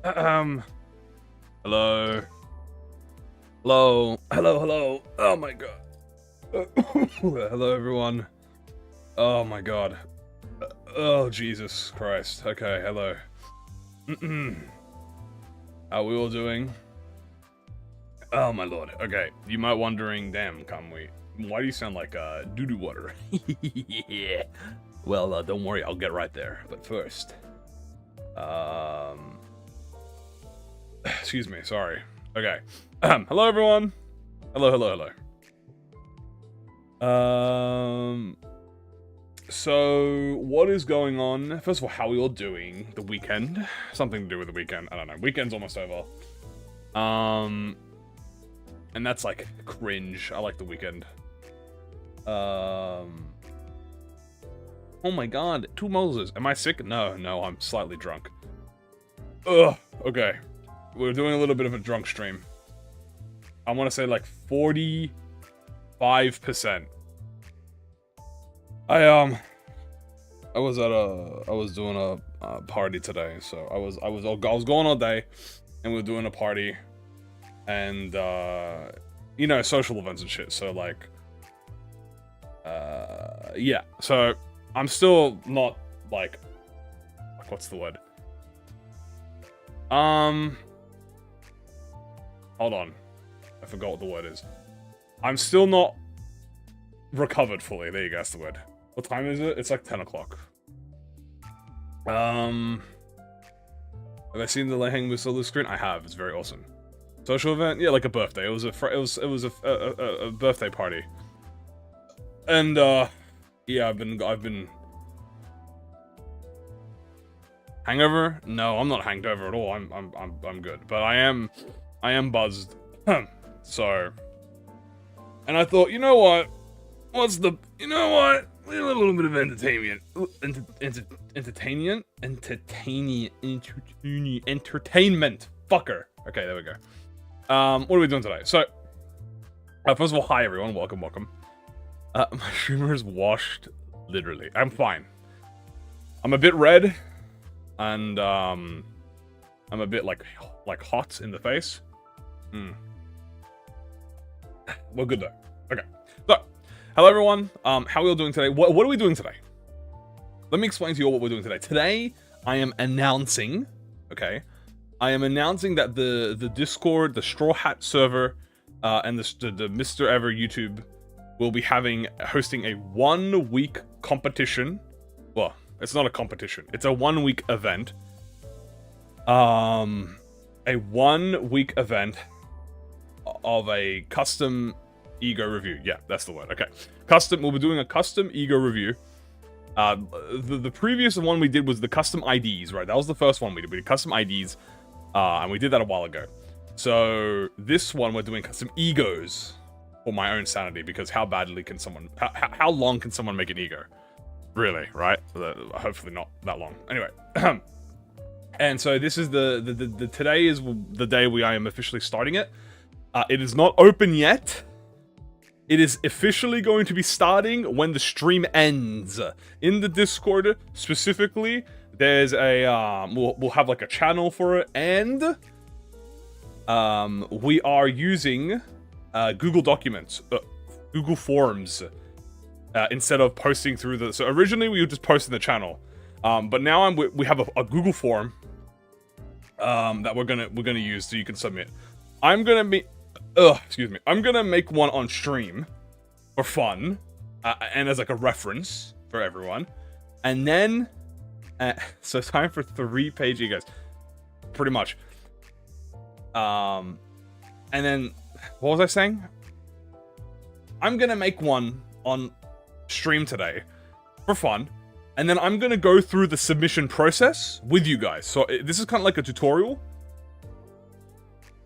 Hello. Hello. Hello, hello. Oh my god. Hello, everyone. Oh my god. Oh, Jesus Christ. Okay, hello. How are we all doing? Oh my lord. Okay, you might wondering, damn, Kamui, why do you sound like doo-doo water? Yeah. Well, don't worry, I'll get right there. But first, excuse me, sorry. Okay. Hello, everyone. Hello, hello, hello. So, what is going on? First of all, how are we all doing? The weekend? Something to do with the weekend. I don't know. Weekend's almost over. And that's like cringe. I like the weekend. Oh my god, 2 Moses. Am I sick? No, I'm slightly drunk. Ugh, okay. We're doing a little bit of a drunk stream. I want to say like 45%. I was doing a party today, so I was going all day, and we were doing a party, and you know, social events and shit. So like, yeah. So I'm still not like, what's the word? Hold on, I forgot what the word is. I'm still not recovered fully. There you go, that's the word. What time is it? It's like 10 o'clock. Have I seen the hang solo screen? I have. It's very awesome. Social event? Yeah, like a birthday. It was a birthday party. And yeah, I've been hangover? No, I'm not hanged over at all. I'm good. But I am buzzed. So, and I thought, you know what? You know what? A little bit of entertainment. Entertainment. Fucker. Okay, there we go. What are we doing today? So, first of all, hi everyone. Welcome. My streamer is washed, literally. I'm fine. I'm a bit red, and I'm a bit like hot in the face. We're good though. Okay. So, hello everyone. How are we all doing today? What are we doing today? Let me explain to you all what we're doing today. Today, I am announcing, okay? I am announcing that the Discord, the Straw Hat server, and the Mr. Ever YouTube will be hosting a 1-week competition. Well, it's not a competition. It's a 1-week event. A 1-week event of a custom E.G.O review. Yeah, that's the word. Okay. We'll be doing a custom E.G.O review. The previous one we did was the custom IDs, right? That was the first one we did. We did custom IDs, and we did that a while ago. So this one we're doing custom E.G.Os for my own sanity, because how badly can someone, how long can someone make an E.G.O? Really, right? Hopefully not that long. Anyway, and so this is today is the day I am officially starting it. It is not open yet. It is officially going to be starting when the stream ends. In the Discord, specifically, there's a, we'll have like a channel for it, and we are using Google Documents, Google Forms, instead of posting through the, so originally we would just post in the channel, but now we have a Google Form, that we're gonna use so you can submit. I'm gonna make one on stream for fun, and as like a reference for everyone. And then, so time for 3-page E.G.Os, pretty much. And then, what was I saying? I'm gonna make one on stream today for fun, and then I'm gonna go through the submission process with you guys. So this is kind of like a tutorial.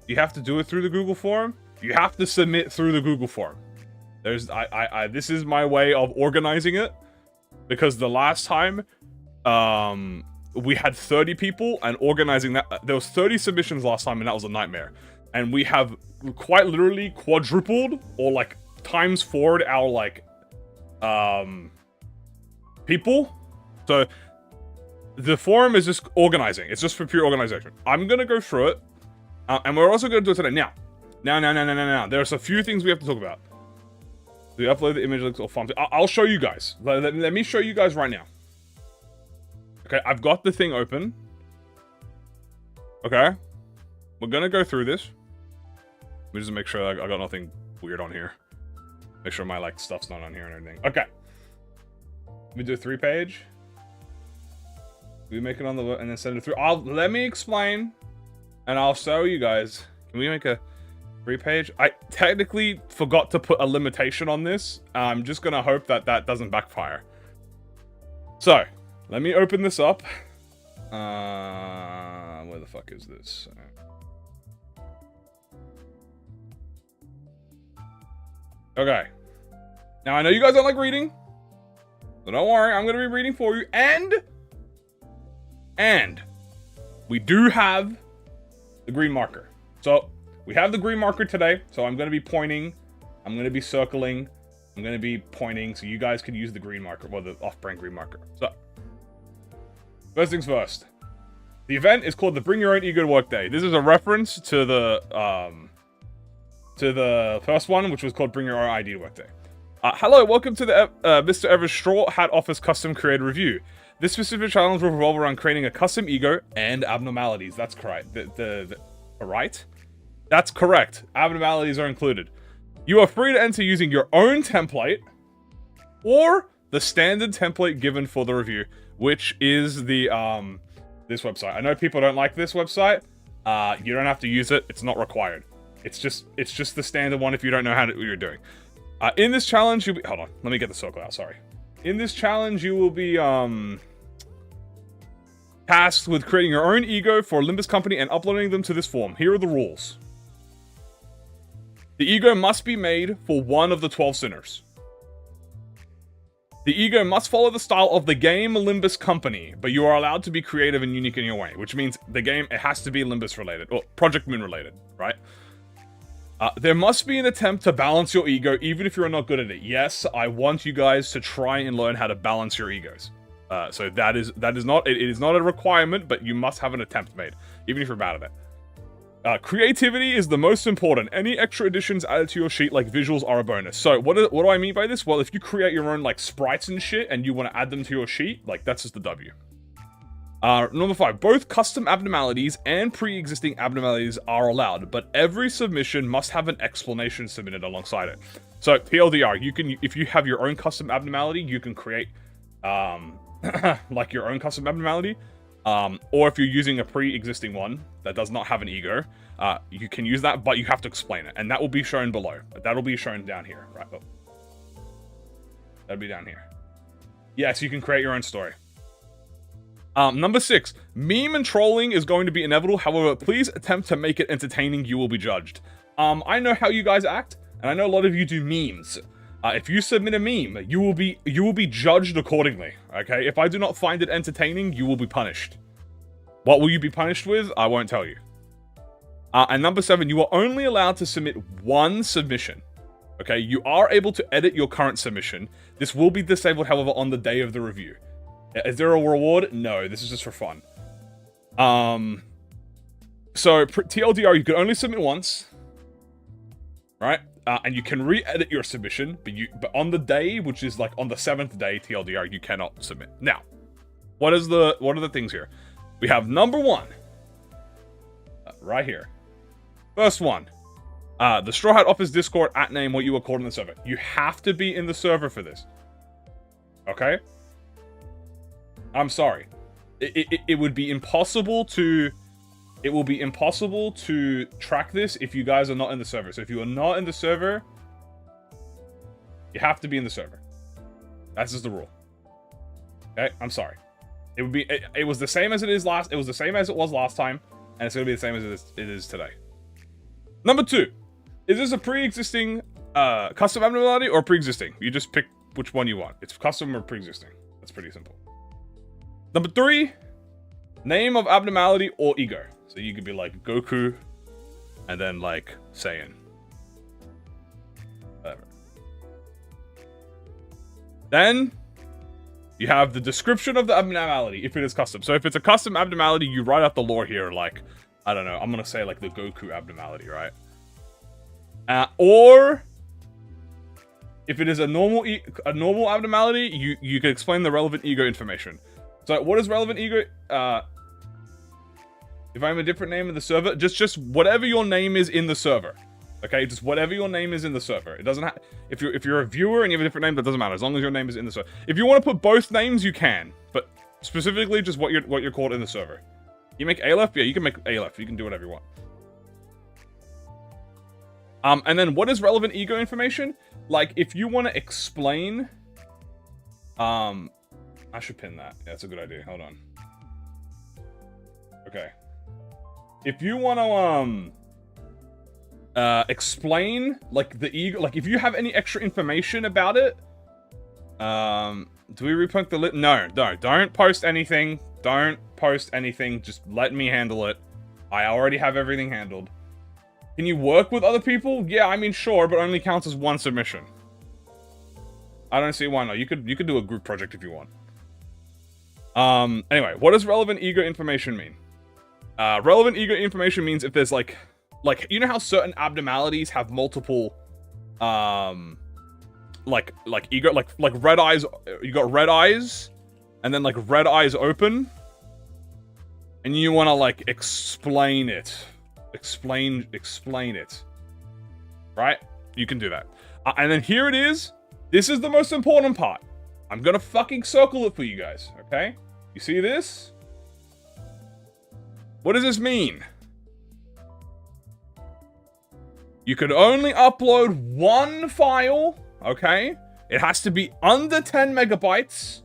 You have to do it through the Google form. You have to submit through the Google form. This is my way of organizing it, because the last time, we had 30 people, and organizing that, there was 30 submissions last time, and that was a nightmare. And we have quite literally quadrupled, or like times forward our like, people. So the forum is just organizing. It's just for pure organization. I'm gonna go through it, and we're also gonna do it today. Now. There's a few things we have to talk about. We upload the image links or font. I'll show you guys. Let me show you guys right now. Okay, I've got the thing open. Okay, we're gonna go through this. Let me just make sure I got nothing weird on here. Make sure my like stuff's not on here and everything. Okay, we do a 3-page. We make it on the and then send it through. Let me explain, and I'll show you guys. Can we make a 3-page? I technically forgot to put a limitation on this. I'm just gonna hope that that doesn't backfire. So let me open this up. Where the fuck is this? Okay. Now I know you guys don't like reading, so don't worry. I'm gonna be reading for you, and we do have the green marker. So we have the green marker today. So I'm going to be pointing. I'm going to be circling. I'm going to be pointing. So you guys can use the green marker, or the off-brand green marker. So first things first. The event is called the Bring Your Own E.G.O Work Day. This is a reference to the first one, which was called Bring Your Own ID Work Day. Hello, welcome to the Mr. Evers Straw Hat Office Custom Creator Review. This specific challenge will revolve around creating a custom E.G.O and abnormalities. That's correct. Right? That's correct. Abnormalities are included. You are free to enter using your own template or the standard template given for the review, which is the this website. I know people don't like this website. You don't have to use it. It's not required. It's just the standard one if you don't know what you're doing. In this challenge, hold on. Let me get the circle out. Sorry. In this challenge, you will be tasked with creating your own E.G.O for Limbus company and uploading them to this form. Here are the rules. The E.G.O must be made for one of the 12 sinners. The E.G.O must follow the style of the game Limbus company, but you are allowed to be creative and unique in your way, which means the game, it has to be Limbus related, or ProjectMoon related, right? There must be an attempt to balance your E.G.O even if you're not good at it. Yes, I want you guys to try and learn how to balance your E.G.Os. So it is not a requirement, but you must have an attempt made, even if you're bad at it. Creativity is the most important. Any extra additions added to your sheet, like visuals, are a bonus. So what do I mean by this? Well, if you create your own like sprites and shit, and you want to add them to your sheet, like that's just the W. Number 5, both custom abnormalities and pre-existing abnormalities are allowed, but every submission must have an explanation submitted alongside it. So TLDR, you can, if you have your own custom abnormality, you can create like your own custom abnormality. Or if you're using a pre-existing one that does not have an E.G.O, you can use that, but you have to explain it, and that will be shown below. That'll be shown down here, right? Oh. That'll be down here. Yes, you can create your own story. Number 6, meme and trolling is going to be inevitable. However, please attempt to make it entertaining. You will be judged. I know how you guys act, and I know a lot of you do memes. If you submit a meme, you will be judged accordingly. Okay, if I do not find it entertaining, you will be punished. What will you be punished with? I won't tell you. And number 7, you are only allowed to submit one submission. Okay, you are able to edit your current submission. This will be disabled, however, on the day of the review. Is there a reward? No, this is just for fun. So TLDR, you can only submit once, right? And you can re-edit your submission, but on the day, which is like on the 7th day, TLDR, you cannot submit. Now, what are the things here? We have number 1, right here. First one, the Straw Hat Office Discord @name what you were called in the server. You have to be in the server for this. Okay? I'm sorry. It would be impossible to... It will be impossible to track this if you guys are not in the server. So if you are not in the server, you have to be in the server. That's just the rule. Okay? I'm sorry. It would be... It was the same as it is last... It was the same as it was last time, and it's going to be the same as it is today. Number 2. Is this a pre-existing custom abnormality or pre-existing? You just pick which one you want. It's custom or pre-existing. That's pretty simple. Number 3, name of abnormality or E.G.O. So you could be like Goku, and then like Saiyan. Whatever. Then, You have the description of the abnormality, if it is custom. So if it's a custom abnormality, you write out the lore here, like, I don't know, I'm gonna say like the Goku abnormality, right? Or if it is a normal abnormality, you can explain the relevant ego information. So what is relevant ego? If I'm a different name in the server, just whatever your name is in the server. Okay, just whatever your name is in the server. It doesn't have, if you're a viewer and you have a different name, that doesn't matter, as long as your name is in the server. If you want to put both names, you can, but specifically just what you're called in the server. You make Aleph? Yeah, you can make Aleph. You can do whatever you want. And then what is relevant ego information? Like, if you want to explain... I should pin that. Yeah, that's a good idea. Hold on. Okay. If you want to, explain, like, the ego... Like, if you have any extra information about it... do we repoint the lit? No, don't post anything. Don't post anything. Just let me handle it. I already have everything handled. Can you work with other people? Yeah, I mean, sure, but only counts as one submission. I don't see why not. You could do a group project if you want. Anyway, what does relevant ego information mean? Relevant ego information means if there's like, you know how certain abnormalities have multiple, like ego, like red eyes, you got red eyes, and then like red eyes open, and you want to like explain it. Explain it. Right? You can do that. And then here it is. This is the most important part. I'm gonna fucking circle it for you guys, okay? You see this? What does this mean? You can only upload one file, okay? It has to be under 10 megabytes.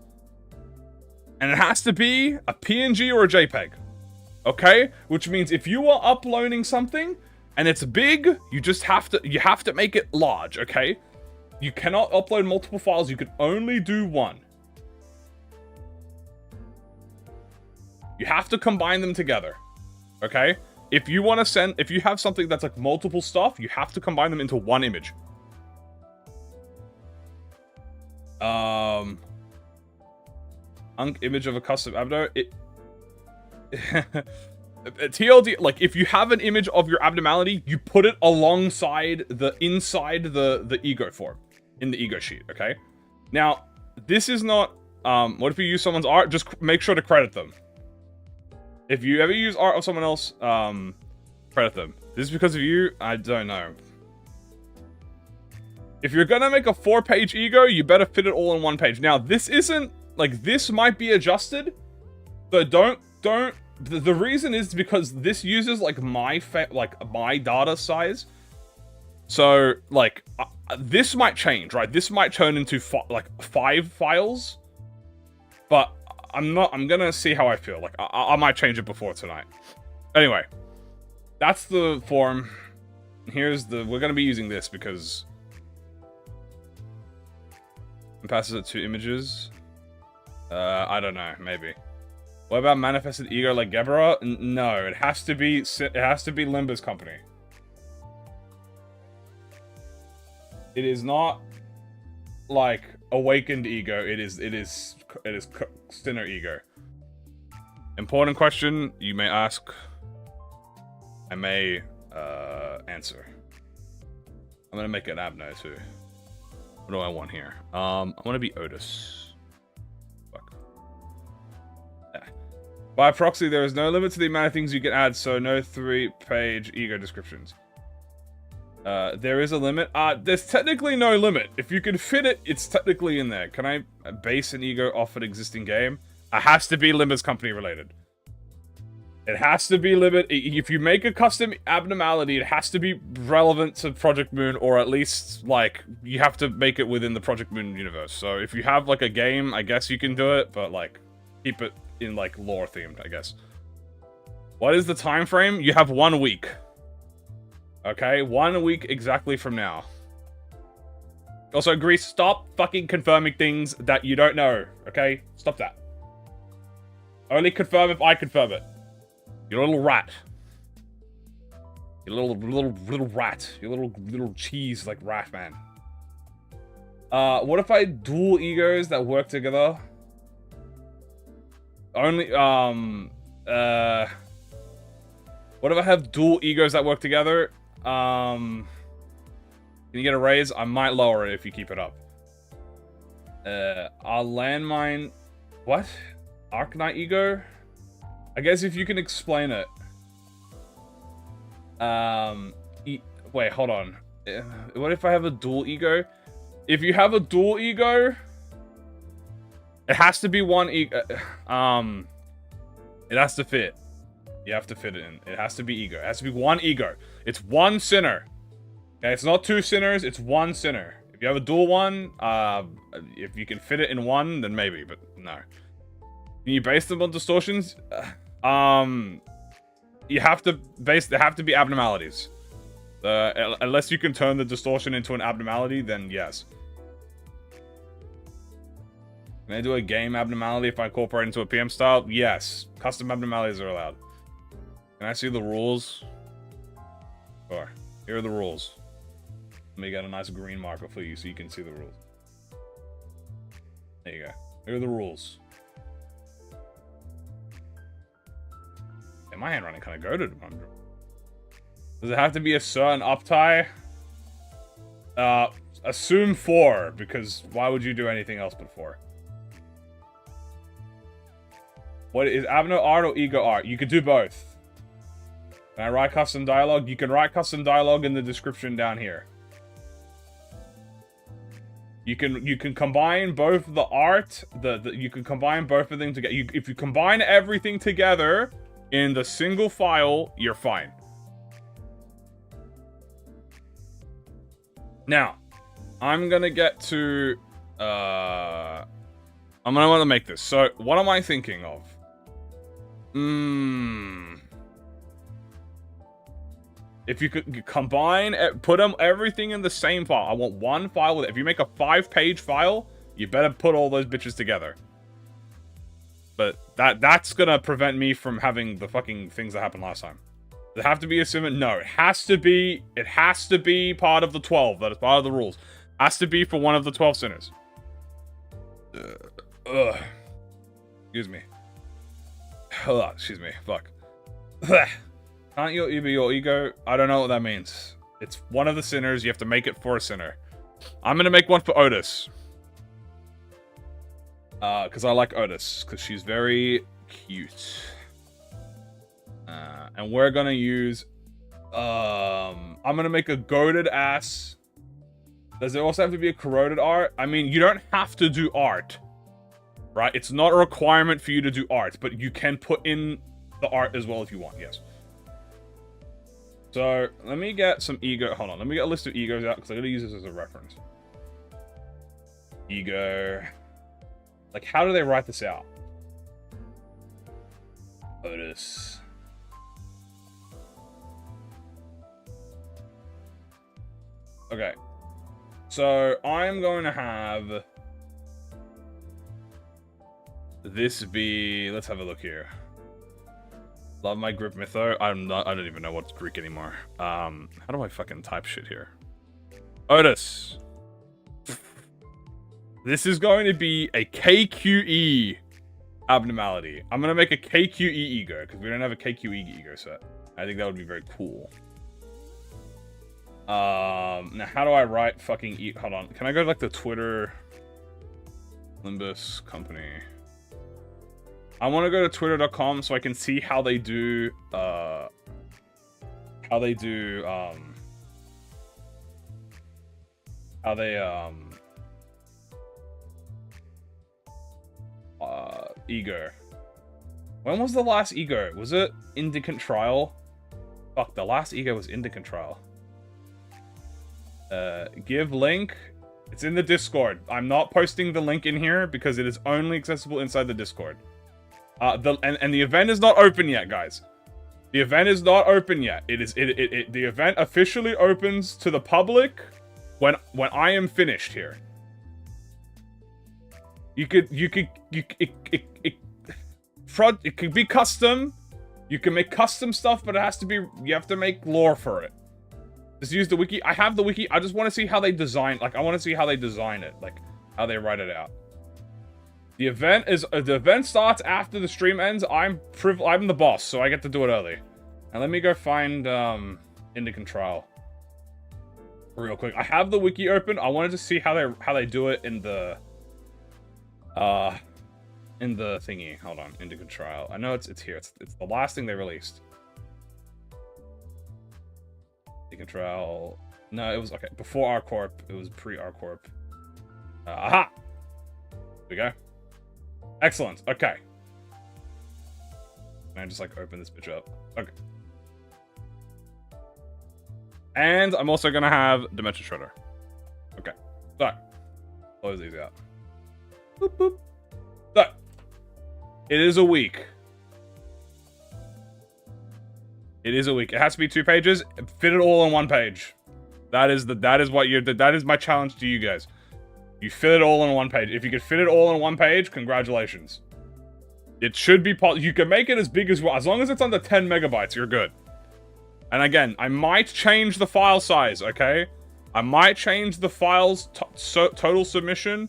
And it has to be a PNG or a JPEG. Okay? Which means if you are uploading something and it's big, you have to make it large, okay? You cannot upload multiple files, you can only do one. You have to combine them together. Okay? If you want to if you have something that's like multiple stuff, you have to combine them into one image. Image of a custom abdo. TLD, like, if you have an image of your abnormality, you put it alongside inside the ego form, in the ego sheet, okay? Now, this is not, what if you use someone's art? Just make sure to credit them. If you ever use art of someone else, credit them. This is because of you? I don't know. If you're gonna make a 4-page ego, you better fit it all in one page. Now, this isn't, like, this might be adjusted, so don't, the reason is because this uses, like, my data size. So, like, this might change, right? This might turn into, 5 files. But I'm gonna see how I feel. Like, I might change it before tonight. Anyway. That's the form. We're gonna be using this because... It passes it to images. I don't know, maybe. What about manifested ego like Gebra? No, it has to be Limbus company. It is not like awakened ego. It is Sinner ego. Important question you may ask. I may answer. I'm gonna make an abno too. What do I want here? I want to be Otis. By proxy, there is no limit to the amount of things you can add, so no 3-page ego descriptions. There is a limit. There's technically no limit. If you can fit it, it's technically in there. Can I base an ego off an existing game? It has to be Limbus company related. It has to be limit. If you make a custom abnormality, it has to be relevant to ProjectMoon, or at least, like, you have to make it within the ProjectMoon universe. So if you have, like, a game, I guess you can do it, but, like, keep it in, like, lore themed, I guess. What is the time frame? You have 1 week. Okay, 1 week exactly from now. Also, Grease, stop fucking confirming things that you don't know, okay? Stop that. Only confirm if I confirm it. You little rat. You little rat. You little cheese like rat man. What if I dual egos that work together? Only, what if I have dual egos that work together? Can you get a raise? I might lower it if you keep it up. Our landmine... What? Arcanite ego? I guess if you can explain it. Wait, hold on. What if I have a dual ego? If you have a dual ego... It has to be one ego. It has to fit. You have to fit it in. It has to be ego. It has to be one ego. It's one sinner. Okay, it's not two sinners. It's one sinner. If you have a dual one, if you can fit it in one, then maybe. But no. Can you base them on distortions? You have to base. There have to be abnormalities. Unless you can turn the distortion into an abnormality, then yes. Can I do a game abnormality if I incorporate into a PM style? Yes. Custom abnormalities are allowed. Can I see the rules? Sure. Here are the rules. Let me get a nice green marker for you so you can see the rules. There you go. Here are the rules. Yeah, my handwriting kind of goated. Does it have to be a certain uptie? Assume 4, because why would you do anything else but 4? What is Abno art or ego art? You could do both. Can I write custom dialogue? You can write custom dialogue in the description down here. You can combine both the art, you can combine both of them together. If you combine everything together in the single file, you're fine. Now, I'm gonna get to I'm gonna want to make this. So, what am I thinking of? If you could combine, put everything in the same file. I want one file with it. If you make a 5-page file, you better put all those bitches together. But that's gonna prevent me from having the fucking things that happened last time. Does it have to be a sim? No, it has to be. It has to be part of the 12. That is part of the rules. Has to be for one of the 12 sinners. Excuse me. Excuse me. Fuck. Can't you be your ego? I don't know what that means. It's one of the sinners. You have to make it for a sinner. I'm gonna make one for Otis. Because I like Otis. Because she's very cute. And we're gonna use... I'm gonna make a goated ass... Does it also have to be a corroded art? I mean, you don't have to do art. Right? It's not a requirement for you to do art. But you can put in the art as well if you want. Yes. So, let me get some ego... Hold on. Let me get a list of egos out. Because I'm going to use this as a reference. Ego... Like, how do they write this out? Otis. Okay. So, I'm going to have... this be... Let's have a look here. Love my grip mytho. I don't even know what's Greek anymore. How do I fucking type shit here? Otis. This is going to be a KQE abnormality. I'm going to make a KQE ego, because we don't have a KQE ego set. I think that would be very cool. Now, how do I write fucking E? Hold on. Can I go to, like, the Twitter... Limbus company? I want to go to twitter.com so I can see how they do, ego. When was the last ego? Was it Indicant Trial? Fuck, the last ego was Indicant Trial. Give link. It's in the Discord. I'm not posting the link in here because it is only accessible inside the Discord. And the event is not open yet, guys. The event is not open yet. The event officially opens to the public when I am finished here. It could be custom. You can make custom stuff, but it has to be, you have to make lore for it. Just use the wiki. I have the wiki. I just want to see how they design, like, I want to see how they design it, like, how they write it out. The event starts after the stream ends. I'm the boss, so I get to do it early. And let me go find Indican Trial real quick. I have the wiki open. I wanted to see how they do it in the thingy. Hold on, Indican Trial. I know it's here. It's the last thing they released. Indican Trial. No, it was okay before R Corp. It was pre R Corp. Aha. Here we go. Excellent. Okay. Can I just like open this bitch up? Okay. And I'm also gonna have Dimension Shredder. Okay. So, close these out. Boop boop. So, it is a week. It is a week. It has to be 2 pages. Fit it all on 1 page. That is my challenge to you guys. You fit it all on 1 page. If you could fit it all on 1 page, congratulations. It should be possible. You can make it as big as well. As long as it's under 10 megabytes, you're good. And again, I might change the file size, okay? I might change the file's total submission.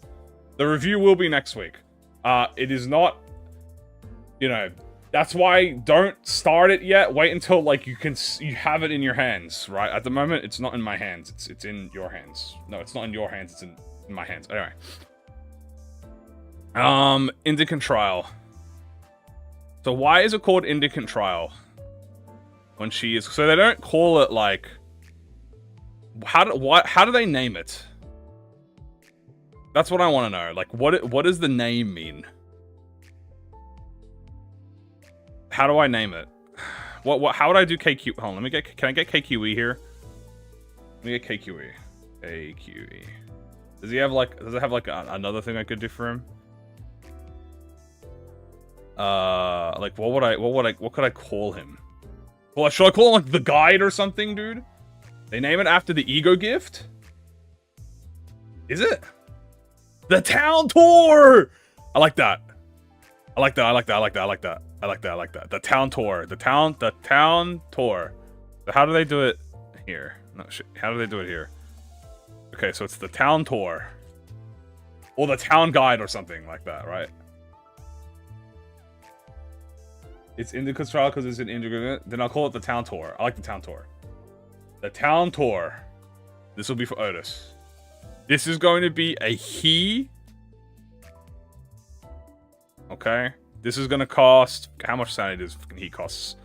The review will be next week. It is not, you know, that's why don't start it yet. Wait until like you have it in your hands, right? At the moment, it's not in my hands. It's in your hands. No, it's not in your hands. It's in my hands. Anyway. Indican Trial. So why is it called Indican Trial? When she is, so they don't call it like, how do they name it? That's what I want to know. Like, what does the name mean? How do I name it? How would I do KQ? Hold on, can I get KQE here? Let me get KQE. KQE. Does it have like another thing I could do for him? Like what could I call him? Well, should I call him like the guide or something, dude? They name it after the E.G.O gift? Is it? The town tour! I like that. I like that. The town tour. The town tour. So how do they do it here? No shit. How do they do it here? Okay, so it's the town tour. Or the town guide or something like that, right? It's Indica's Trial because it's an Indica. Then I'll call it the town tour. I like the town tour. The town tour. This will be for Otis. This is going to be a he. Okay. This is going to cost... How much sanity does fucking he costs?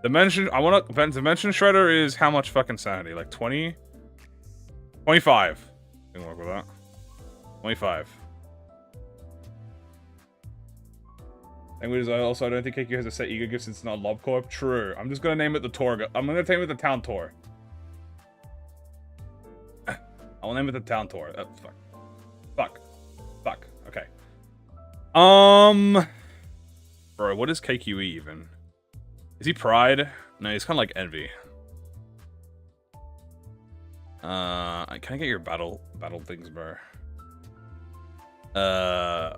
Dimension... Dimension Shredder is how much fucking sanity? Like 20? 25. I can work with that. 25. Languages, I don't think KQ has a set E.G.O gift since it's not Lob Corp. True. I'm just gonna name it the tour. I'm gonna name it the town tour. I will name it the town tour. Fuck. Okay. Bro, what is KQE even? Is he Pride? No, he's kind of like Envy. Can I get your battle things, bro?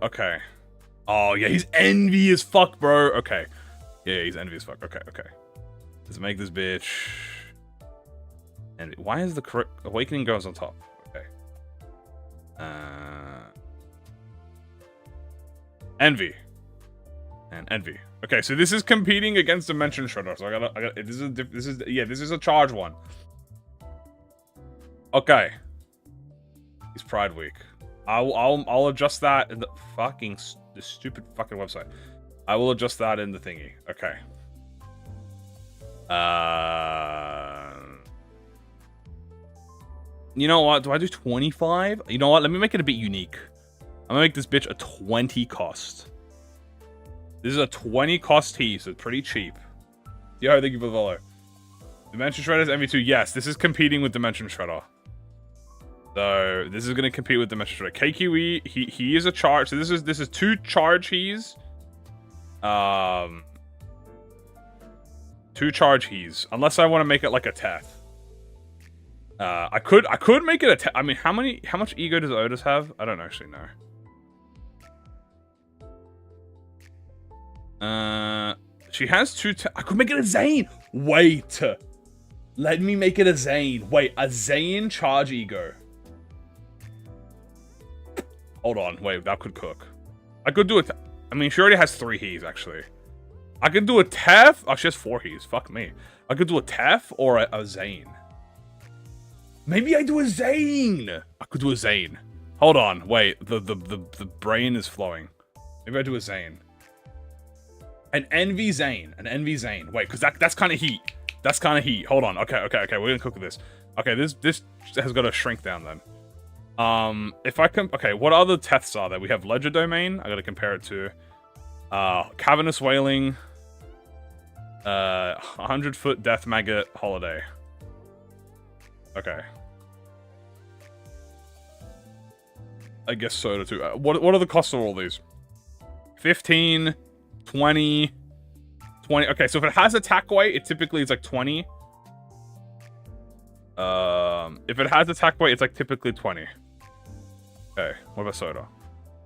Okay. Oh, yeah, he's envy as fuck, bro. Okay. Yeah, he's envy as fuck. Okay. Let's make this bitch... Envy. Why is the correct... Awakening goes on top? Okay. Envy. And envy. Okay, so this is competing against Dimension Shredder. So I gotta... This is a charge one. Okay. He's Pride Week. I'll adjust that in the fucking... This stupid fucking website. I will adjust that in the thingy. Okay. You know what? Do I do 25? You know what? Let me make it a bit unique. I'm gonna make this bitch a 20 cost. This is a 20 cost tea, so it's pretty cheap. Yo, thank you for the follow. Dimension Shredder's MV2. Yes, this is competing with Dimension Shredder. So this is gonna compete with Dimension Shredder. KQE, he is a charge. So this is 2 charge he's. 2 charge he's. Unless I want to make it like a Teth. I could make it a Teth. I mean, how much E.G.O does Otis have? I don't actually know. She has 2. I could make it a Zane. Wait. Let me make it a Zane. Wait, a Zane charge E.G.O. Hold on, wait, that could cook. I could do it. I mean, she already has 3 he's actually. I could do a Tef. Oh, she has 4 he's. Fuck me. I could do a Tef or a Zane. Maybe I do a Zane. I could do a Zane. Hold on. Wait. The brain is flowing. Maybe I do a Zane. An Envy Zane. An Envy Zane. Wait, because that's kind of heat. That's kind of heat. Hold on. Okay. We're gonna cook with this. Okay, this has got to shrink down then. If I can, okay, what other Teths are there? We have Ledger Domain. I gotta compare it to Cavernous Wailing, 100-foot Death Maggot Holiday. Okay. I guess Soda too. What are the costs of all these? 15, 20, 20. Okay, so if it has attack weight, it typically is like 20. If it has attack weight, it's like typically 20. Okay, what about Soda?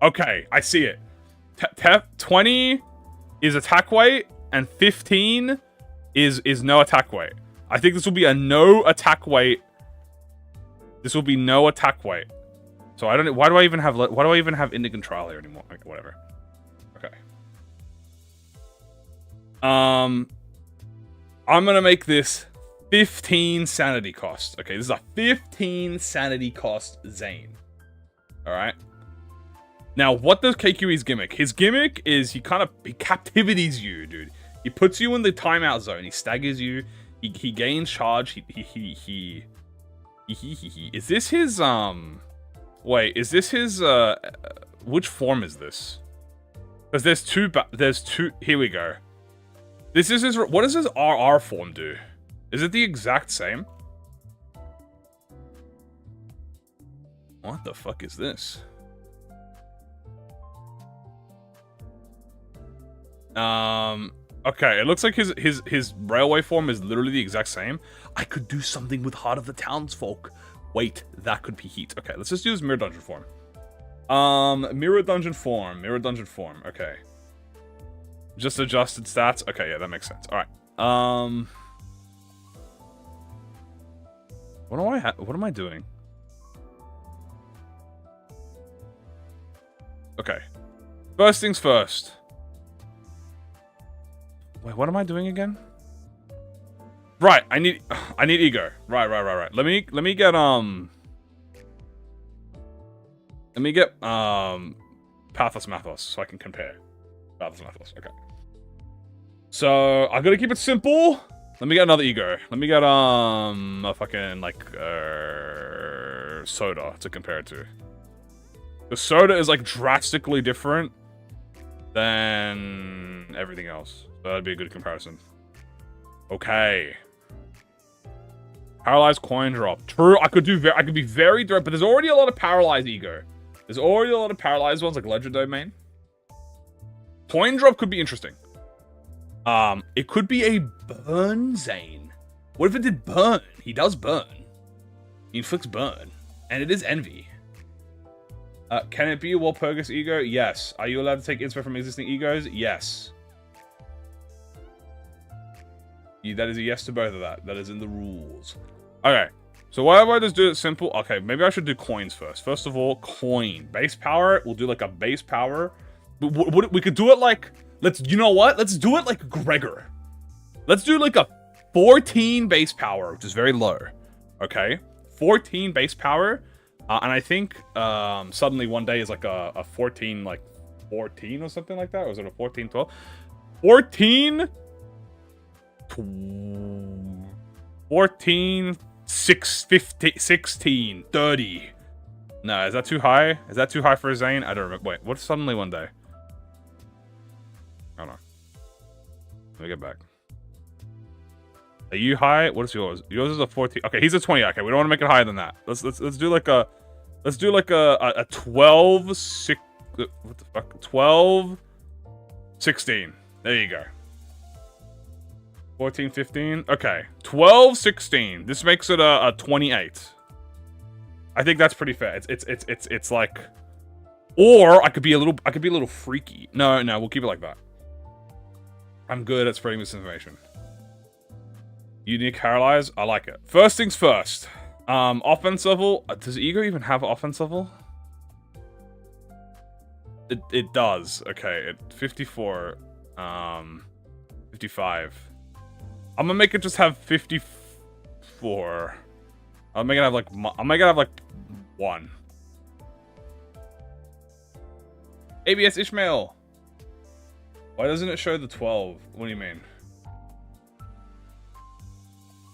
Okay, I see it. 20 is attack weight, and 15 is no attack weight. I think this will be a no attack weight. This will be no attack weight. So I don't know. Why do I even have Indigan Trial here anymore? Okay, whatever. Okay. I'm gonna make this 15 sanity cost. Okay, this is a 15 sanity cost Zane. Alright. Now, what does KQE's gimmick? His gimmick is he captivities you, dude. He puts you in the timeout zone. He staggers you. He gains charge. Is this his, wait, is this his, which form is this? Because there's two, here we go. This is his, what does his RR form do? Is it the exact same? What the fuck is this? Okay, it looks like his railway form is literally the exact same. I could do something with Heart of the Townsfolk. Wait, that could be heat. Okay, let's just do his Mirror Dungeon form. Mirror Dungeon form, okay. Just adjusted stats. Okay, yeah, that makes sense. Alright. What am I doing? Okay. First things first. Wait, what am I doing again? Right, I need E.G.O. Right. Let me get Pathos Mathos so I can compare. Pathos Mathos, okay. So I gotta keep it simple. Let me get another E.G.O. Let me get a fucking like Soda to compare it to. The Soda is like drastically different than everything else. So that'd be a good comparison. Okay. Paralyzed coin drop. True, I could be very direct, but there's already a lot of paralyzed E.G.O. There's already a lot of paralyzed ones like Ledger Domain. Coin drop could be interesting. It could be a burn Zane. What if it did burn? He does burn. He inflicts burn. And it is envy. Can it be a Walpurgis E.G.O? Yes. Are you allowed to take inspo from existing E.G.Os? Yes. That is a yes to both of that. That is in the rules. Okay. So why don't I just do it simple? Okay, maybe I should do coins first. First of all, coin. Base power. We'll do like a base power. We could do it like... you know what? Let's do it like Gregor. Let's do like a 14 base power, which is very low. Okay? 14 base power. And I think suddenly one day is like a 14, like 14 or something like that. Or was it a 14, 12? 14... 14, 16, 30. No, is that too high? Is that too high for a Zane? I don't remember. Wait, what's suddenly one day? I don't know. Let me get back. Are you high? What is yours? Yours is a 14. Okay, he's a 20. Okay, we don't want to make it higher than that. Let's do like a 12, 6, what the fuck? 12, 16. There you go. 14, 15. Okay. 12, 16. This makes it a 28. I think that's pretty fair. It's like, or I could be a little freaky. No, we'll keep it like that. I'm good at spreading misinformation. Unique paralyze. I like it. First things first. Offense level. Does E.G.O even have offense level? It does. Okay, 54. 55. I'm gonna make it just have 54. I'm gonna have like 1. ABS Ishmael. Why doesn't it show the 12? What do you mean?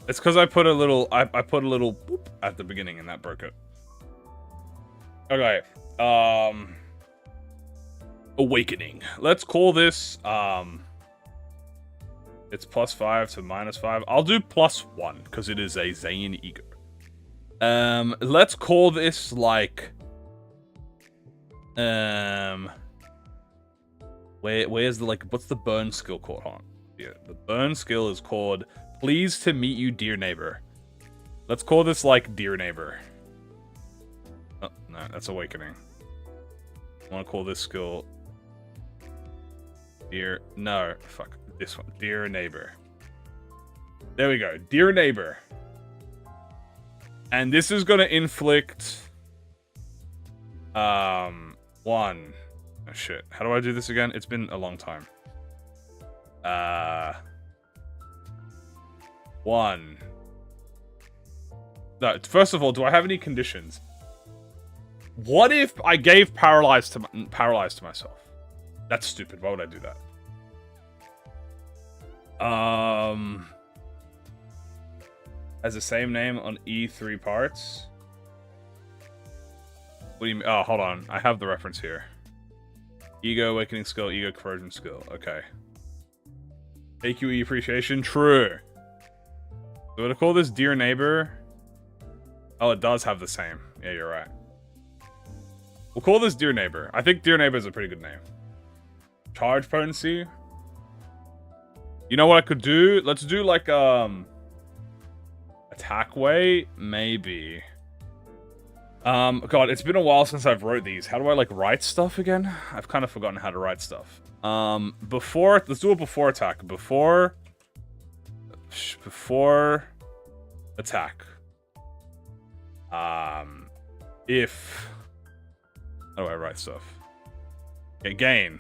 It's because I put a little boop at the beginning and that broke it. Okay. Awakening. Let's call this it's +5 to -5. I'll do +1 because it is a Zayn ego. Let's call this like where's the what's the burn skill called? Hold on. Yeah, the burn skill is called Pleased to Meet You, Dear Neighbor. Let's call this like Dear Neighbor. Oh, no, that's Awakening. I want to call this skill Dear... No, fuck. This one. Dear Neighbor. There we go. Dear Neighbor. And this is going to inflict... 1. Oh, shit. How do I do this again? It's been a long time. 1. No, first of all, do I have any conditions? What if I gave paralyzed to myself? That's stupid. Why would I do that? Has the same name on E3 parts. What do you mean? Oh, hold on. I have the reference here. Ego awakening skill, ego conversion skill. Okay. AQE appreciation. True. So to call this Dear Neighbor. Oh, it does have the same. Yeah, you're right. We'll call this Dear Neighbor. I think Dear Neighbor is a pretty good name. Charge potency. You know what I could do? Let's do like attack weight, maybe. God, it's been a while since I've wrote these. How do I like write stuff again? I've kind of forgotten how to write stuff. Before, let's do a before attack. Before attack. If how do I write stuff? Okay, gain.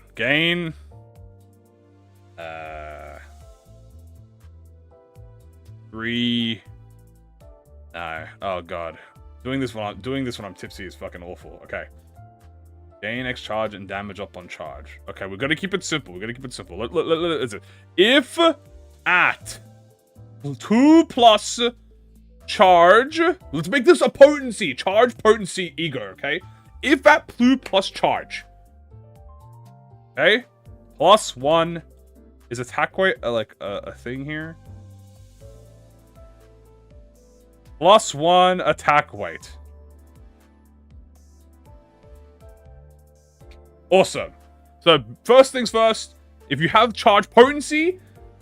3. No. Oh god. Doing this when I'm tipsy is fucking awful. Okay. Gain X charge and damage up on charge. Okay, we're gonna keep it simple. If at 2 plus charge, let's make this a potency. Charge, potency, ego, okay? If at 2 plus charge. Okay? +1 is attack weight like a thing here? +1 attack weight. Awesome. So first things first, if you have charge potency,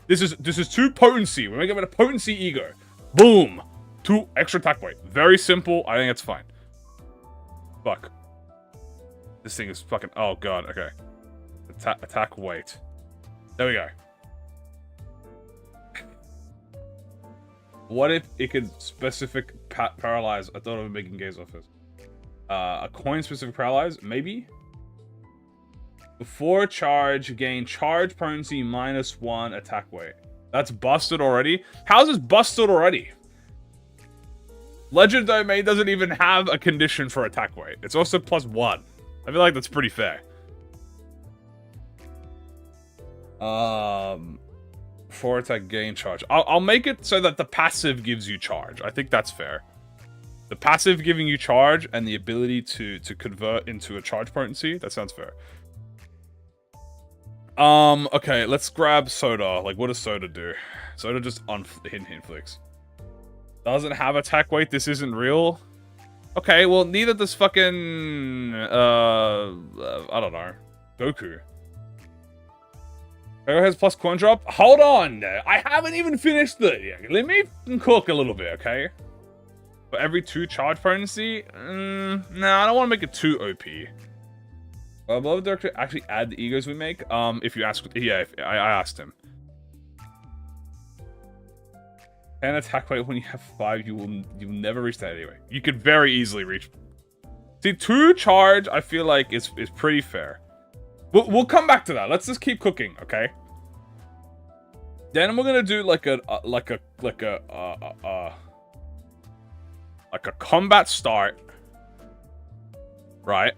this is 2 potency. We're gonna give it a potency ego. Boom. 2 extra attack weight. Very simple. I think it's fine. Fuck. This thing is fucking... Oh god, okay. Attack weight. There we go. What if it could specific paralyze? I thought of making gaze off this. A coin specific paralyze? Maybe? Before charge, gain charge potency -1 attack weight. That's busted already? How's this busted already? Legend Domain doesn't even have a condition for attack weight. It's also +1. I feel like that's pretty fair. Before attack, gain charge. I'll make it so that the passive gives you charge. I think that's fair. The passive giving you charge and the ability to convert into a charge potency. That sounds fair. Okay, let's grab Soda. Like, what does Soda do? Soda just hit flicks. Doesn't have attack weight. This isn't real. Okay, well, neither does fucking I don't know, Goku. Goku has plus coin drop. Hold on, I haven't even finished the. Yeah, let me cook a little bit, okay? For every 2 charge potency, nah, I don't want to make it too OP. Beloved Director actually add the egos we make. If you ask, yeah, I asked him. And attack weight when you have 5, you'll never reach that anyway. You could very easily reach. See, 2 charge, I feel like is pretty fair. We'll come back to that. Let's just keep cooking, okay? Then we're gonna do like a combat start, right?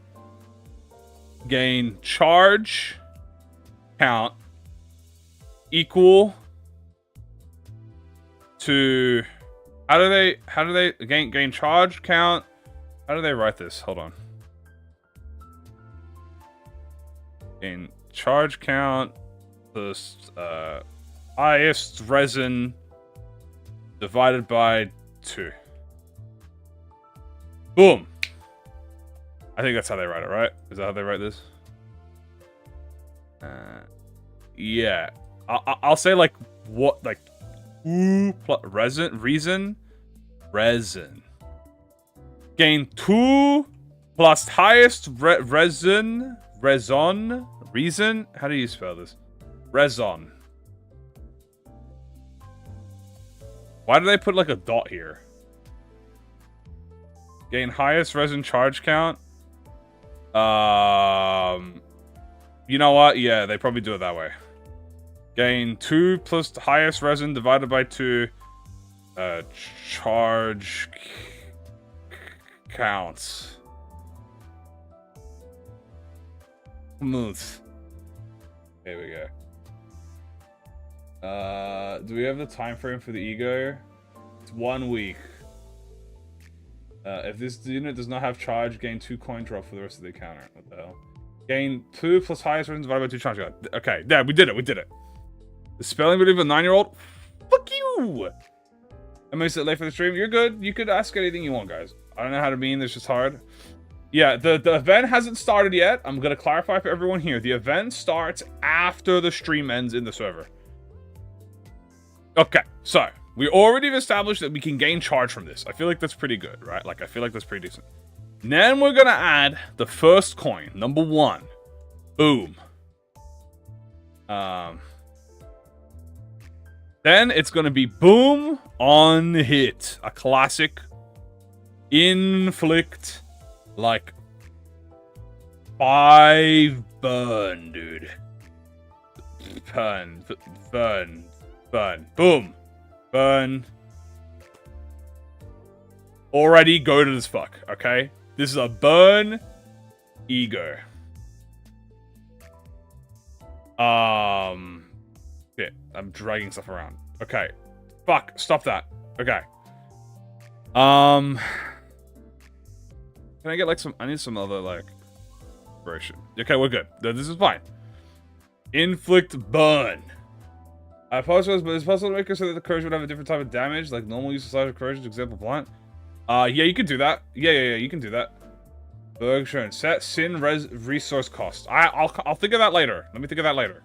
Gain charge count equal to how do they gain charge count? How do they write this? Hold on. Gain charge count plus highest resin divided by 2. Boom. I think that's how they write it, right? Is that how they write this? Yeah. I'll say like what, like 2 plus resin. Gain 2 plus highest resin. How do you spell this? Resin. Why do they put like a dot here? Gain highest resin charge count. You know what? Yeah, they probably do it that way. Gain 2 plus the highest resin divided by 2. Charge counts. Smooth. Here we go. Do we have the time frame for the E.G.O? It's 1 week. If this unit does not have charge, gain 2 coin drop for the rest of the encounter. What the hell? Gain 2 plus highest resin divided by 2 charge. Okay, yeah, we did it. The spelling bee of a 9-year-old? Fuck you! Am I sit late for the stream? You're good. You could ask anything you want, guys. I don't know how to mean. It's just hard. Yeah, the event hasn't started yet. I'm going to clarify for everyone here. The event starts after the stream ends in the server. Okay, so we already have established that we can gain charge from this. I feel like that's pretty good, right? Like, I feel like that's pretty decent. Then we're going to add the first coin, number 1. Boom. Then it's going to be boom on hit. A classic. Inflict. Like 5 burn, dude. Burn. Boom. Burn. Already goated as fuck, okay? This is a burn E.G.O. Shit, I'm dragging stuff around. Okay. Fuck, stop that. Okay. Can I get like some, I need some other like version. Okay, we're good. This is fine. Inflict burn. I apologize, but it's possible to make it so that the courage would have a different type of damage, like normal use of slash courage, example blunt. Yeah, you can do that. Yeah, you can do that. Bergshorn. Set sin resource cost. I'll think of that later. Let me think of that later.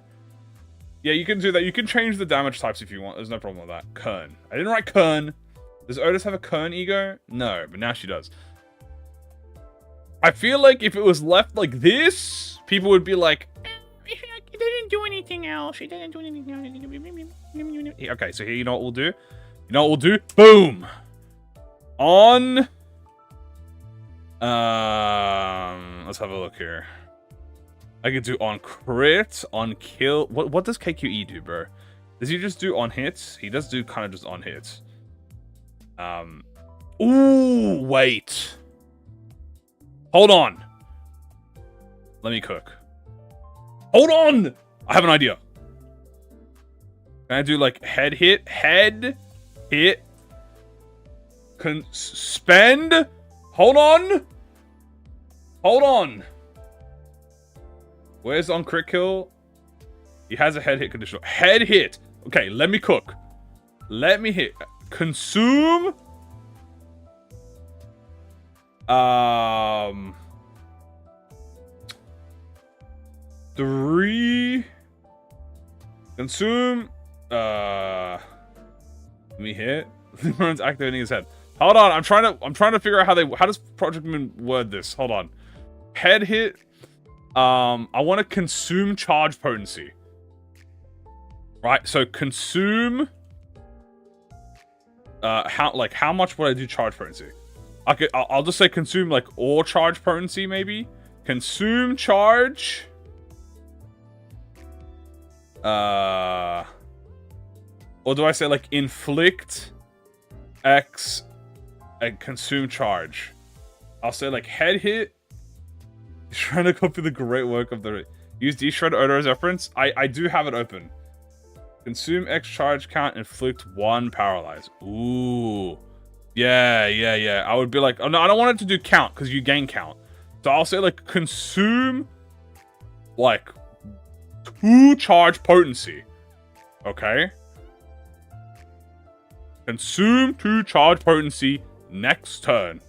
Yeah, you can do that. You can change the damage types if you want. There's no problem with that. Kern. I didn't write Kern. Does Otis have a Kern E.G.O? No, but now she does. I feel like if it was left like this, people would be like, it didn't do anything else. It didn't do anything else. Okay, so here, you know what we'll do? You know what we'll do? Boom! On... let's have a look here. I could do on crit, on kill. What does KQE do, bro? Does he just do on hits? He does do kind of just on hits. Ooh, wait. Hold on. Let me cook. Hold on! I have an idea. Can I do like head hit? Head hit. Spend. Hold on. Hold on. Where's on crit kill? He has a head hit conditional. Head hit. Okay, let me cook. Let me hit. Consume. 3. Consume. Let me hit. Limbus activating his head. Hold on, I'm trying to figure out how does ProjectMoon word this? Hold on. Head hit. I want to consume charge potency. Right, so consume. How much would I do charge potency? I'll just say consume like all charge potency maybe. Consume charge. Or do I say like inflict X and consume charge? I'll say like head hit. He's trying to copy the great work of the... Use D-Shred Odo as reference. I do have it open. Consume X charge count, inflict 1 paralyze. Ooh. Yeah. I would be like, oh no, I don't want it to do count because you gain count. So I'll say like consume like 2 charge potency. Okay. Consume 2 charge potency next turn.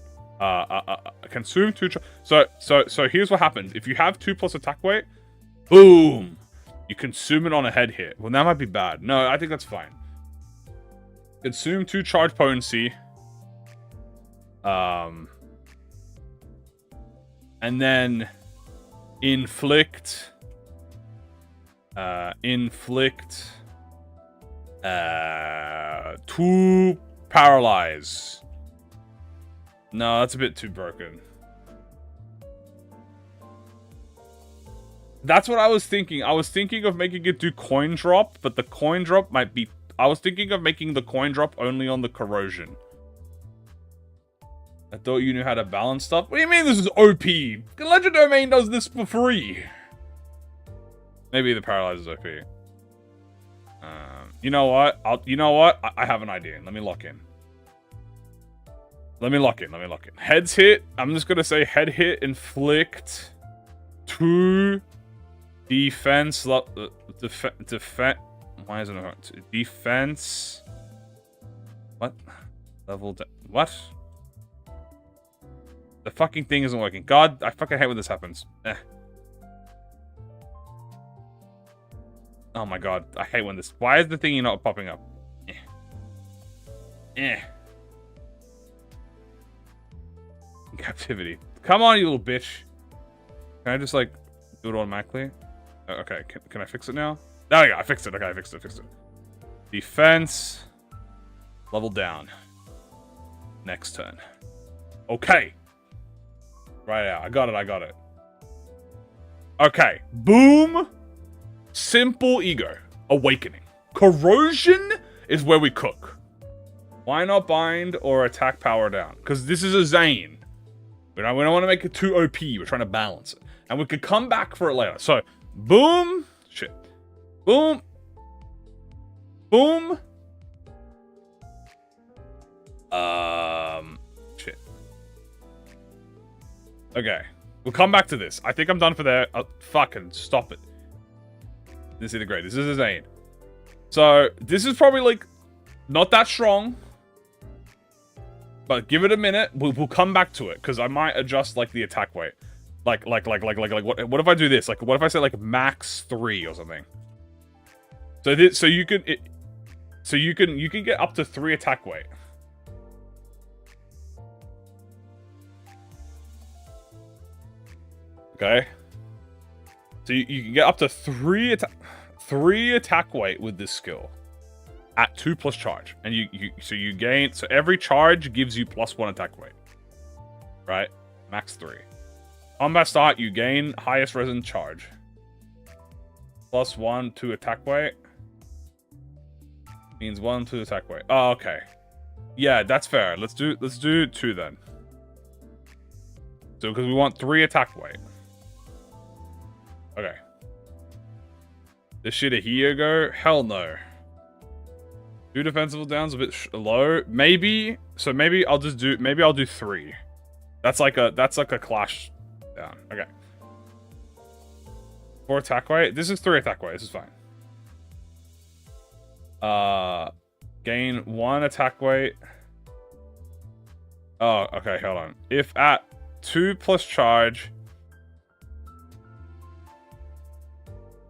Consume 2 so here's what happens. If you have 2 plus attack weight, boom, you consume it on a head hit. Well, that might be bad. No, I think that's fine. Consume 2 charge potency. And then inflict 2 paralyze. No, that's a bit too broken. That's what I was thinking. I was thinking of making it do coin drop, but the coin drop might be... I was thinking of making the coin drop only on the corrosion. I thought you knew how to balance stuff. What do you mean this is OP? Legend Domain does this for free. Maybe the paralyze is OP. You know what? I have an idea. Let me lock in. Let me lock in. Heads hit. I'm just gonna say head hit, inflict 2 defense. Defense. Why isn't it defense? What level? What? The fucking thing isn't working. God, I fucking hate when this happens. Oh my god, I hate when this... Why is the thingy not popping up? Captivity. Come on, you little bitch. Can I just, like, do it automatically? Okay, can I fix it now? There we go, I fixed it. Okay, I fixed it. Defense. Level down. Next turn. Okay. Right out. I got it. Okay. Boom. Simple ego. Awakening. Corrosion is where we cook. Why not bind or attack power down? Because this is a Zane. We don't want to make it too OP. We're trying to balance it. And we could come back for it later. So, boom. Shit. Boom. Boom. Shit. Okay. We'll come back to this. I think I'm done for there. Fucking stop it. This is the great. This is a Zane. So, this is probably, like, not that strong. But give it a minute. We'll come back to it. Because I might adjust, like, the attack weight. Like, what if I do this? Like, what if I say, like, max 3 or something? So you can get up to 3 attack weight. Okay. So you can get up to 3 attack weight with this skill at 2 plus charge, and you gain. So every charge gives you +1 attack weight, right? Max 3. Combat start, you gain highest resonant charge. +1 to attack weight means 1 to attack weight. Oh, okay. Yeah, that's fair. Let's do 2 then. So because we want 3 attack weight. Okay. This shit a E.G.O? Hell no. 2 defensive downs a bit low. Maybe. So maybe I'll just do. Maybe I'll do 3. That's like a clash down. Okay. 4 attack weight. This is 3 attack weight. This is fine. Gain 1 attack weight. Oh, okay. Hold on. If at 2 plus charge.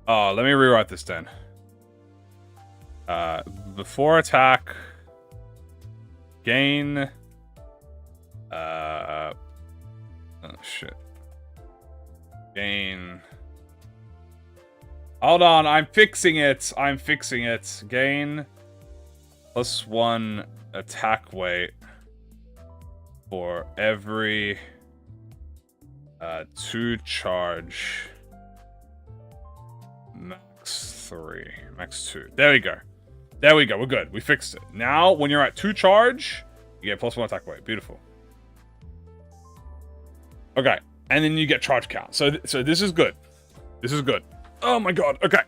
Oh, let me rewrite this then. Before attack, gain. Oh shit. Gain. Hold on, I'm fixing it. Gain +1 attack weight for every 2 charge. Max 3, max 2. There we go. There we go. We're good. We fixed it. Now, when you're at 2 charge, you get +1 attack weight. Beautiful. Okay. And then you get charge count. So this is good. This is good. Oh my god. Okay.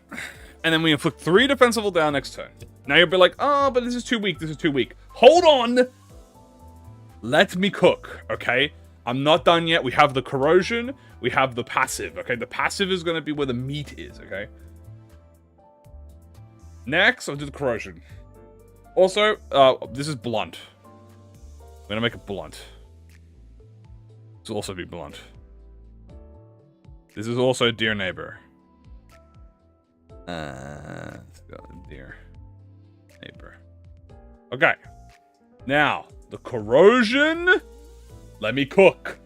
And then we inflict 3 defensive down next turn. Now you'll be like, oh, but this is too weak. This is too weak. Hold on. Let me cook. Okay. I'm not done yet. We have the corrosion. We have the passive. Okay. The passive is going to be where the meat is. Okay. Next, I'll do the corrosion. Also, this is blunt. I'm going to make it blunt. This will also be blunt. This is also dear neighbor. Let's go dear neighbor. Okay. Now, the corrosion, let me cook,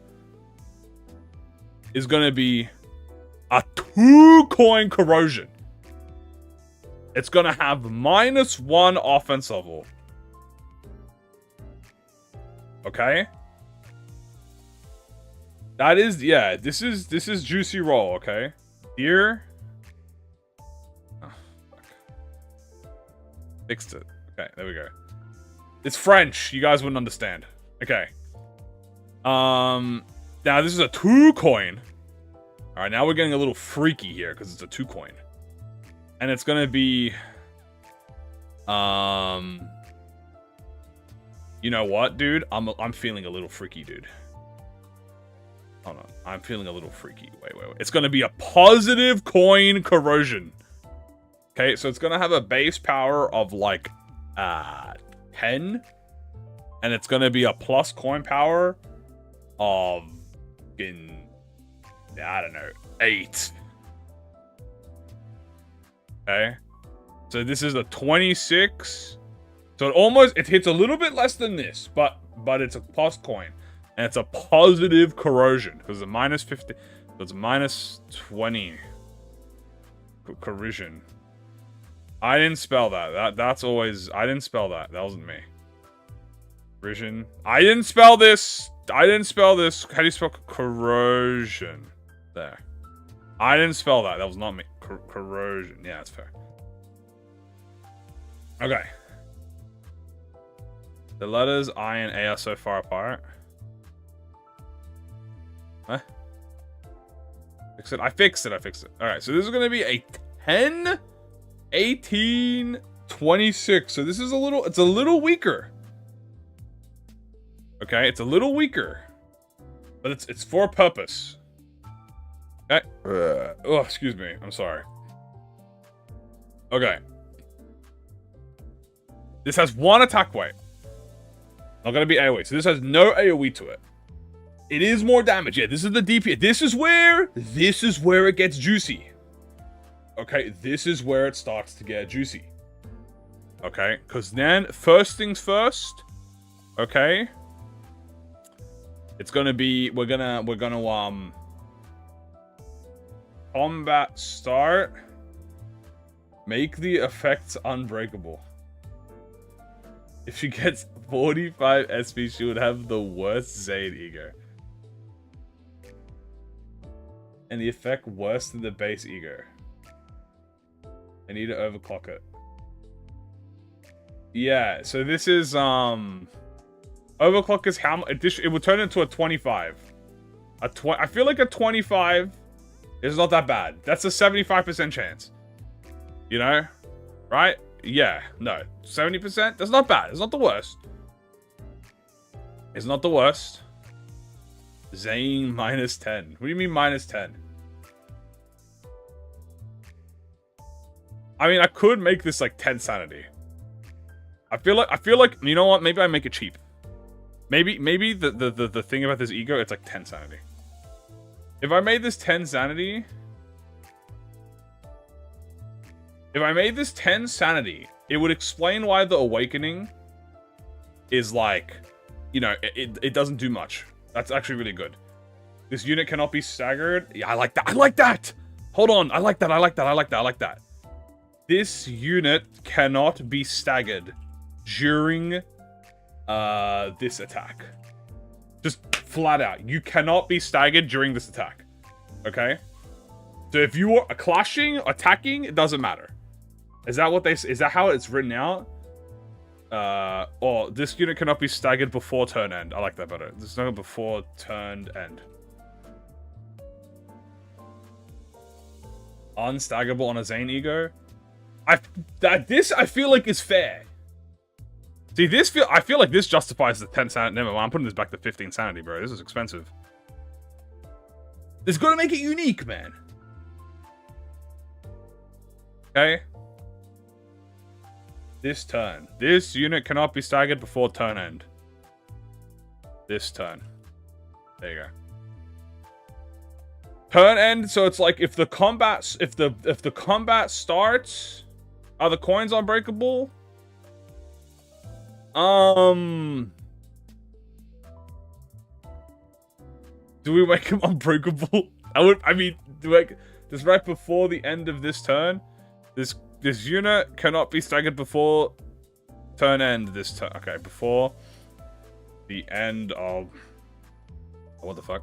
is going to be a 2-coin corrosion. It's going to have -1 offense level. Okay? That is, yeah, this is juicy roll, okay? Here. Oh, fuck. Fixed it. Okay, there we go. It's French. You guys wouldn't understand. Okay. Now this is a 2-coin. Alright, now we're getting a little freaky here because it's a 2-coin. And it's gonna be you know what, dude? I'm feeling a little freaky, dude. Hold on. I'm feeling a little freaky. Wait. It's gonna be a positive coin corrosion. Okay, so it's gonna have a base power of like 10. And it's gonna be a plus coin power of I don't know, 8. Okay. So this is a 26. So it hits a little bit less than this, but it's a plus coin. And it's a positive corrosion. Because it's a -50. So it's -20. Corrosion. I didn't spell that. That's always... I didn't spell that. That wasn't me. Corrosion. I didn't spell this. I didn't spell this. How do you spell corrosion? There. I didn't spell that. That was not me. Corrosion. Yeah, that's fair. Okay. The letters I and A are so far apart. Huh? Fix it. I fixed it. Alright, so this is going to be a 10, 18, 26. So this is it's a little weaker. Okay, it's a little weaker. But it's for a purpose. Okay. Oh, excuse me. I'm sorry. Okay. This has 1 attack weight. Not gonna be AoE. So this has no AoE to it. It is more damage. Yeah, this is the DP. This is where it gets juicy. Okay, this is where it starts to get juicy. Okay, because then first things first. Okay. It's gonna be we're gonna combat start. Make the effects unbreakable. If she gets 45 SP, she would have the worst Zayd ego. And the effect worse than the base ego. I need to overclock it. Yeah, so this is overclock is how much it would turn into a 25. I feel like a 25 is not that bad. That's a 75% chance. You know? Right? Yeah, no. 70%? That's not bad. It's not the worst. It's not the worst. Zane -10. What do you mean -10? I mean, I could make this like 10 sanity. I feel like you know what? Maybe I make it cheap. Maybe the thing about this ego, it's like 10 sanity. If I made this 10 sanity, it would explain why the awakening is like, you know, it doesn't do much. That's actually really good. This unit cannot be staggered. Yeah, I like that. I like that. Hold on. I like that. This unit cannot be staggered during this attack. Just flat out. You cannot be staggered during this attack. Okay? So if you are clashing, attacking, it doesn't matter. Is that what they? Is that how it's written out? Or this unit cannot be staggered before turn end. I like that better. This no before turn end. Unstaggerable on a Zane E.G.O. I feel like is fair. See, I feel like this justifies the 10 sanity. Never mind, I'm putting this back to 15 sanity, bro. This is expensive. It's gonna make it unique, man. Okay. This turn. This unit cannot be staggered before turn end. This turn. There you go. Turn end, so it's like if the combat starts, are the coins unbreakable? Do we make him unbreakable? I mean, just right before the end of this turn. This unit cannot be staggered before turn end this turn. Okay, before the end of... What the fuck?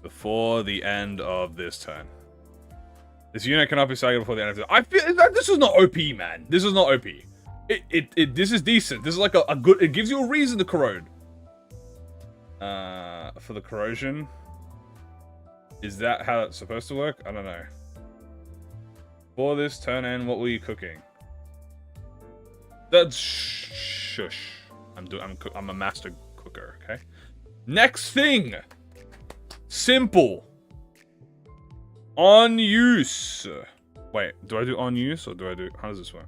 Before the end of this turn. This unit cannot be staggered before the end of this. I feel that this is not OP, man. This is not OP. This is decent. This is like a good... It gives you a reason to corrode. For the corrosion. Is that how it's supposed to work? I don't know. For this turn end, what were you cooking? That's shush. I'm a master cooker, okay? Next thing. Simple. On use. Wait, do I do on use or do I do... How does this work?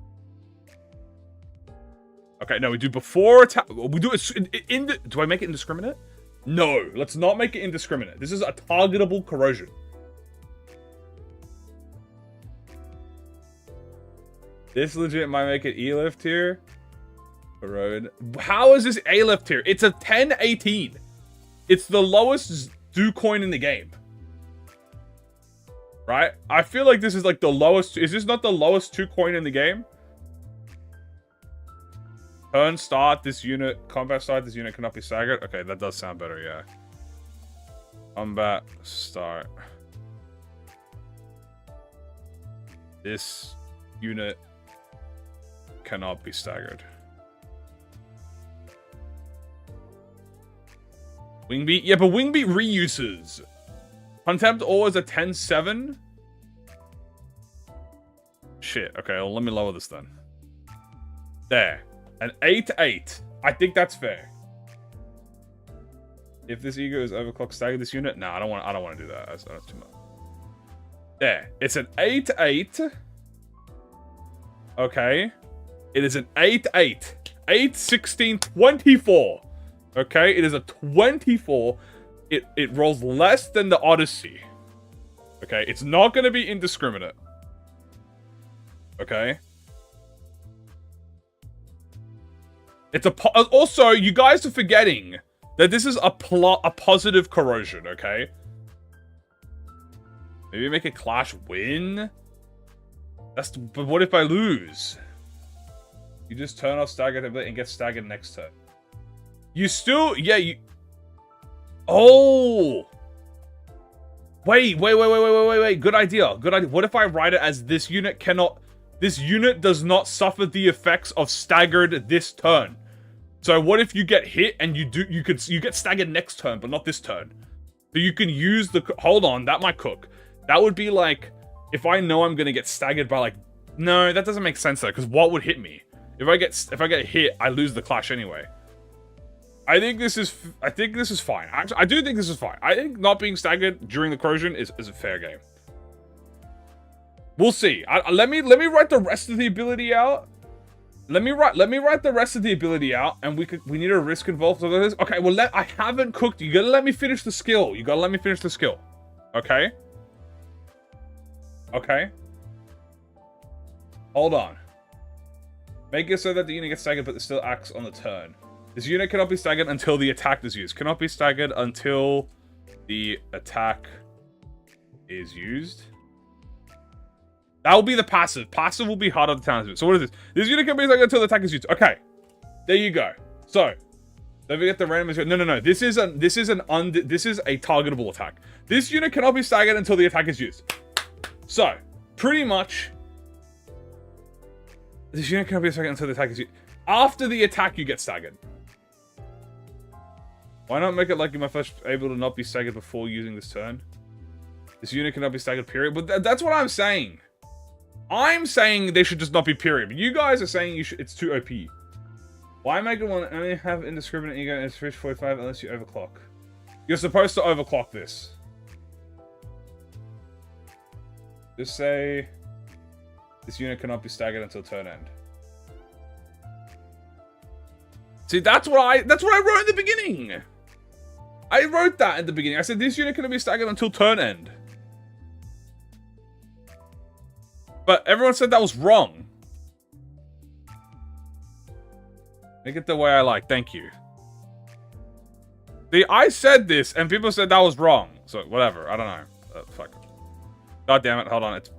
Okay, no, we do before attack. We do it do I make it indiscriminate? No, let's not make it indiscriminate. This is a targetable corrosion. This legit might make it E-lift here. Corrode. How is this A-lift here? It's a 10-18. It's the lowest do coin in the game. Right? I feel like this is like the lowest. Is this not the lowest 2 coin in the game? Turn start, this unit. Combat start, this unit cannot be staggered. Okay, that does sound better, yeah. Combat start. This unit cannot be staggered. Wingbeat? Yeah, but Wingbeat reuses. Contempt always a 10-7. Shit, okay, well, let me lower this then. There. An 8-8. I think that's fair. If this E.G.O is overclock stagger this unit, no, I don't want to do that. That's too much. There. It's an 8-8. Okay. It is an 8-8. 8, 16, 24. Okay, it is a 24. It rolls less than the Odyssey. Okay, it's not going to be indiscriminate. Okay. It's also, you guys are forgetting that this is a positive corrosion, okay? Maybe make a clash win? But what if I lose? You just turn off staggered and get staggered next turn. You still, yeah, you... Oh! Wait. Good idea. What if I write it as this unit cannot... This unit does not suffer the effects of staggered this turn. So what if you get hit and you get staggered next turn, but not this turn? So you can use the... Hold on, that might cook. That would be like... If I know I'm gonna get staggered by like... No, that doesn't make sense though, because what would hit me? If I get hit, I lose the clash anyway. I think this is fine. Actually, I do think this is fine. I think not being staggered during the corrosion is a fair game. We'll see. Let me write the rest of the ability out. Let me write the rest of the ability out, and we need a risk involved with this. Okay, well I haven't cooked. You gotta let me finish the skill. Okay. Okay. Hold on. Make it so that the unit gets staggered, but it still acts on the turn. This unit cannot be staggered until the attack is used. Cannot be staggered until the attack is used. That will be the passive. Passive will be harder to transmit. So what is this? This unit can be staggered until the attack is used. Okay. There you go. So, don't forget the randomization. No. This is a targetable attack. This unit cannot be staggered until the attack is used. So, pretty much, This unit cannot be staggered until the attack is... After the attack, you get staggered. Why not make it like you might first able to not be staggered before using this turn? This unit cannot be staggered, period. But that's what I'm saying. I'm saying they should just not be period. But you guys are saying you should. It's too OP. Why make it one only have indiscriminate ego and it's 45 unless you overclock? You're supposed to overclock this. Just say this unit cannot be staggered until turn end. See, that's what I wrote in the beginning. I wrote that in the beginning. I said this unit cannot be staggered until turn end. But everyone said that was wrong. Make it the way I like. Thank you. See, I said this, and people said that was wrong. So, whatever. I don't know. Fuck. God damn it. Hold on. It's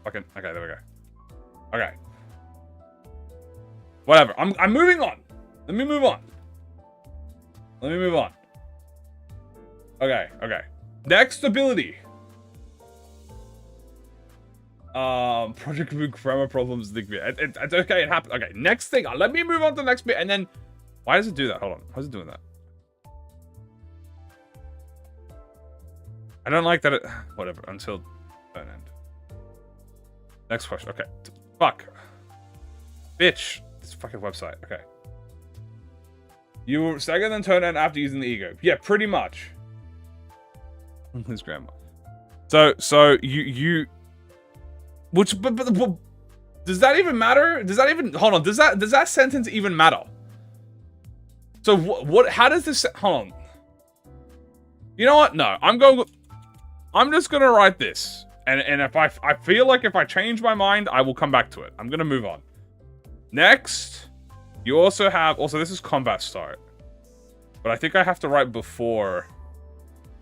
fucking... Okay, there we go. Okay. Whatever. I'm moving on. Let me move on. Let me move on. Okay, okay. Next ability. ProjectMoon grammar problems. It's okay, it happened. Okay, next thing. Let me move on to the next bit, and then... Why does it do that? Hold on. How's it doing that? I don't like that it... Whatever, until turn end. Next question. Okay. Fuck. Bitch. This fucking website. Okay. You will stagger then turn end after using the ego. Yeah, pretty much. His grandma. So you which but does that even matter? Does that even hold on? Does that sentence even matter? So what how does this hold on? You know what? No, I'm just gonna write this. And if I feel like if I change my mind, I will come back to it. I'm gonna move on. Next, you also have this is combat start. But I think I have to write before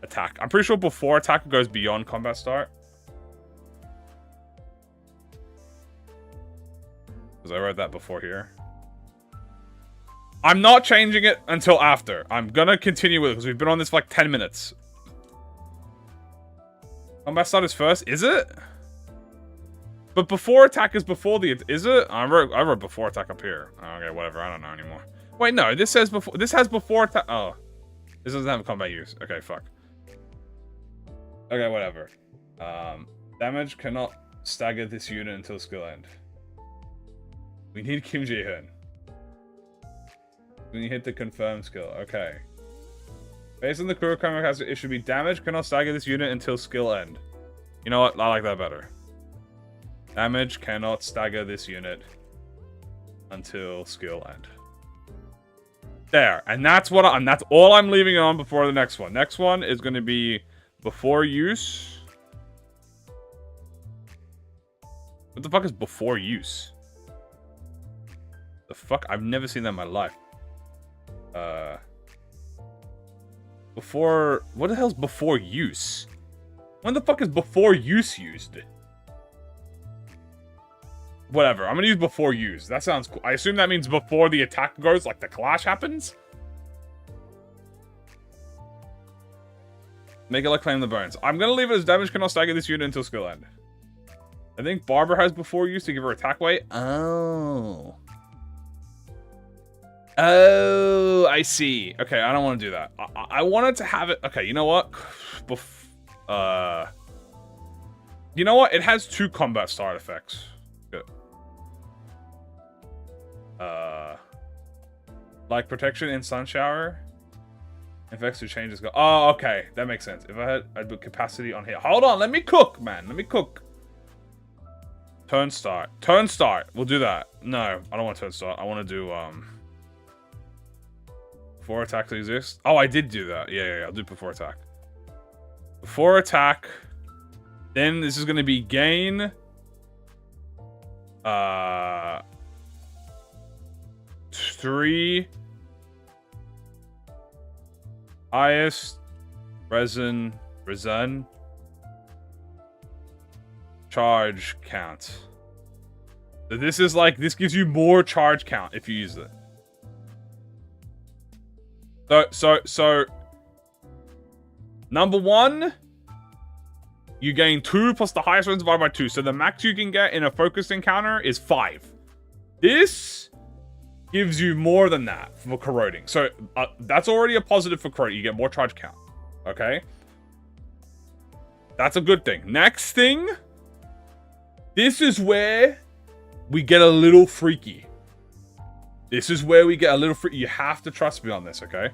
attack. I'm pretty sure before attack goes beyond combat start. Because I wrote that before here. I'm not changing it until after. I'm gonna continue with it because we've been on this for like 10 minutes. Combat start is first, is it? But before attack is before the... Is it? I wrote before attack up here. Okay, whatever. I don't know anymore. Wait, no. This says before... This has before attack... Oh. This doesn't have combat use. Okay, fuck. Okay, whatever. Damage cannot stagger this unit until skill end. We need Kim Ji-hoon. When you hit the confirm skill. Okay. Based on the crew command, it should be damage cannot stagger this unit until skill end. You know what? I like that better. Damage cannot stagger this unit until skill end. There, and that's what that's all I'm leaving it on before the next one. Next one is going to be before use. What the fuck is before use? The fuck? I've never seen that in my life. Before... What the hell's before use? When the fuck is before use used? Whatever, I'm gonna use before use. That sounds cool. I assume that means before the attack goes, like the clash happens? Make it like claim the bones. I'm gonna leave it as damage cannot stagger this unit until skill end. I think Barbara has before use to give her attack weight. Oh. Oh, I see. Okay, I don't want to do that. I wanted to have it... Okay, you know what? You know what? It has 2 combat start effects. Good. Like protection in sun shower. Effects to changes go... Oh, okay. That makes sense. If I'd put capacity on here. Hold on. Let me cook, man. Let me cook. Turn start. Turn start. We'll do that. No, I don't want turn start. I want to do, before attack exists. Oh, I did do that. Yeah. I'll do before attack. Before attack. Then this is going to be gain. 3. Highest. Resin. Charge count. So this is like, this gives you more charge count if you use it. So number 1, you gain 2 plus the highest ones divided by 2. So the max you can get in a focused encounter is 5. This gives you more than that for corroding. So that's already a positive for corroding. You get more charge count. Okay? That's a good thing. Next thing. This is where we get a little freaky. This is where we get a little freaky. You have to trust me on this, okay?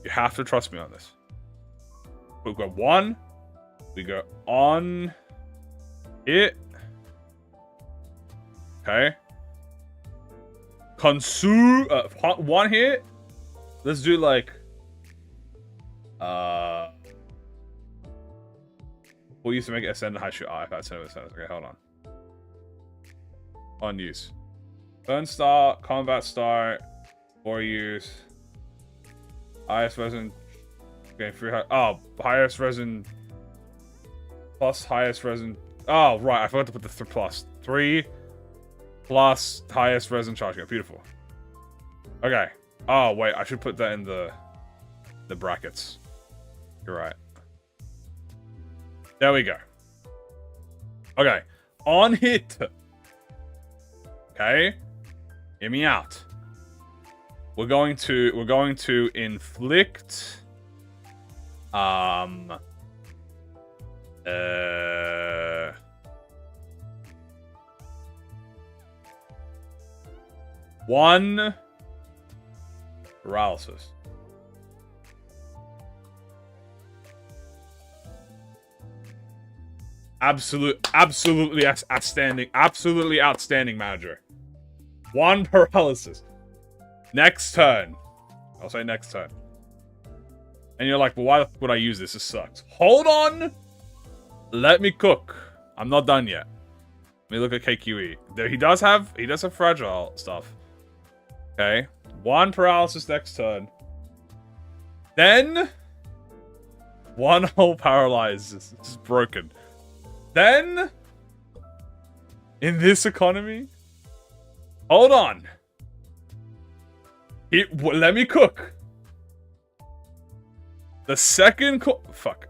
You have to trust me on this. We've got 1. We go on it. Okay. Consume 1 hit. Let's do like we used to make it ascend high shoot. If I ascend with ascend. Okay, hold on. On use. Burn start, combat start, or use. Highest resin. Okay, free high. Oh, highest resin. Plus highest resin. Oh, right. I forgot to put the plus. 3 plus highest resin charge. Okay, beautiful. Okay. Oh, wait. I should put that in the brackets. You're right. There we go. Okay. On hit. Okay. Hear me out. We're going to inflict 1 paralysis. Absolutely outstanding. Absolutely outstanding, manager. 1 paralysis. Next turn. I'll say next turn. And you're like, well, why the fuck would I use this? This sucks. Hold on. Let me cook. I'm not done yet. Let me look at KQE. There, he does have fragile stuff. Okay. 1 paralysis next turn. Then 1 whole paralyzes. This is broken. Then in this economy, hold on. Let me cook. The second fuck.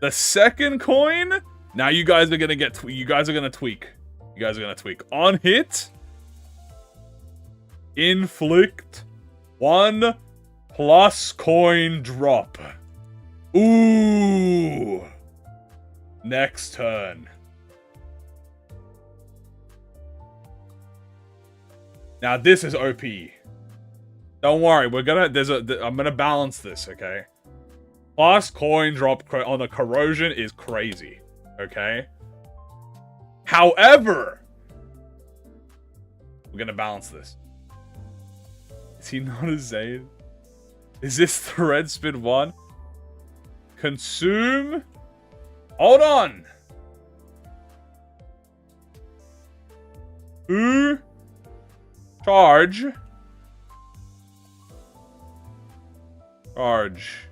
The second coin. Now you guys are gonna get. You guys are gonna tweak. You guys are gonna tweak. On hit. Inflict 1 plus coin drop. Ooh. Next turn. Now this is OP. Don't worry, we're gonna. I'm gonna balance this, okay? Plus coin drop on the corrosion is crazy, okay? However, we're gonna balance this. Is he not a Zayn? Is this the red spin 1? Consume. Hold on. Ooh. Charge. Charge.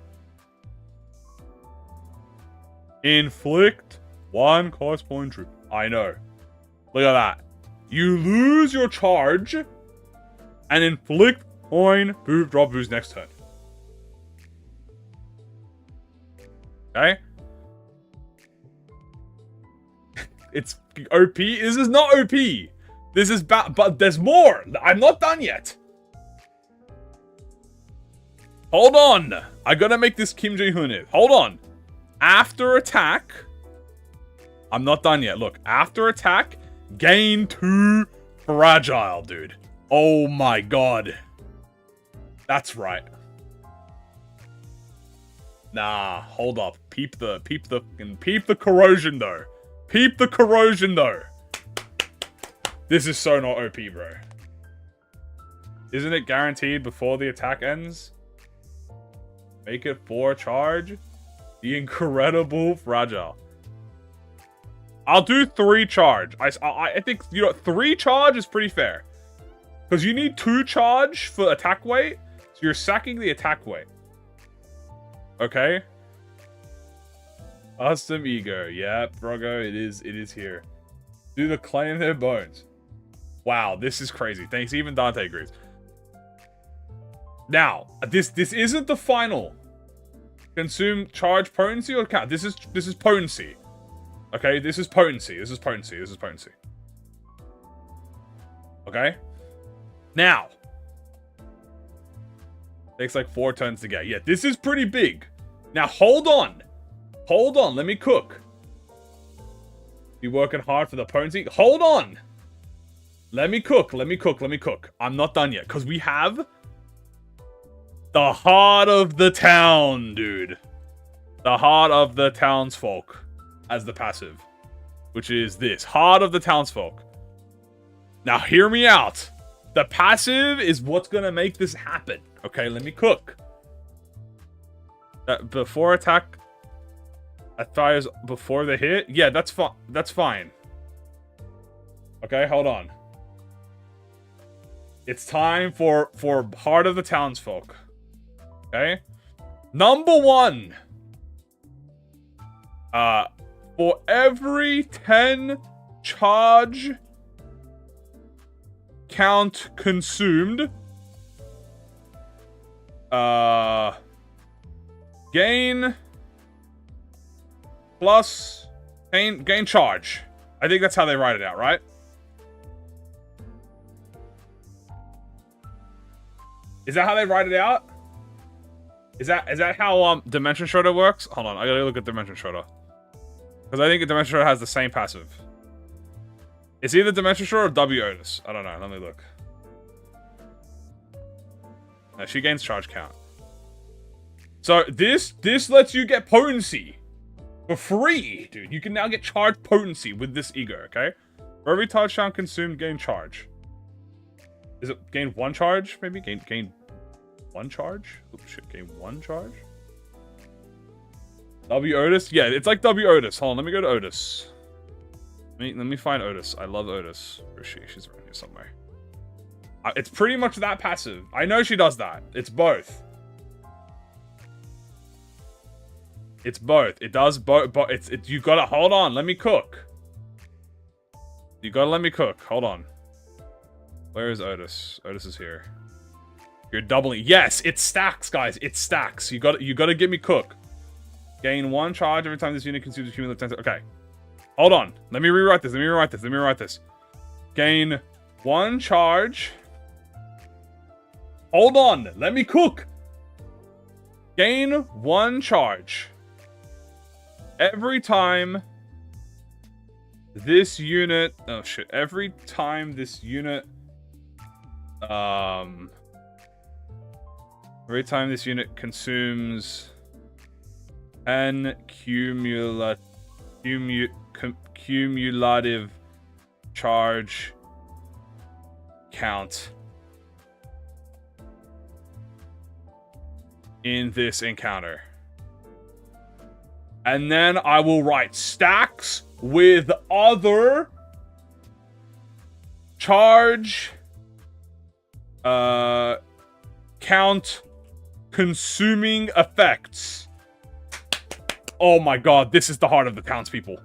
Inflict 1 cost point troop. I know. Look at that. You lose your charge and inflict coin drop boost next turn. Okay? It's OP. This is not OP. This is bad, but there's more. I'm not done yet. Hold on. I gotta make this Kim Jae-hoon. Hold on. After attack. I'm not done yet. Look, after attack, gain 2 fragile, dude. Oh my god. That's right. Nah, hold up. Peep the corrosion though. Peep the corrosion though. This is so not OP, bro. Isn't it guaranteed before the attack ends? Make it 4 charge. The incredible fragile. I'll do 3 charge. I think, you know, 3 charge is pretty fair. Because you need 2 charge for attack weight. So you're sacking the attack weight. Okay? Custom E.G.O. Yeah, Brogo, it is here. Do the claim their bones. Wow, this is crazy. Thanks, even Dante agrees. Now, this isn't the final. Consume charge potency or count. This is potency. Okay, this is potency. This is potency. This is potency. Okay? Now. Takes like 4 turns to get. Yeah, this is pretty big. Now, hold on. Hold on. Let me cook. You working hard for the potency? Hold on. Let me cook. Let me cook. Let me cook. I'm not done yet. Because we have the heart of the town, dude. The heart of the townsfolk as the passive. Which is this. Heart of the townsfolk. Now, hear me out. The passive is what's going to make this happen. Okay, let me cook. Before attack... That fires before the hit? Yeah, that's fine. That's fine. Okay, hold on. It's time for Heart of the Townsfolk. Okay? Number 1. For every 10 charge count consumed, gain plus gain charge. I think that's how they write it out, right? Is that how they write it out? Is that how Dimension Shredder works? Hold on, I gotta look at Dimension Shredder. Because I think Dimension Shredder has the same passive. It's either Dimension Shredder or W Otis. I don't know, let me look. No, she gains charge count. So this lets you get potency. For free, dude. You can now get charge potency with this E.G.O, okay? For every charge count consumed, gain charge. Is it gain 1 charge, maybe? Gain 1 charge? Oops, shit, gain 1 charge? W Otis? Yeah, it's like W Otis. Hold on, let me go to Otis. Let me find Otis. I love Otis. Where is she? She's around here somewhere. It's pretty much that passive. I know she does that. It's both. It's both. It does both. You gotta hold on. Let me cook. You gotta let me cook. Hold on. Where is Otis? Otis is here. You're doubling. Yes, it stacks, guys. It stacks. You gotta get me cook. Gain 1 charge every time this unit consumes a cumulative 10. Okay. Hold on. Let me rewrite this. Let me rewrite this. Gain 1 charge. Hold on. Let me cook. Gain 1 charge. Every time this unit... Oh, shit. Every time this unit... Every time this unit consumes... an cumulative charge count in this encounter. And then I will write stacks with other charge count consuming effects. Oh my god, this is the heart of the townspeople.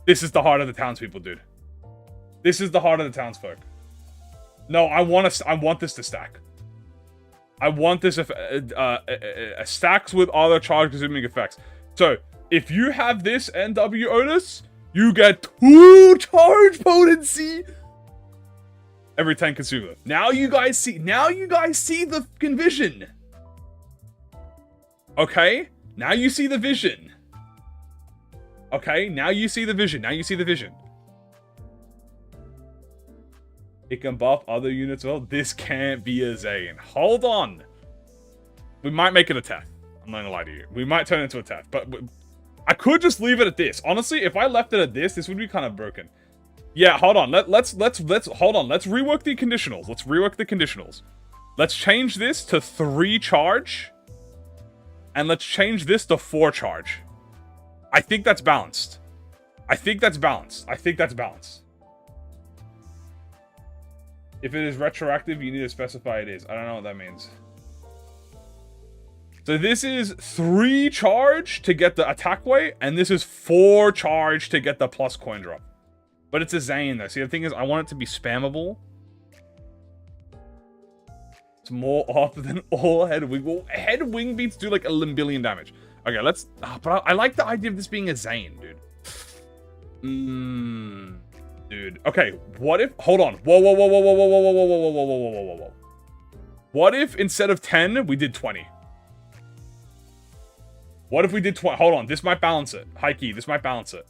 This is the heart of the townspeople, dude. This is the heart of the townsfolk. No, I want this to stack. I want this stacks with other charge consuming effects. So, if you have this NW Otis, you get 2 charge potency every 10 consumer. Now you guys see the fucking vision. Okay? Now you see the vision. Okay? Now you see the vision. Now you see the vision. It can buff other units well. This can't be a Zane. Hold on. We might make it a Teth. I'm not gonna lie to you. We might turn it into a Teth. But I could just leave it at this. Honestly, if I left it at this would be kind of broken. Yeah, hold on. Let's hold on. Let's rework the conditionals. Let's rework the conditionals. Let's change this to 3 charge. And let's change this to 4 charge. I think that's balanced. I think that's balanced. If it is retroactive, you need to specify it is. I don't know what that means. So this is 3 charge to get the attack weight, and this is 4 charge to get the plus coin drop. But it's a Zane though. See, the thing is, I want it to be spammable. It's more off than all head wing. Well, head wing beats do like a billion damage. Okay, let's... but I like the idea of this being a Zane, dude. Dude, okay, what if, hold on. Whoa, whoa, whoa, whoa, whoa, whoa, whoa, whoa, whoa, whoa, whoa, whoa, whoa, whoa, whoa. What if instead of 10, we did 20? What if we did 20? Hold on, this might balance it. High key, this might balance it.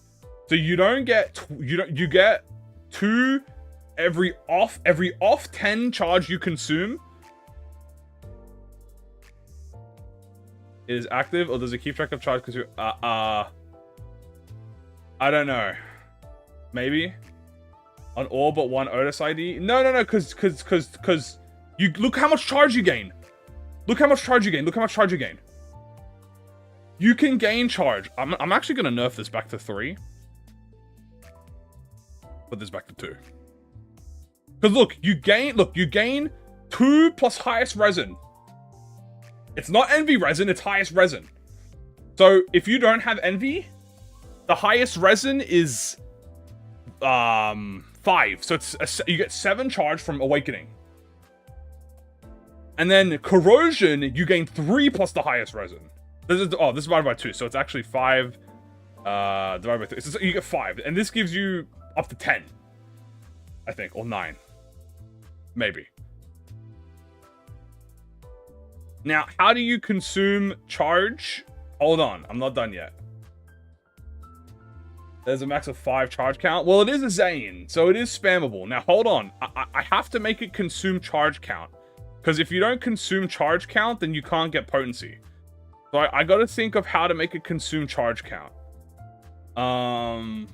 So you don't get, you get 2 every off 10 charge you consume. Is active, or does it keep track of charge? Because I don't know. Maybe on all but one Otis ID. No, because you look how much charge you gain. Look how much charge you gain. Look how much charge you gain. You can gain charge. I'm actually gonna nerf this back to 3. Put this back to 2. Because look, you gain 2 plus highest resin. It's not envy resin, it's highest resin. So if you don't have envy, the highest resin is 5. So it's you get 7 charge from awakening. And then corrosion, you gain 3 plus the highest resin. This is divided by 2, so it's actually 5 divided by 3. So you get 5, and this gives you up to 10, I think, or 9, maybe. Now, how do you consume charge? Hold on, I'm not done yet. There's a max of 5 charge count. Well, it is a Zane, so it is spammable. Now, hold on. I have to make it consume charge count. Because if you don't consume charge count, then you can't get potency. So I got to think of how to make it consume charge count. You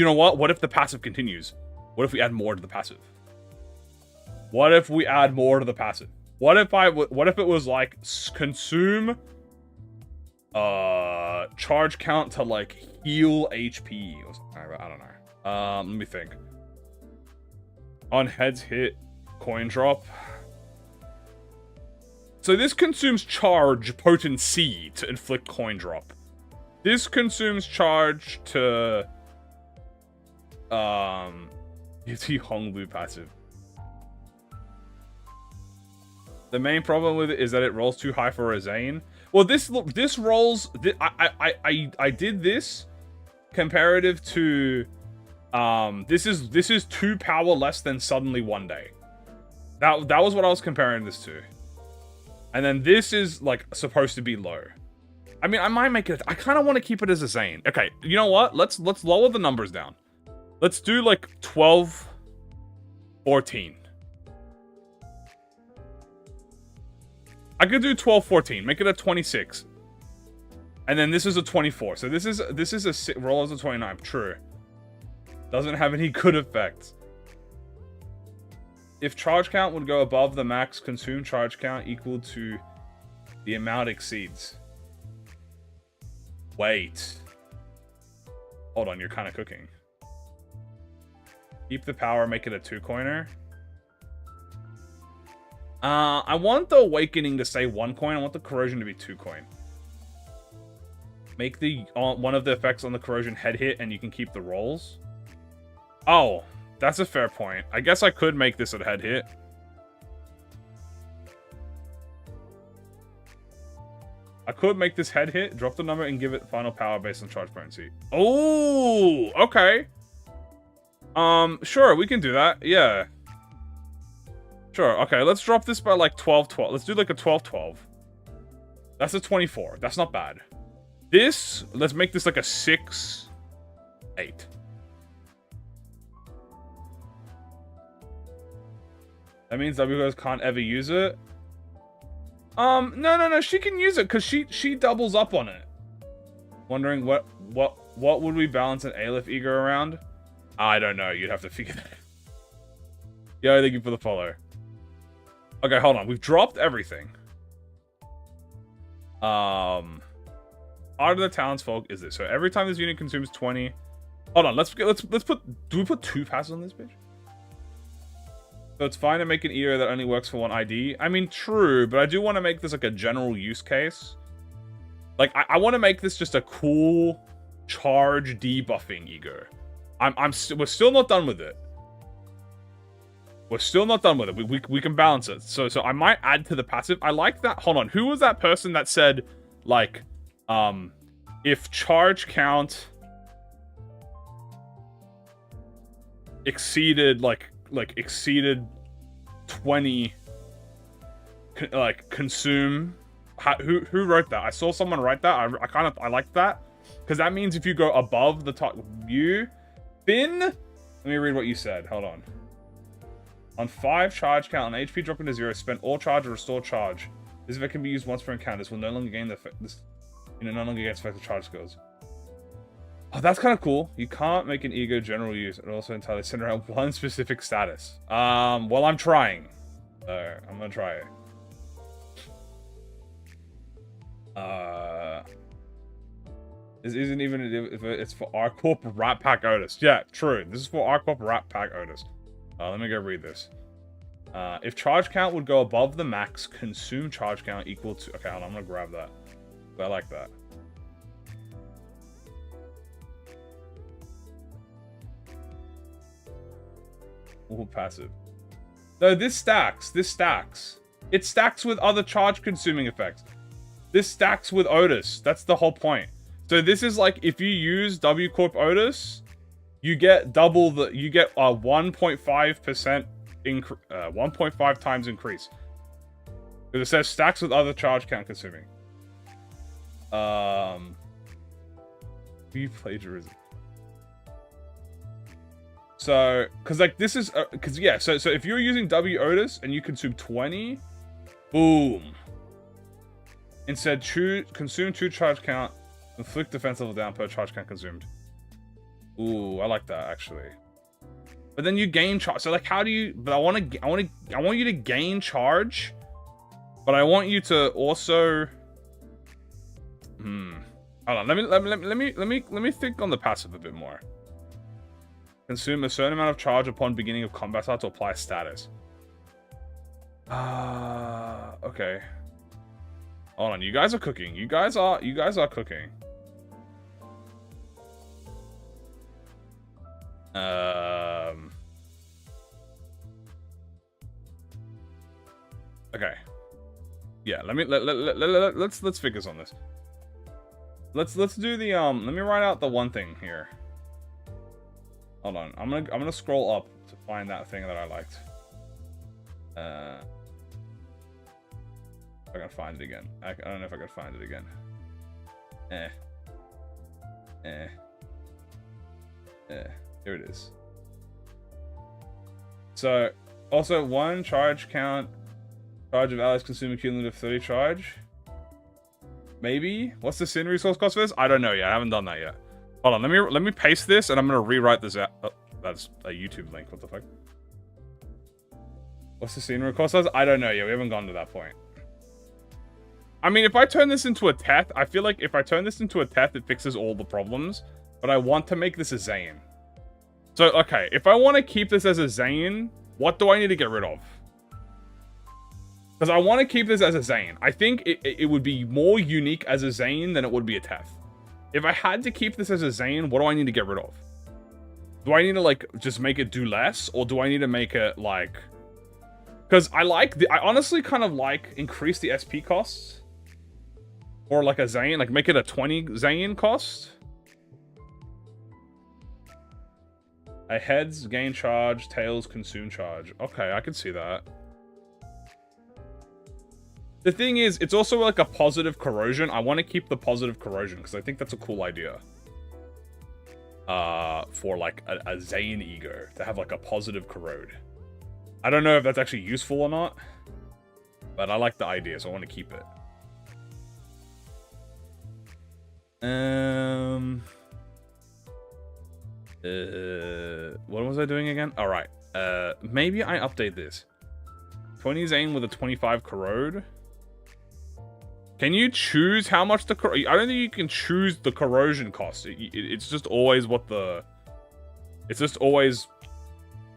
know what? What if the passive continues? What if we add more to the passive? What if we add more to the passive? What if it was like consume charge count to like heal HP or something? I don't know. Let me think. On heads hit, coin drop. So this consumes charge potency to inflict coin drop. This consumes charge to UT Honglu passive. The main problem with it is that it rolls too high for a Zane. Well, this rolls. I did this comparative to this is 2 power less than suddenly one day. That was what I was comparing this to. And then this is like supposed to be low. I mean, I might make it. I kind of want to keep it as a Zane. Okay, you know what? Let's lower the numbers down. Let's do like 12, 14. I could do 12, 14. Make it a 26. And then this is a 24. So this is a roll as a 29. True. Doesn't have any good effects. If charge count would go above the max consumed charge count equal to the amount exceeds. Wait. Hold on, you're kind of cooking. Keep the power, make it a 2-coiner. I want the awakening to say 1 coin. I want the corrosion to be 2 coin. Make the one of the effects on the corrosion head hit, and you can keep the rolls. Oh, that's a fair point. I guess I could make this a head hit. I could make this head hit, drop the number, and give it final power based on charge potency. Oh, okay. Sure, we can do that. Yeah. Sure, okay, let's drop this by like 12-12. Let's do like a 12-12. That's a 24. That's not bad. This, let's make this like a 6-8. That means WGOs can't ever use it. No, she can use it because she doubles up on it. Wondering what would we balance an Aleph E.G.O around? I don't know. You'd have to figure that out. Yo, thank you for the follow. Okay, hold on. We've dropped everything. Art of the Townsfolk is this. So every time this unit consumes 20. Hold on. Let's put. Do we put 2 passes on this bitch? So it's fine to make an E.G.O that only works for 1 ID. I mean, true, but I do want to make this like a general use case. Like I want to make this just a cool charge debuffing E.G.O. We're still not done with it. We're still not done with it. We can balance it. So I might add to the passive. I like that. Hold on. Who was that person that said, like, if charge count... exceeded exceeded 20 consume. Who wrote that? I saw someone write that. I like that, because that means if you go above the top view, Finn, let me read what you said. Hold on. On 5 charge count, on HP dropping to 0, spend all charge or restore charge. This effect can be used once per encounter. This will no longer gain the effect. No longer gets effective charge skills. Oh, that's kind of cool. You can't make an ego general use. It also entirely centered around one specific status. Well, I'm trying. I'm gonna try it. This isn't even if it's for ArcCorp Rat Pack Otis. Yeah, true. This is for ArcCorp Rat Pack Otis. Let me go read this. If charge count would go above the max, consume charge count equal to... Okay, hold on, I'm gonna grab that. I like that. Ooh, passive. No, this stacks. This stacks. It stacks with other charge consuming effects. This stacks with Otis. That's the whole point. So this is like, if you use W Corp Otis, you get double the... You get a 1.5% 1.5 times increase. Because it says stacks with other charge count consuming. View plagiarism. So, because like this is, because yeah, so if you're using W Otis and you consume 20, boom. Instead, consume 2 charge count, inflict defense level down per charge count consumed. Ooh, I like that actually. But then you gain charge. So like, how do you? But I want you to gain charge, but I want you to also. Hold on. Let me think on the passive a bit more. Consume a certain amount of charge upon beginning of combat start to apply status. Okay. Hold on, you guys are cooking. You guys are cooking. Okay. Yeah, let's focus on this. Let's do the let me write out the one thing here. Hold on. I'm gonna scroll up to find that thing that I liked. If I can find it again. I don't know if I can find it again. Here it is. So, also 1 charge count. Charge of allies consume cumulative 30 charge. Maybe? What's the sin resource cost for this? I don't know yet. I haven't done that yet. Hold on, let me paste this and I'm gonna rewrite this out. Oh, that's a YouTube link. What the fuck? What's the scenery cost us? I don't know yet. We haven't gone to that point. I mean, if I turn this into a Teth, I feel like if I turn this into a Teth, it fixes all the problems. But I want to make this a Zane. So, okay, if I want to keep this as a Zane, what do I need to get rid of? Because I want to keep this as a Zane. I think it would be more unique as a Zane than it would be a Teth. If I had to keep this as a Zane, what do I need to get rid of? Do I need to, like, just make it do less? Or do I need to make it, like... Because I honestly kind of like increase the SP costs. Or like a Zane, like make it a 20 Zane cost. A heads gain charge, tails consume charge. Okay, I can see that. The thing is, it's also like a positive corrosion. I want to keep the positive corrosion because I think that's a cool idea. For like a Zane ego to have like a positive corrode. I don't know if that's actually useful or not, but I like the idea, so I want to keep it. What was I doing again? All right. Maybe I update this. 20 Zane with a 25 corrode. Can you choose how much the I don't think you can choose the corrosion cost. It's just always what the... It's just always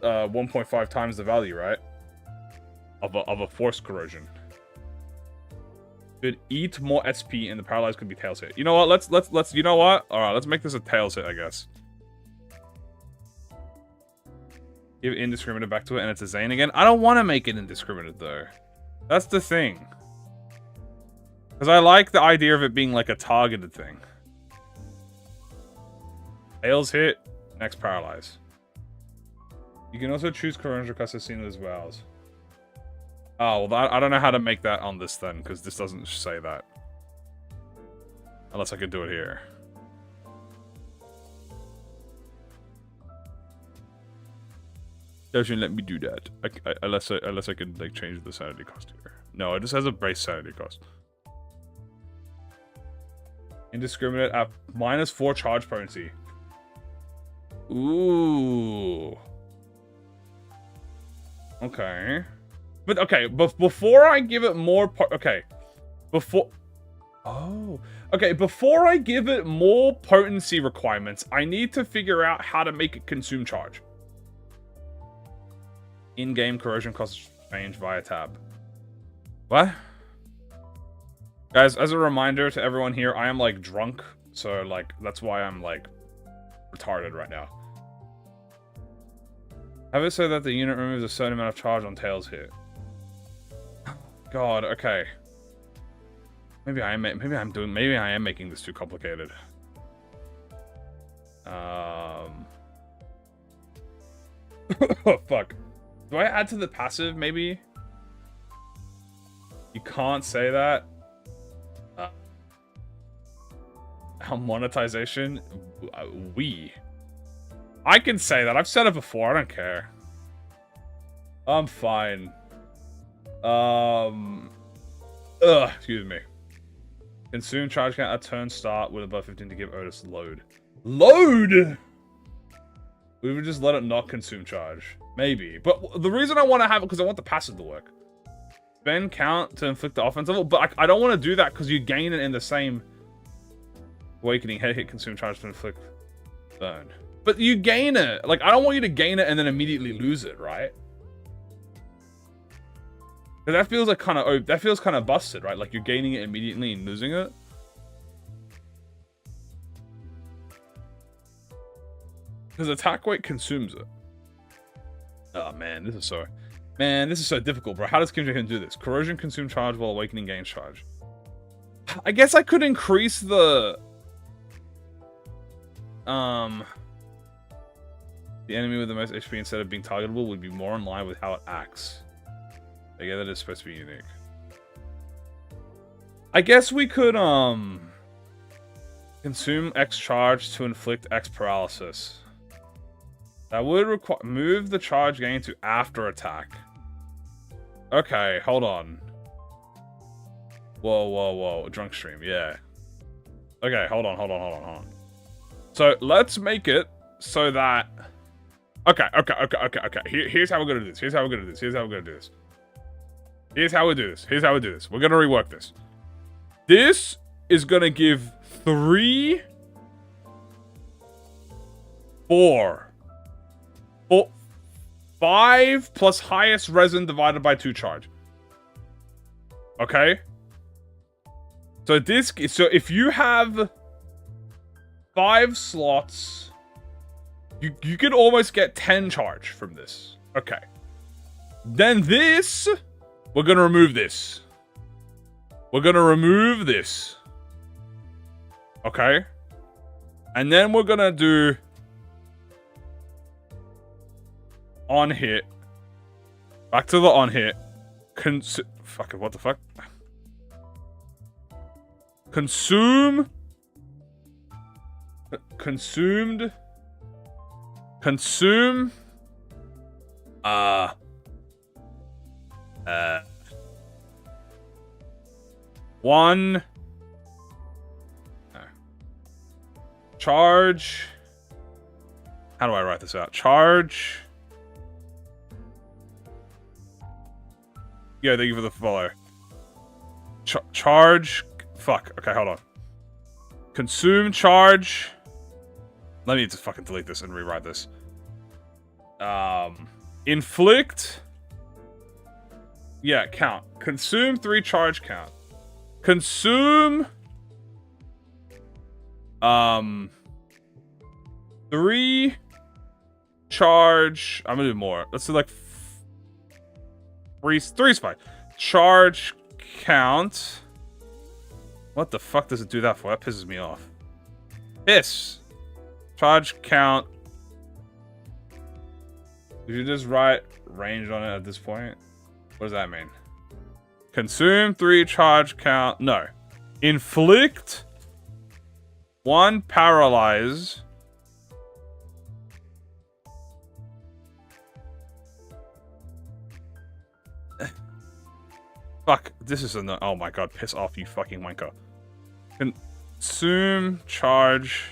1.5 times the value, right? Of a forced corrosion. Could eat more SP and the paralyzed could be tails hit. You know what? Let's you know what? All right, let's make this a tails hit, I guess. Give indiscriminate back to it and it's a Zane again. I don't want to make it indiscriminate though. That's the thing. Because I like the idea of it being like a targeted thing. Tails hit, next paralyze. You can also choose corrosion cost as seen as wells. Oh, well, I don't know how to make that on this then, because this doesn't say that. Unless I could do it here. Doesn't let me do that. Unless I can like change the sanity cost here. No, it just has a base sanity cost. Indiscriminate at -4 charge potency. Ooh. Okay. But okay, before I give it more before I give it more potency requirements, I need to figure out how to make it consume charge. In-game corrosion cost change via tab. What? Guys, as a reminder to everyone here, I am like drunk, so like that's why I'm like retarded right now. Have it so that the unit removes a certain amount of charge on tails hit. God, okay. Maybe I am making this too complicated. Oh, fuck. Do I add to the passive, maybe? You can't say that. How monetization? I can say that. I've said it before. I don't care. I'm fine. Excuse me. Consume charge count at turn start with above 15 to give Otis load. Load! We would just let it not consume charge. Maybe. But the reason I want to have it, because I want the passive to work. Spend count to inflict the offense level, but I don't want to do that because you gain it in the same awakening. Head hit, consume charge to inflict burn. But you gain it. Like, I don't want you to gain it and then immediately lose it, right? Because that feels like kind of busted, right? Like you're gaining it immediately and losing it. Because attack weight consumes it. Oh man, this is so difficult, bro. How does Kimchi do this? Corrosion consume charge while awakening gains charge. I guess I could increase the enemy with the most HP instead of being targetable would be more in line with how it acts. I guess that is supposed to be unique. I guess we could consume X charge to inflict X paralysis. That would require move the charge gain to after attack. Okay, hold on. Whoa. Drunk stream, yeah. Okay, hold on. So let's make it so that. Okay. Here's how we're gonna do this. Here's how we do this. We're gonna rework this. This is gonna give 3, 4, 5 plus highest resin divided by 2 charge. Okay? So if you have 5 slots, you could almost get 10 charge from this. Okay. Then this, we're gonna remove this. Okay? And then we're gonna do on hit. Back to the on hit. Fuck it, what the fuck? Consumed. One. Charge. How do I write this out? Charge. Yeah, thank you for the follow. Charge. Fuck. Okay, hold on. Consume charge. Let me just fucking delete this and rewrite this. Inflict. Yeah, count. Consume 3 charge count. Consume. 3 charge. I'm gonna do more. Let's do like 3 is fine. Charge count. What the fuck does it do that for? That pisses me off. Charge count. Did you just write range on it at this point? What does that mean? Consume 3 charge count. No. Inflict 1 paralyze. Fuck. This is a... Oh my god. Piss off, you fucking wanker. Consume charge.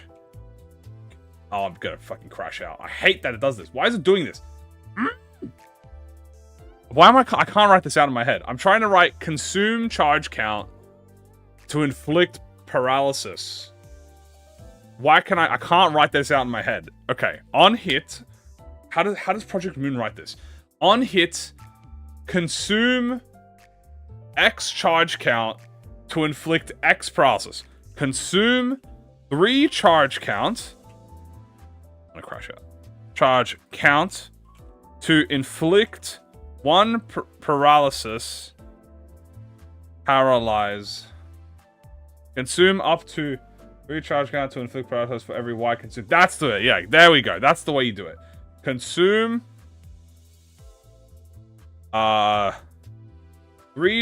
Oh, I'm gonna fucking crash out. I hate that it does this. Why is it doing this? Why am I can't write this out in my head. I'm trying to write consume charge count to inflict paralysis. Why can I can't write this out in my head. Okay, on hit, how does ProjectMoon write this? On hit, consume X charge count to inflict X paralysis. Consume 3 charge count. I'm gonna crash out. Charge count to inflict 1 paralysis. Paralyze. Consume up to 3 charge count to inflict paralysis for every Y consumed. That's the... Yeah, there we go. That's the way you do it. Consume... 3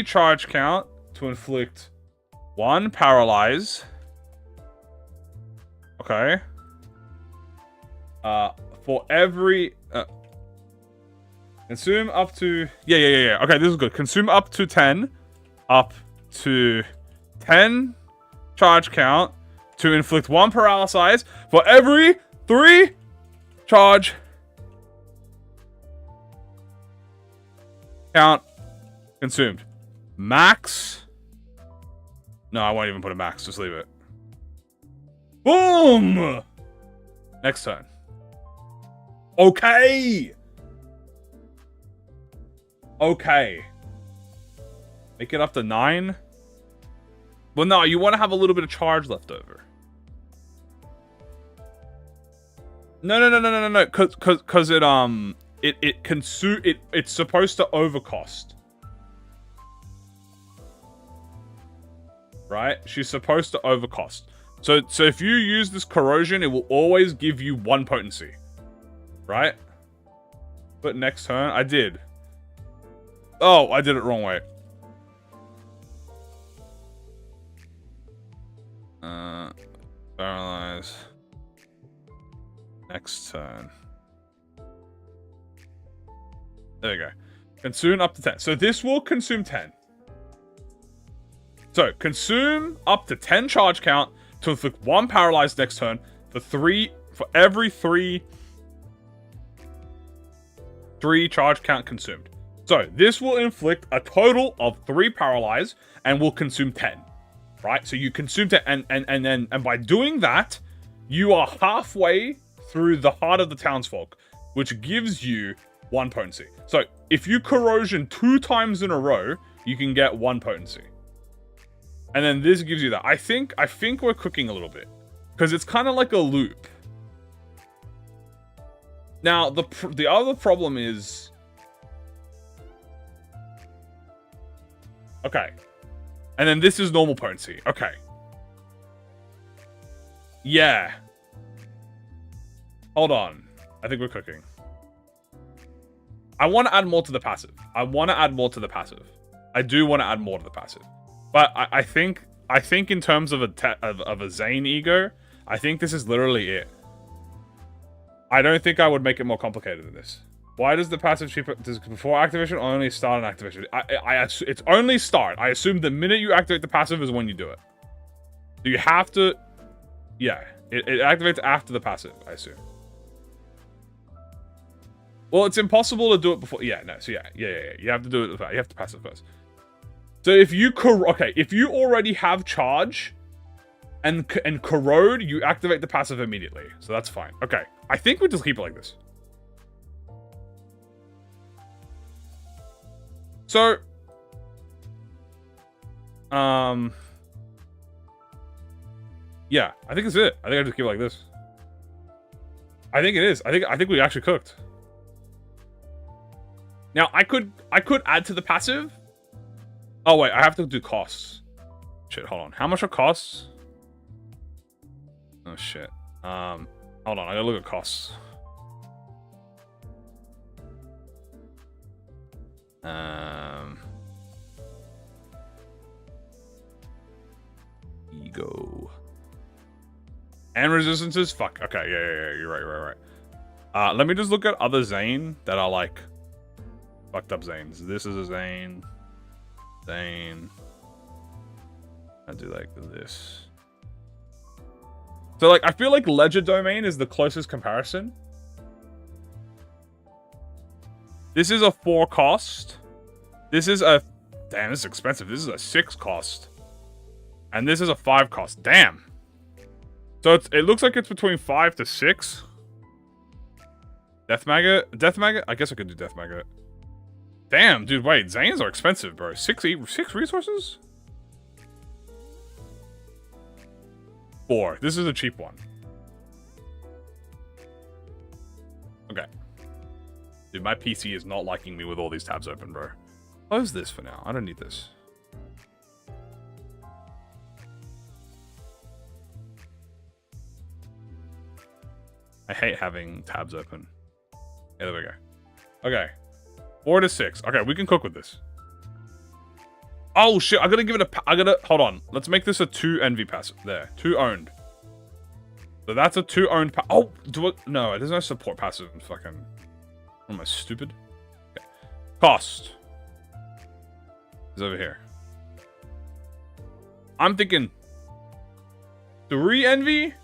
charge count to inflict 1 paralyze. Okay. For every... consume up to... Yeah. Okay, this is good. Consume up to 10. Up to 10 charge count to inflict 1 paralyze for every 3 charge count consumed. Max. No, I won't even put a max. Just leave it. Boom! Next turn. Okay. Okay. Make it up to 9. Well, no, you want to have a little bit of charge left over. No. Cause it's supposed to overcost. Right? She's supposed to overcost. So if you use this corrosion, it will always give you 1 potency. Right? But next turn, I did. Oh, I did it wrong way. Paralyze. Next turn. There we go. Consume up to 10. So this will consume 10. So consume up to 10 charge count to inflict 1 paralyze next turn for every 3 charge count consumed. So this will inflict a total of 3 paralyze and will consume 10. Right? So you consume 10 and by doing that, you are halfway through the heart of the townsfolk, which gives you 1 potency. So if you corrosion 2 times in a row, you can get 1 potency. And then this gives you that. I think we're cooking a little bit, because it's kind of like a loop. Now the other problem is, okay, and then this is normal potency. Okay, yeah. Hold on, I think we're cooking. I want to add more to the passive. I do want to add more to the passive. But I think in terms of a Zane ego, I think this is literally it. I don't think I would make it more complicated than this. Why does the passive cheaper? Does before activation or only start an activation? It's only start. I assume the minute you activate the passive is when you do it. So you have to... Yeah, it activates after the passive, I assume. Well, it's impossible to do it before... Yeah, no, so yeah. You have to do it... You have to passive first. So if you... Okay, if you already have charge and corrode, you activate the passive immediately. So that's fine. Okay, I think we just keep it like this. So... Yeah, I think it's it. I think I just keep it like this. I think it is. I think we actually cooked. Now, I could add to the passive. Oh, wait. I have to do costs. Shit, hold on. How much are costs? Oh, shit. Hold on. I gotta look at costs. E.G.O. And resistances? Fuck. Okay, yeah, you're right. Let me just look at other Zane that are like fucked up Zanes. This is a Zane. Zane. I do like this. So like, I feel like Ledger Domain is the closest comparison. This is a 4 cost. This is a... Damn, this is expensive. This is a 6 cost. And this is a 5 cost. Damn. So it looks like it's between 5 to 6. Death Maggot? Death Maggot? I guess I could do Death Maggot. Damn, dude, wait. Zanes are expensive, bro. 6 resources? 4. This is a cheap one. Okay. Dude, my PC is not liking me with all these tabs open, bro. Close this for now. I don't need this. I hate having tabs open. Yeah, there we go. Okay. 4 to 6. Okay, we can cook with this. Oh, shit. I gotta give it a... Hold on. Let's make this a 2 envy passive. There. 2 owned. So that's a 2 owned... Oh! No, there's no support passive in fucking... What am I, stupid? Okay. Cost. Is over here. I'm thinking... 3 envy?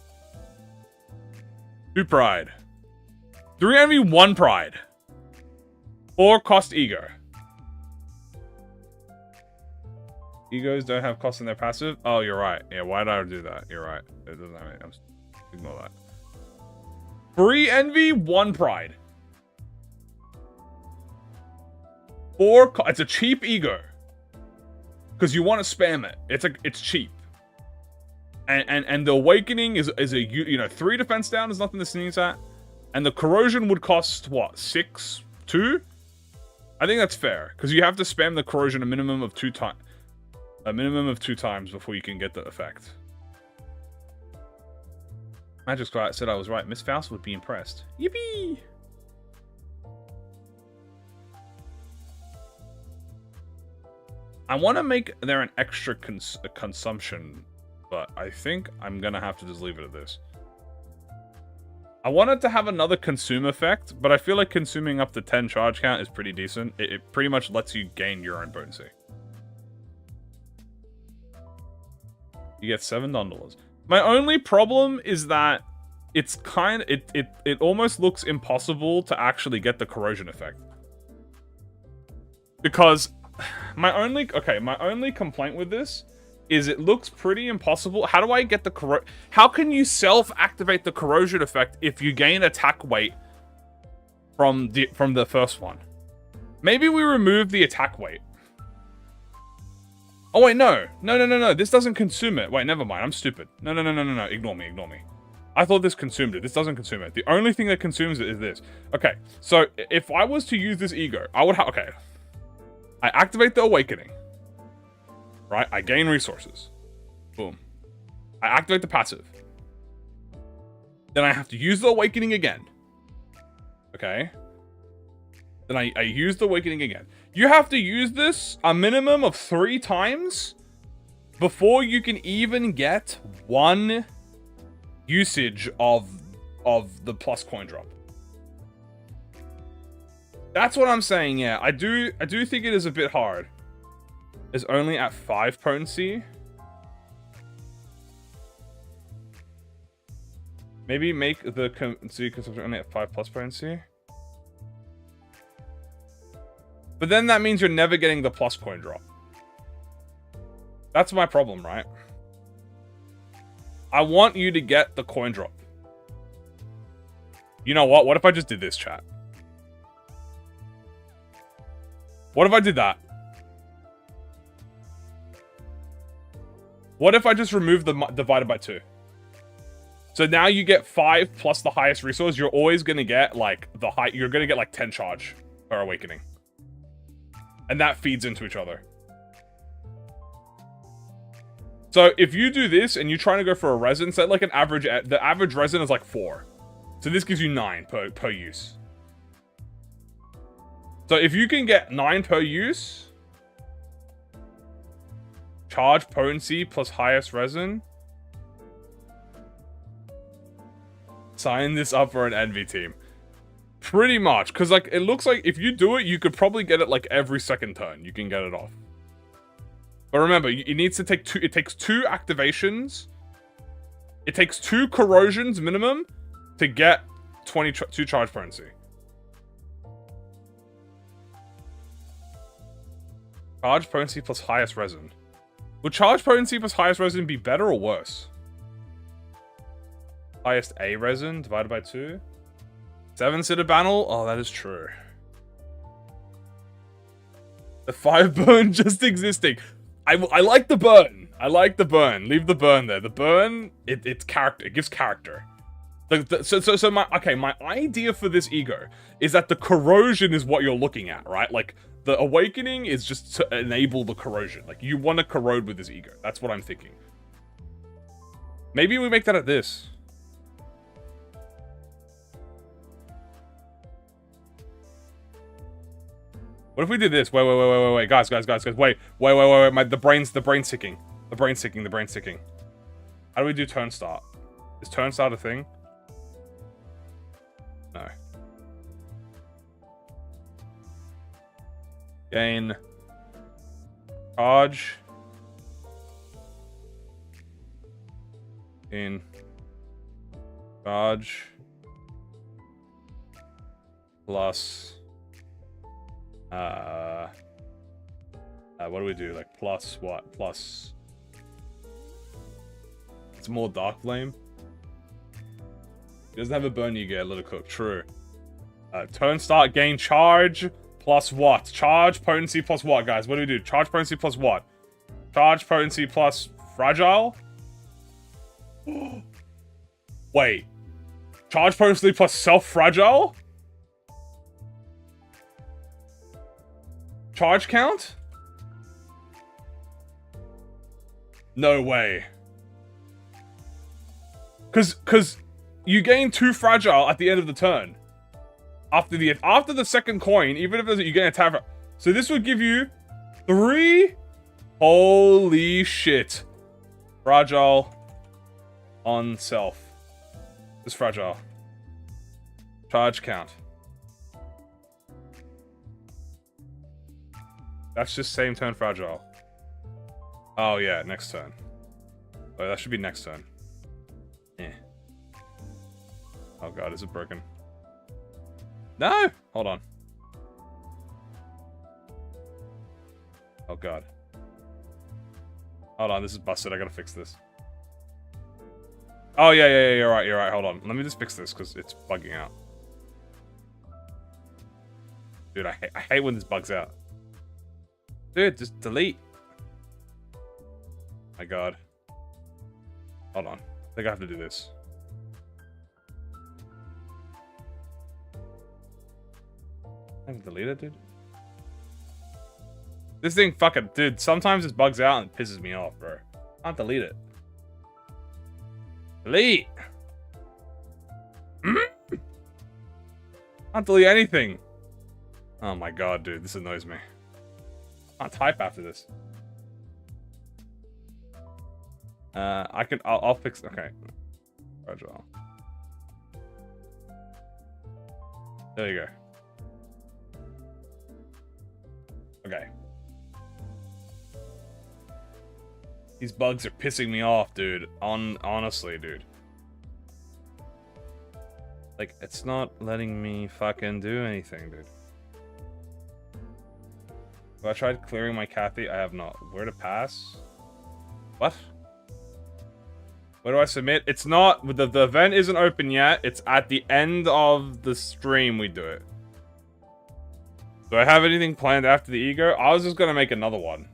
2 pride. 3 envy, 1 pride. 4 cost E.G.O. E.G.Os don't have cost in their passive? Oh, you're right. Yeah, why did I do that? You're right. It doesn't have any. Ignore that. 3 envy, 1 pride. 4 it's a cheap E.G.O. Because you want to spam it. It's cheap. And the awakening is a, you know, 3 defense down is nothing to sneeze at. And the corrosion would cost what, 6? 2? I think that's fair. Because you have to spam the corrosion a minimum of 2 times. A minimum of 2 times before you can get the effect. Magic Squad said I was right. Miss Faust would be impressed. Yippee! I want to make there an extra consumption, but I think I'm going to have to just leave it at this. I want it to have another consume effect, but I feel like consuming up to 10 charge count is pretty decent. It pretty much lets you gain your own potency. You get $7. My only problem is that it's it almost looks impossible to actually get the corrosion effect. Because my only complaint with this is it looks pretty impossible. How do I get the how can you self-activate the corrosion effect if you gain attack weight from the first one? Maybe we remove the attack weight. Oh wait, no. This doesn't consume it. Wait, never mind. I'm stupid. No. Ignore me. I thought this consumed it. This doesn't consume it. The only thing that consumes it is this. Okay, so if I was to use this E.G.O, I would have... Okay. I activate the awakening. Right? I gain resources. Boom. I activate the passive. Then I have to use the awakening again. Okay? Then I use the awakening again. You have to use this a minimum of 3 times before you can even get 1 usage of the plus coin drop. That's what I'm saying, yeah. I do think it is a bit hard. It's only at 5 potency. Maybe make the consumption only at 5 plus potency. But then that means you're never getting the plus coin drop. That's my problem, right? I want you to get the coin drop. You know what? What if I just did this, chat? What if I did that? What if I just removed the divided by 2? So now you get 5 plus the highest resource. You're always going to get like you're going to get like 10 charge per awakening. And that feeds into each other. So if you do this and you're trying to go for a resin, set like an average, the average resin is like 4. So this gives you 9 per use. So if you can get 9 per use, charge potency plus highest resin, sign this up for an envy team. Pretty much, because like it looks like if you do it, you could probably get it like every second turn. You can get it off. But remember, it needs to take 2. It takes 2 activations. It takes 2 corrosions minimum to get 22 charge potency. Charge potency plus highest resin. Would charge potency plus highest resin be better or worse? Highest A resin divided by 2. 7 Citadel. Oh, that is true. The 5 burn just existing. I like the burn. I like the burn. Leave the burn there. The burn, it's character. It gives character. So my idea for this ego is that the corrosion is what you're looking at, right? Like the awakening is just to enable the corrosion. Like you want to corrode with this ego. That's what I'm thinking. Maybe we make that at this. What if we did this? Wait, guys, wait. The brain's ticking. The brain's ticking. How do we do turn start? Is turn start a thing? No. Gain. Charge. In. Charge. Plus. What do we do? Like plus what? Plus. It's more dark flame. It doesn't have a burn you get, let it cook. True. Turn start, gain charge plus what? Charge potency plus what, guys? What do we do? Charge potency plus what? Charge potency plus fragile? Wait. Charge potency plus self-fragile? Charge count? No way. Cause you gain 2 fragile at the end of the turn. After the second coin, even if you gain a attack. So this would give you 3. Holy shit. Fragile on self. This fragile. Charge count. That's just same turn fragile. Oh yeah, next turn. Oh, that should be next turn. Eh. Oh god, is it broken? No! Hold on. Oh god. Hold on, this is busted. I gotta fix this. Oh yeah, you're right. Hold on. Let me just fix this, because it's bugging out. Dude, I hate when this bugs out. Dude, just delete. My god. Hold on. I think I have to do this. I haven't deleted, dude. This thing fucking... Dude, sometimes it bugs out and it pisses me off, bro. I can't delete it. Delete! Can't delete anything. Oh my god, dude. This annoys me. I can't type after this. I'll fix... Okay. Fragile. There you go. Okay. These bugs are pissing me off, dude. Honestly, dude. Like, it's not letting me fucking do anything, dude. Have I tried clearing my Kathy? I have not. Where to pass? What? Where do I submit? It's not... The event isn't open yet. It's at the end of the stream we do it. Do I have anything planned after the ego? I was just gonna make another one.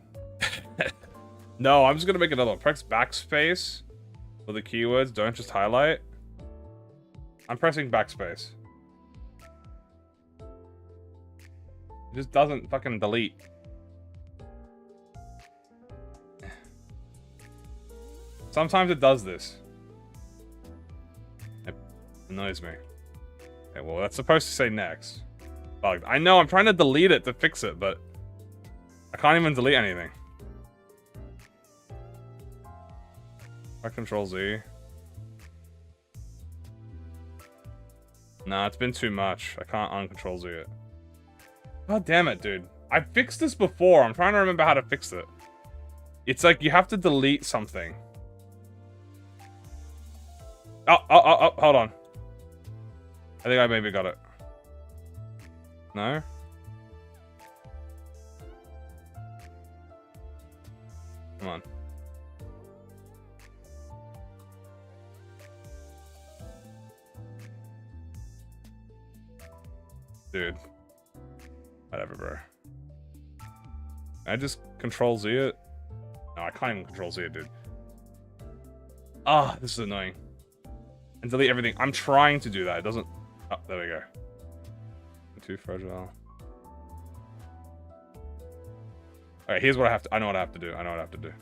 No, I'm just gonna make another one. Press backspace for the keywords. Don't just highlight. I'm pressing backspace. It just doesn't fucking delete. Sometimes it does this. It annoys me. Okay, well, that's supposed to say next. bugged. I know, I'm trying to delete it to fix it, but I can't even delete anything. I Control Z. Nah, it's been too much. I can't uncontrol Z it. God damn it, dude. I fixed this before. I'm trying to remember how to fix it. It's like you have to delete something. Oh, hold on. I think I maybe got it. No? Come on. Dude. Whatever, bro. I just Control Z it? No, I can't even Control Z it, dude. Ah, this is annoying. And delete everything. I'm trying to do that. It doesn't... Oh, there we go. Too fragile. Alright, here's what I have to... I know what I have to do. I know what I have to do.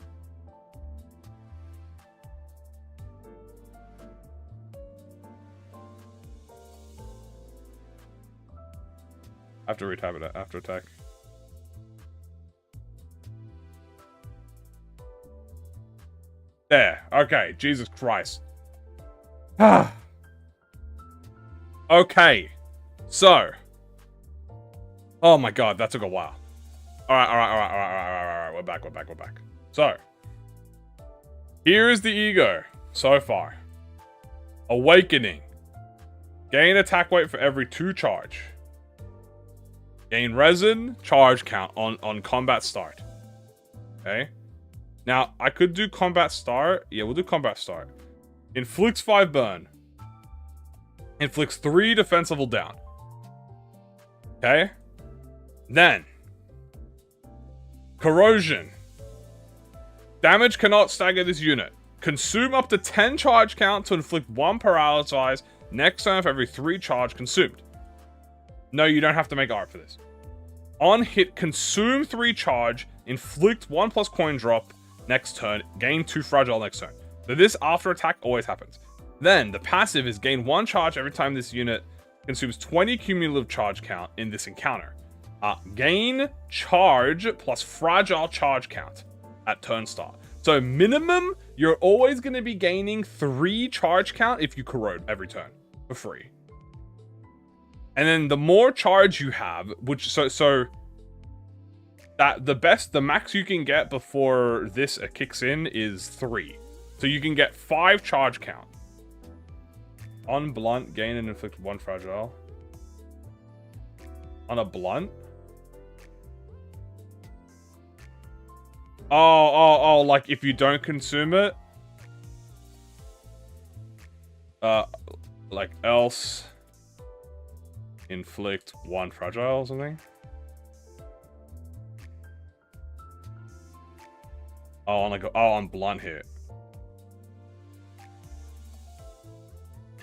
I have to retype it after attack. There. Okay. Jesus Christ. Okay. So. Oh my god, that took a while. Alright. We're back. So. Here is the ego so far. Awakening. Gain attack weight for every 2 charge. Gain resin, charge count on combat start. Okay. Now, I could do combat start. Yeah, we'll do combat start. Inflicts 5 burn. Inflicts 3 defense level down. Okay. Then. Corrosion. Damage cannot stagger this unit. Consume up to 10 charge count to inflict 1 paralyze next turn for every 3 charge consumed. No, you don't have to make art for this. On hit, consume 3 charge, inflict 1 plus coin drop next turn, gain 2 fragile next turn. So this after attack always happens. Then the passive is gain 1 charge every time this unit consumes 20 cumulative charge count in this encounter. Gain charge plus fragile charge count at turn start. So minimum, you're always going to be gaining 3 charge count if you corrode every turn for free. And then the more charge you have, which so that the max you can get before this kicks in is 3. So you can get 5 charge count. On blunt, gain and inflict 1 fragile. On a blunt? Oh, like if you don't consume it? Like else inflict 1 fragile or something? Oh, on blunt hit.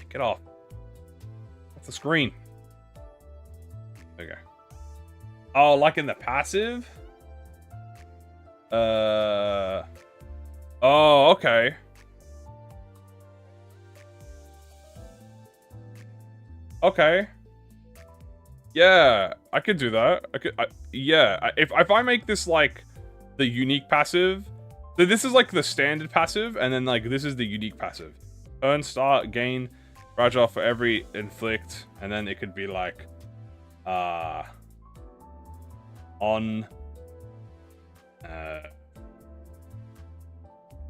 Get off. That's the screen. There you go. Oh, like in the passive? Oh, okay. Okay. Yeah, I could do that. Yeah, if I make this like the unique passive, so this is like the standard passive, and then like this is the unique passive. Turn start, gain fragile for every inflict, and then it could be like on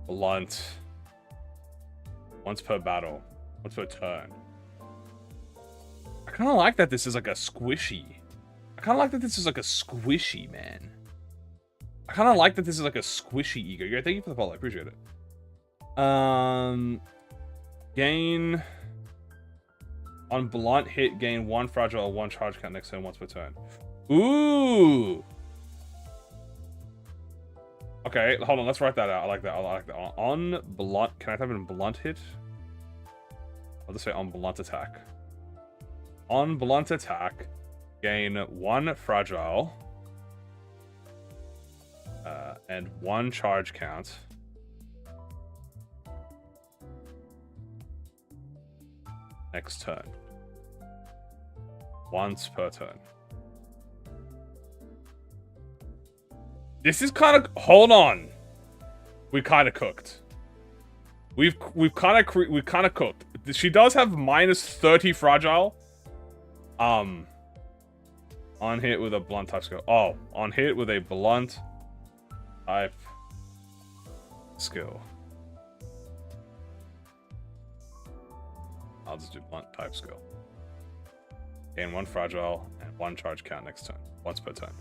blunt once per battle, once per turn. I kind of like that this is like a squishy. Man. I kind of like that this is like a squishy ego. Yeah, thank you for the follow. I appreciate it. Gain on blunt hit, gain 1 fragile, 1 charge count next turn once per turn. Ooh. Okay, hold on. Let's write that out. I like that. On blunt. Can I type in blunt hit? I'll just say on blunt attack. On blunt attack, gain 1 fragile and 1 charge count. Next turn. Once per turn. This is kind of... Hold on. We kind of cooked. We've kind of cooked. She does have -30 fragile. On hit with a blunt type skill. Oh, on hit with a blunt type skill. I'll just do blunt type skill. Gain 1 fragile and 1 charge count next turn. Once per turn.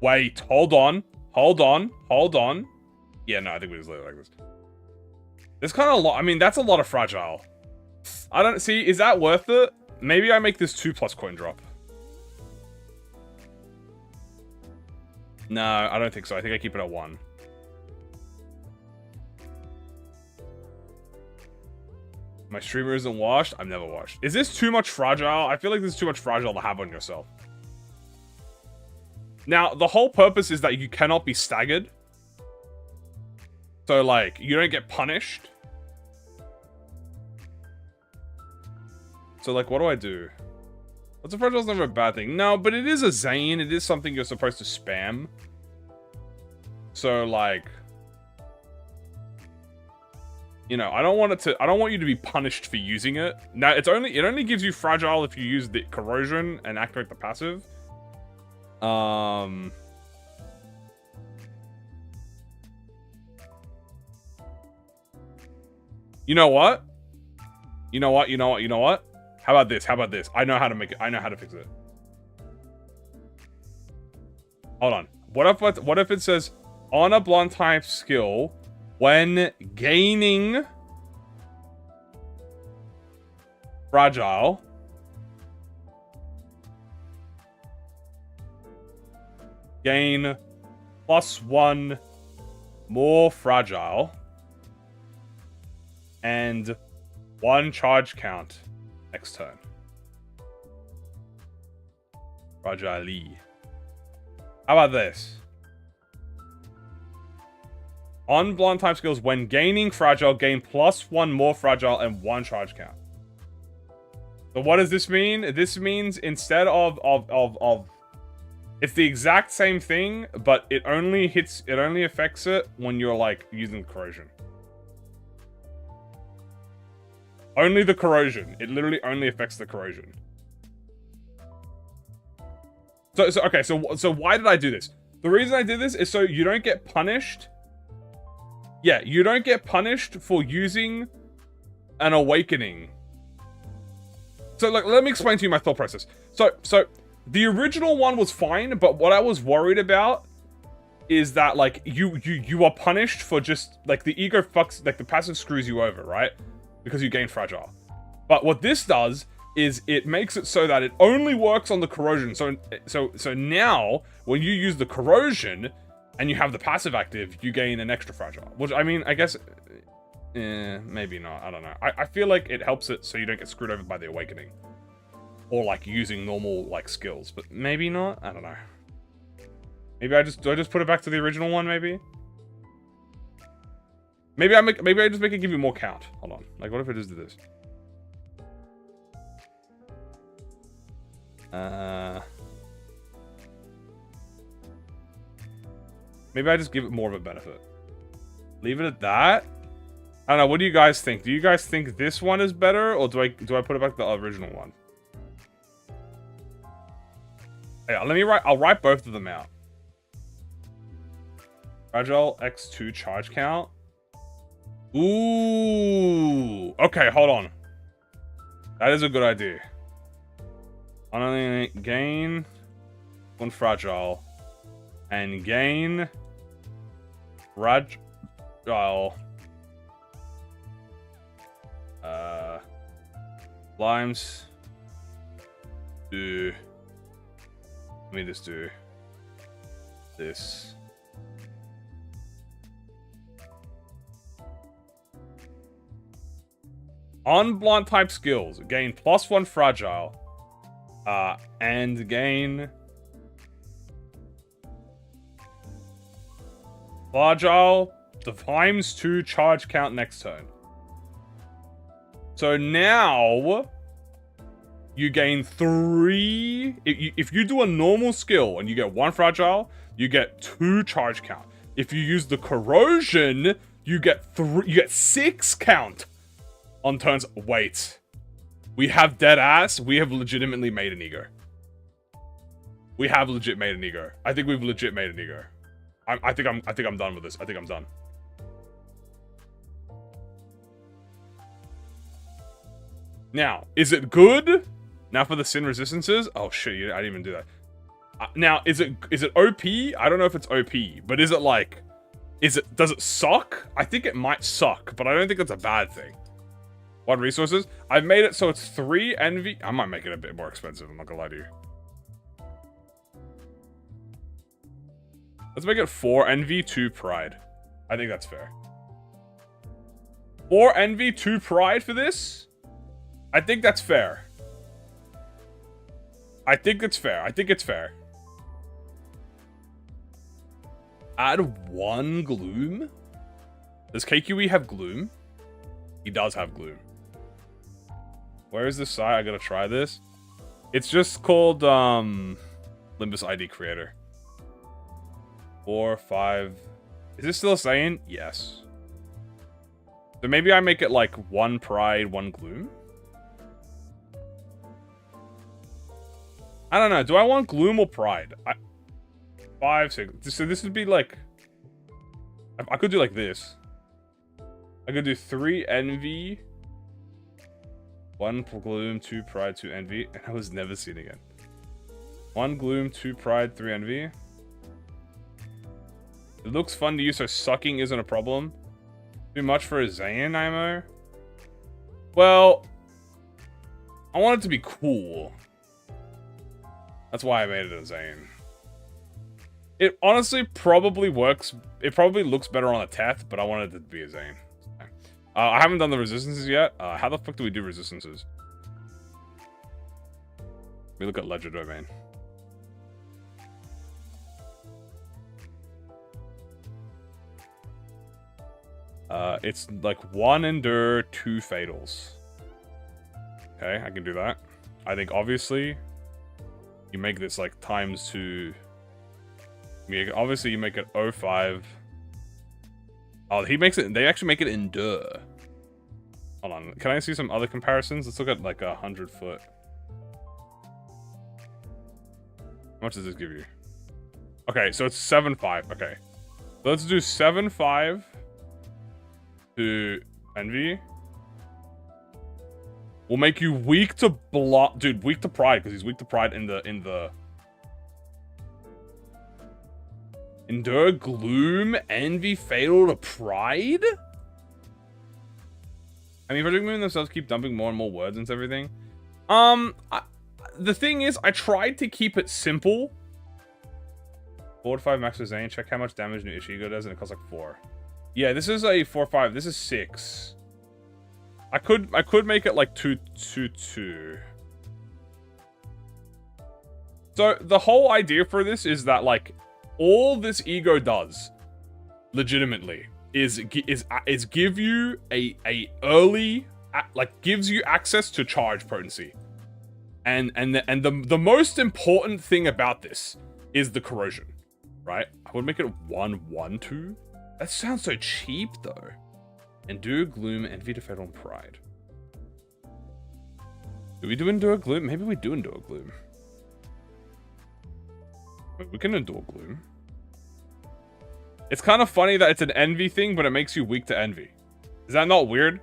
Wait, hold on. Yeah, no, I think we just leave it like this. There's kind of a lot. I mean, that's a lot of fragile. I don't see. Is that worth it? Maybe I make this 2+ coin drop. No, I don't think so. I think I keep it at 1. My streamer isn't washed. I've never washed. Is this too much fragile? I feel like this is too much fragile to have on yourself. Now, the whole purpose is that you cannot be staggered. So, like, you don't get punished. So, like, what do I do? What's a fragile is never a bad thing. No, but it is a Zane. It is something you're supposed to spam. So, like... You know, I don't want you to be punished for using it. Now, it only gives you fragile if you use the corrosion and activate the passive. You know what? How about this? I know how to make it. I know how to fix it. Hold on. What if it says on a blunt type skill, when gaining fragile, gain +1 more fragile and 1 charge count next turn. Fragile. How about this? On blunt type skills, when gaining fragile, gain +1 more fragile and 1 charge count. So what does this mean? This means instead of it's the exact same thing, but it only affects it when you're like using corrosion. Only the corrosion. It literally only affects the corrosion. So why did I do this? The reason I did this is so you don't get punished. Yeah, you don't get punished for using an awakening. So, like, let me explain to you my thought process. So the original one was fine, but what I was worried about is that, like, you are punished for just, like, the ego fucks, like, the passive screws you over, right? Because you gain fragile. But what this does is it makes it so that it only works on the corrosion. So now, when you use the corrosion and you have the passive active, you gain an extra fragile. Which, I mean, I guess... maybe not. I don't know. I feel like it helps it so you don't get screwed over by the awakening. Or, like, using normal, like, skills. But maybe not? I don't know. Maybe do I just put it back to the original one, maybe? Maybe I just make it give you more count. Hold on. Like, what if I just do this? Maybe I just give it more of a benefit. Leave it at that. I don't know. What do you guys think? Do you guys think this one is better, or do I put it back to the original one? Yeah, I'll write both of them out. Fragile X2 charge count. Ooh. Okay, hold on. That is a good idea. Only gain 1 fragile and gain fragile. Limes. Do. Let me just do this. On blunt type skills, gain +1 fragile. And gain fragile times 2 charge count next turn. So now you gain 3. If you do a normal skill and you get 1 fragile, you get 2 charge count. If you use the corrosion, you get 6 count on turns. Wait, we have dead ass. We have legitimately made an E.G.O. We have legit made an E.G.O. I think we've legit made an E.G.O. I think I'm done with this. I think I'm done. Now, is it good? Now for the sin resistances. Oh shit, I didn't even do that. Now, is it OP? I don't know if it's OP, but is it like, does it suck? I think it might suck, but I don't think that's a bad thing. 1 resources. I've made it so it's 3 envy. I might make it a bit more expensive. I'm not gonna lie to you. Let's make it 4 envy, 2 pride. I think that's fair. 4 envy, 2 pride for this? I think that's fair. I think it's fair. I think it's fair. Add 1 gloom? Does KQE have gloom? He does have gloom. Where is this site? I gotta try this. It's just called Limbus ID Creator. 4, 5. Is this still saying? Yes. So maybe I make it like 1 pride, 1 gloom. I don't know. Do I want gloom or pride? 5, 6. So this would be like... I could do like this. I could do 3 envy, 1 gloom, 2 pride, 2 envy, and I was never seen again. 1 gloom, 2 pride, 3 envy. It looks fun to use, so sucking isn't a problem. Too much for a Zayn IMO? Well, I want it to be cool. That's why I made it a Zayn. It honestly probably works. It probably looks better on a Teth, but I wanted it to be a Zayn. I haven't done the resistances yet. How the fuck do we do resistances? We look at Ledger Domain. It's like 1 endure, 2 fatals. Okay, I can do that. I think obviously you make this like ×2. Obviously you make it 05. Oh, he makes it. They actually make it endure. Hold on. Can I see some other comparisons? Let's look at like 100 foot. How much does this give you? Okay, so it's 7.5. Okay, so let's do 7.5 to envy. Will make you weak to block, dude. Weak to pride because he's weak to pride in the endure, gloom, envy, fatal to pride. I mean, ProjectMoon themselves keep dumping more and more words into everything. The thing is, I tried to keep it simple. 4 to 5 max for Zayn. Check how much damage new E.G.O does, and it costs like 4. Yeah, this is a 4/5. This is 6. I could make it like 2/2. So the whole idea for this is that like all this E.G.O does, legitimately, is give you a early, like gives you access to charge potency, and the most important thing about this is the corrosion, right? I would make it 1/1/2. That sounds so cheap though. Endure, gloom, envy, to fatal, and pride. Do we do endure gloom? Maybe we do endure gloom. Wait, we can endure gloom. It's kind of funny that it's an envy thing, but it makes you weak to envy. Is that not weird?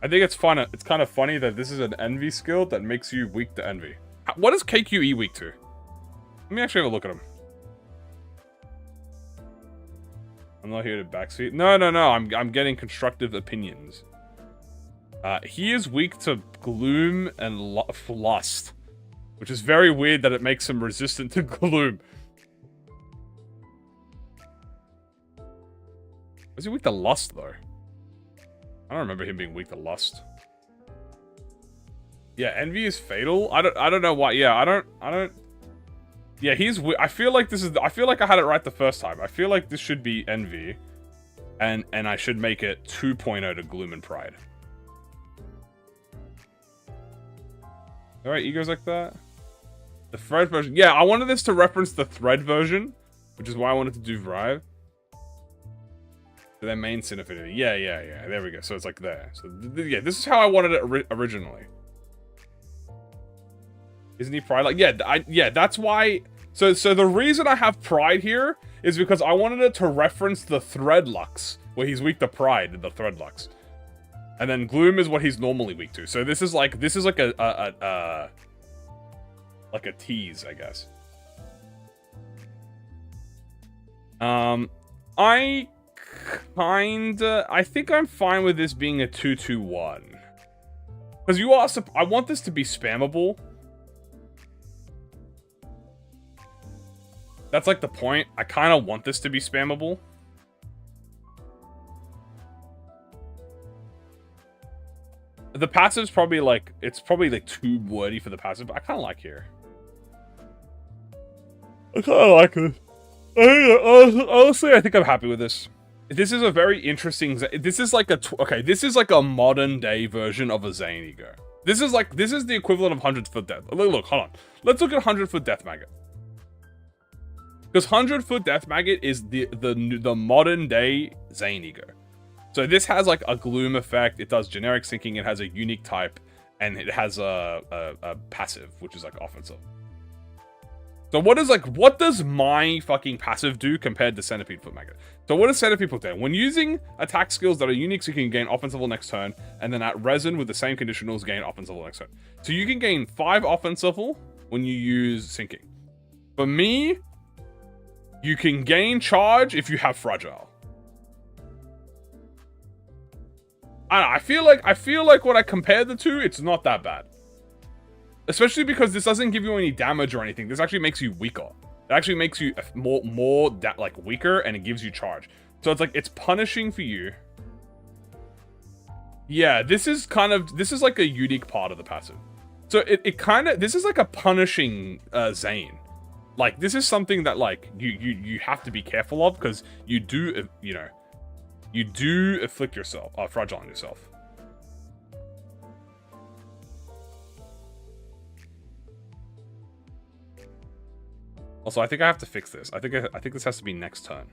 I think it's fun. It's kind of funny that this is an envy skill that makes you weak to envy. What is KQE weak to? Let me actually have a look at him. I'm not here to backseat. No. I'm getting constructive opinions. He is weak to gloom and lust, which is very weird that it makes him resistant to gloom. Is he weak to lust though? I don't remember him being weak to lust. Yeah, envy is fatal. I don't know why. Yeah, I don't. Yeah, he's. I feel like this is. I feel like I had it right the first time. I feel like this should be envy. And I should make it 2.0 to Gloom and Pride. Alright, egos like that. The thread version. Yeah, I wanted this to reference the thread version, which is why I wanted to do Thrive. Their main sin affinity. Yeah. There we go. So it's like there. So yeah, this is how I wanted it originally. Isn't he Pride? Like, yeah, that's why. So the reason I have Pride here is because I wanted it to reference the Thread Lux, where he's weak to Pride in the Thread Lux. And then Gloom is what he's normally weak to. So this is like a tease, I guess. I think I'm fine with this being a 2-2-1. Because you are, I want this to be spammable. That's like the point. I kind of want this to be spammable. The passive's probably like, it's probably like too wordy for the passive, but I kind of like here. I kind of like this. Honestly, I think I'm happy with this. This is a very interesting. This is like this is like a modern day version of a Zane E.G.O. This is the equivalent of 100-foot death. Look, hold on. Let's look at 100-foot death maggot. Because 100-foot death maggot is the modern day Zane E.G.O. So this has like a gloom effect. It does generic sinking. It has a unique type, and it has a passive, which is like offensive. So what does my fucking passive do compared to Centipede Foot Maggot? So what does Centipede Foot do? When using attack skills that are unique, so you can gain offensive level next turn, and then at resin with the same conditionals, gain offensive level next turn. So you can gain 5 offensive level when you use sinking. For me, you can gain charge if you have fragile. I don't know, I feel like when I compare the two, it's not that bad. Especially because this doesn't give you any damage or anything. This actually makes you weaker. It actually makes you more like weaker, and it gives you charge. So it's like it's punishing for you. Yeah, this is like a unique part of the passive. So this is like a punishing Zane. Like this is something that like you have to be careful of, because you do afflict yourself, fragile on yourself. Also, I think I have to fix this. I think this has to be next turn.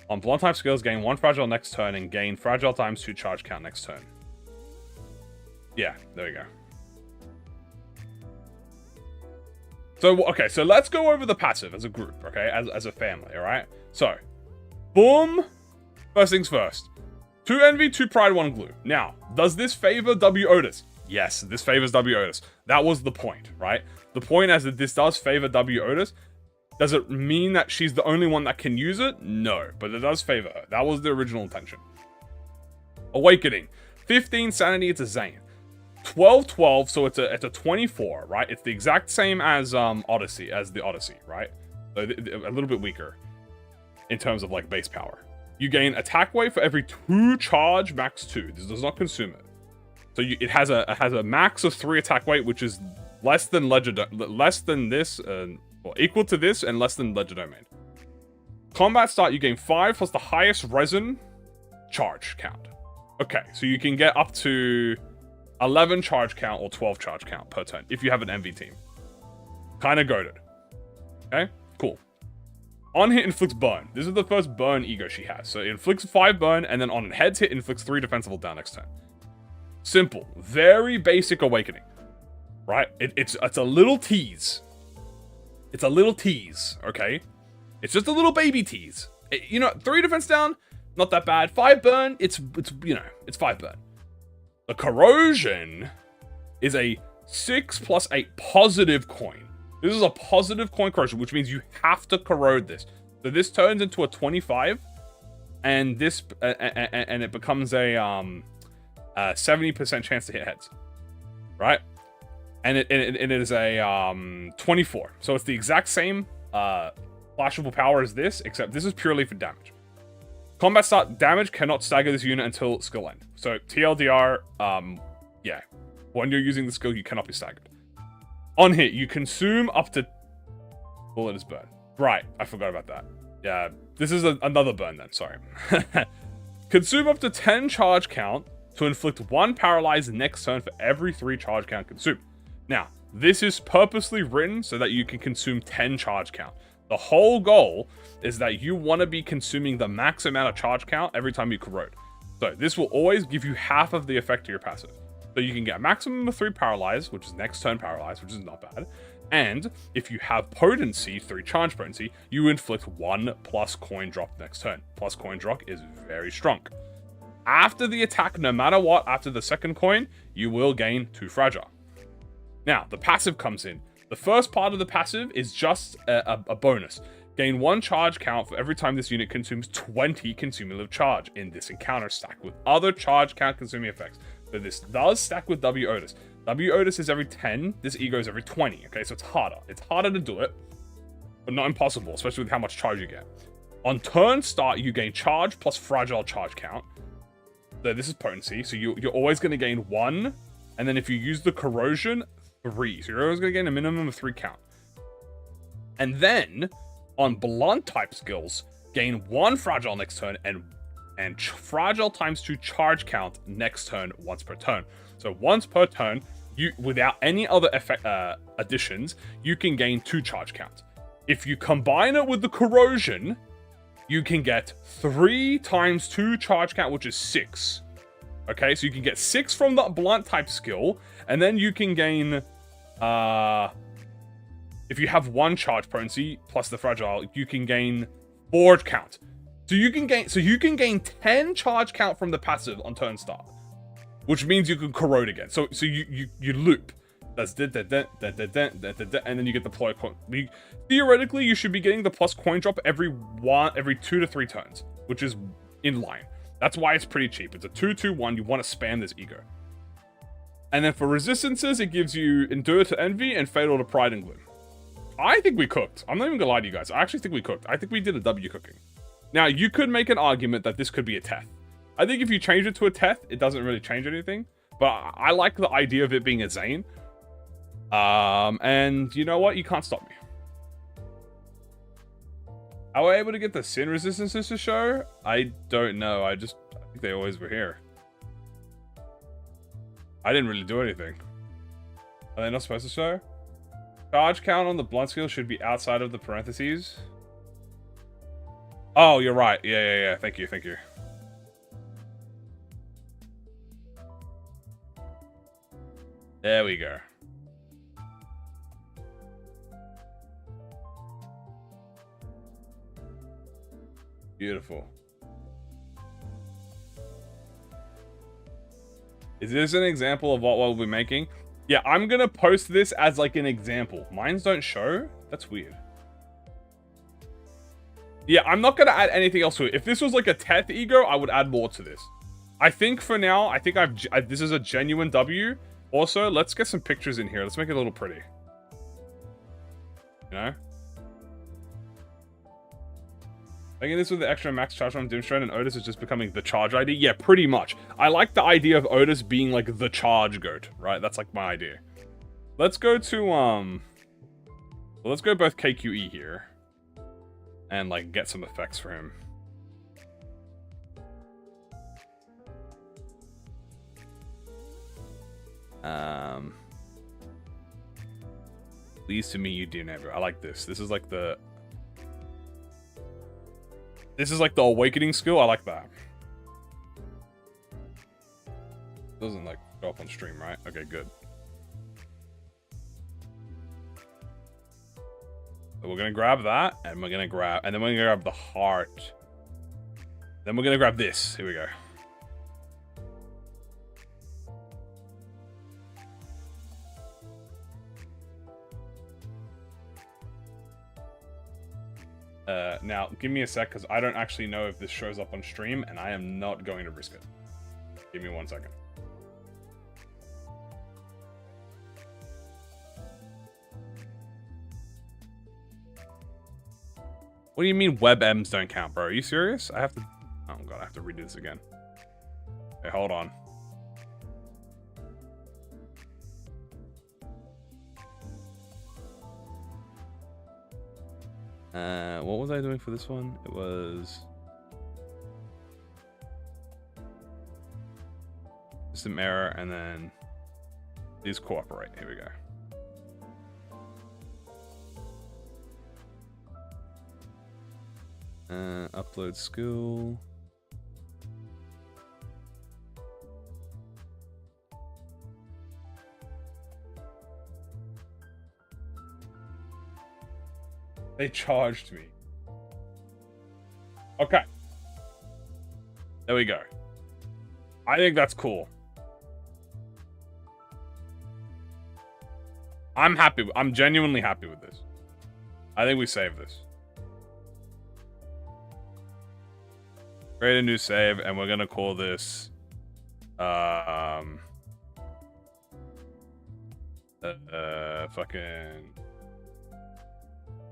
On blunt type skills, gain 1 fragile next turn and gain fragile times 2 charge count next turn. Yeah, there we go. So, okay, so let's go over the passive as a group, okay? As a family, alright? So, boom. First things first. 2 envy, 2 pride, 1 glue. Now, does this favor W Otis? Yes, this favors W Otis. That was the point, right? The point is that this does favor W Otis. Does it mean that she's the only one that can use it? No, but it does favor her. That was the original intention. Awakening. 15 sanity, it's a Zane. 12, so it's a 24, right? It's the exact same as the Odyssey, right? So a little bit weaker in terms of like base power. You gain attack weight for every 2 charge, max 2. This does not consume it. So it has a max of 3 attack weight, which is less than this, or equal to this, and less than Legend Domain. Combat start, you gain 5 plus the highest resin charge count. Okay, so you can get up to 11 charge count or 12 charge count per turn if you have an MV team. Kind of goated. Okay, cool. On hit inflicts burn. This is the first burn E.G.O she has. So it inflicts 5 burn, and then on head's hit inflicts 3 defensible down next turn. Simple, very basic awakening, right? It's a little tease. It's a little tease, okay? It's just a little baby tease. 3 defense down, not that bad. 5 burn, it's 5 burn. The corrosion is a 6 plus 8 positive coin. This is a positive coin corrosion, which means you have to corrode this. So this turns into a 25, and this and it becomes a 70% chance to hit heads, right? And it is a 24. So it's the exact same flashable power as this, except this is purely for damage. Combat start, damage cannot stagger this unit until skill end. So TLDR, yeah, when you're using the skill, you cannot be staggered. On hit, you consume up to bullet is burn. Right, I forgot about that. Yeah, this is another burn then, sorry. Consume up to 10 charge count to inflict 1 paralyze next turn for every 3 charge count consumed. Now, this is purposely written so that you can consume 10 charge count. The whole goal is that you want to be consuming the max amount of charge count every time you corrode. So this will always give you half of the effect of your passive. So you can get a maximum of 3 paralyze, which is next turn paralyze, which is not bad. And if you have potency, 3 charge potency, you inflict 1 plus coin drop next turn. Plus coin drop is very strong. After the attack, no matter what, after the second coin, you will gain 2 fragile. Now, the passive comes in. The first part of the passive is just a bonus. Gain 1 charge count for every time this unit consumes 20 cumulative charge in this encounter, stacked with other charge count consuming effects. So this does stack with W Otis. W Otis is every 10, this E.G.O is every 20, okay? So it's harder. It's harder to do it, but not impossible, especially with how much charge you get. On turn start, you gain charge plus fragile charge count. So this is potency, so you're always going to gain 1, and then if you use the corrosion, 3. So you're always going to gain a minimum of 3 count. And then, on blunt type skills, gain 1 fragile next turn, and fragile times 2 charge count next turn once per turn. So once per turn, you without any other effect additions, you can gain 2 charge count. If you combine it with the corrosion, you can get 3 times 2 charge count, which is 6. Okay, so you can get 6 from the blunt type skill, and then you can gain, if you have 1 charge potency plus the fragile, you can gain 4 count. So you can gain 10 charge count from the passive on turn start, which means you can corrode again. So you loop. That's and then you get the ploy coin. Theoretically, you should be getting the plus coin drop every 2 to 3 turns, which is in line. That's why it's pretty cheap. It's a 2-2-1. You want to spam this E.G.O. And then for resistances, it gives you Endure to Envy and Fatal to Pride and Gloom. I think we cooked. I'm not even gonna lie to you guys. I actually think we cooked. I think we did a W cooking. Now, you could make an argument that this could be a Teth. I think if you change it to a Teth, it doesn't really change anything. But I like the idea of it being a Zane. And you know what? You can't stop me. Are we able to get the Sin resistances to show? I don't know. I think they always were here. I didn't really do anything. Are they not supposed to show? Charge count on the blunt skill should be outside of the parentheses. Oh, you're right. Yeah. Thank you. There we go. Beautiful. Is this an example of what we'll be making? Yeah, I'm gonna post this as like an example. Mines don't show? That's weird. Yeah, I'm not gonna add anything else to it. If this was like a Teth E.G.O, I would add more to this. I think for now, I think this is a genuine W. Also, let's get some pictures in here. Let's make it a little pretty. You know? Making this with the extra max charge from Dimstrain and Otis is just becoming the charge ID? Yeah, pretty much. I like the idea of Otis being like the charge goat, right? That's like my idea. Let's go to, well, let's go both KQE here. And like get some effects for him. Please to me you do never. I like this. This is like the awakening skill. I like that. Doesn't like go up on stream, right? Okay, good. So we're gonna grab that, and we're gonna grab, and then we're gonna grab the heart. Then we're gonna grab this. Here we go. Now, give me a sec, because I don't actually know if this shows up on stream, and I am not going to risk it. Give me 1 second. What do you mean WebMs don't count, bro? Are you serious? I have to... Oh, God, I have to redo this again. Okay, hold on. What was I doing for this one? It was system error, and then these cooperate. Here we go. Upload skill. They charged me. Okay. There we go. I think that's cool. I'm happy. I'm genuinely happy with this. I think we save this. Create a new save, and we're gonna call this fucking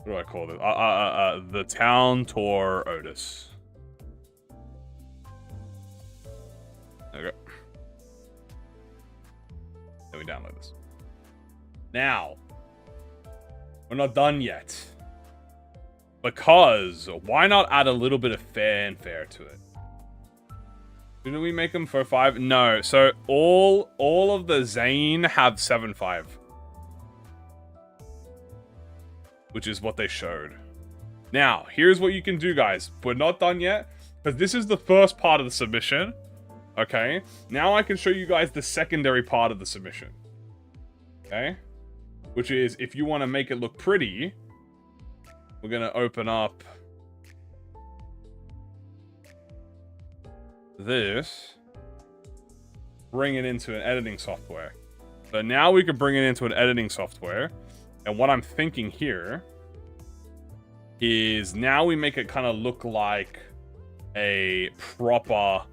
what do I call it? The Town Tour Otis. There we go. Then we download this. Now, we're not done yet. Because, why not add a little bit of fanfare to it? Didn't we make them for 5? No, so all of the Zane have 7.5. Which is what they showed. Now, here's what you can do, guys. We're not done yet, because this is the first part of the submission. Okay? Now I can show you guys the secondary part of the submission. Okay? Which is, if you want to make it look pretty, we're going to open up this, bring it into an editing software. So now we can bring it into an editing software. And what I'm thinking here is now we make it kind of look like a proper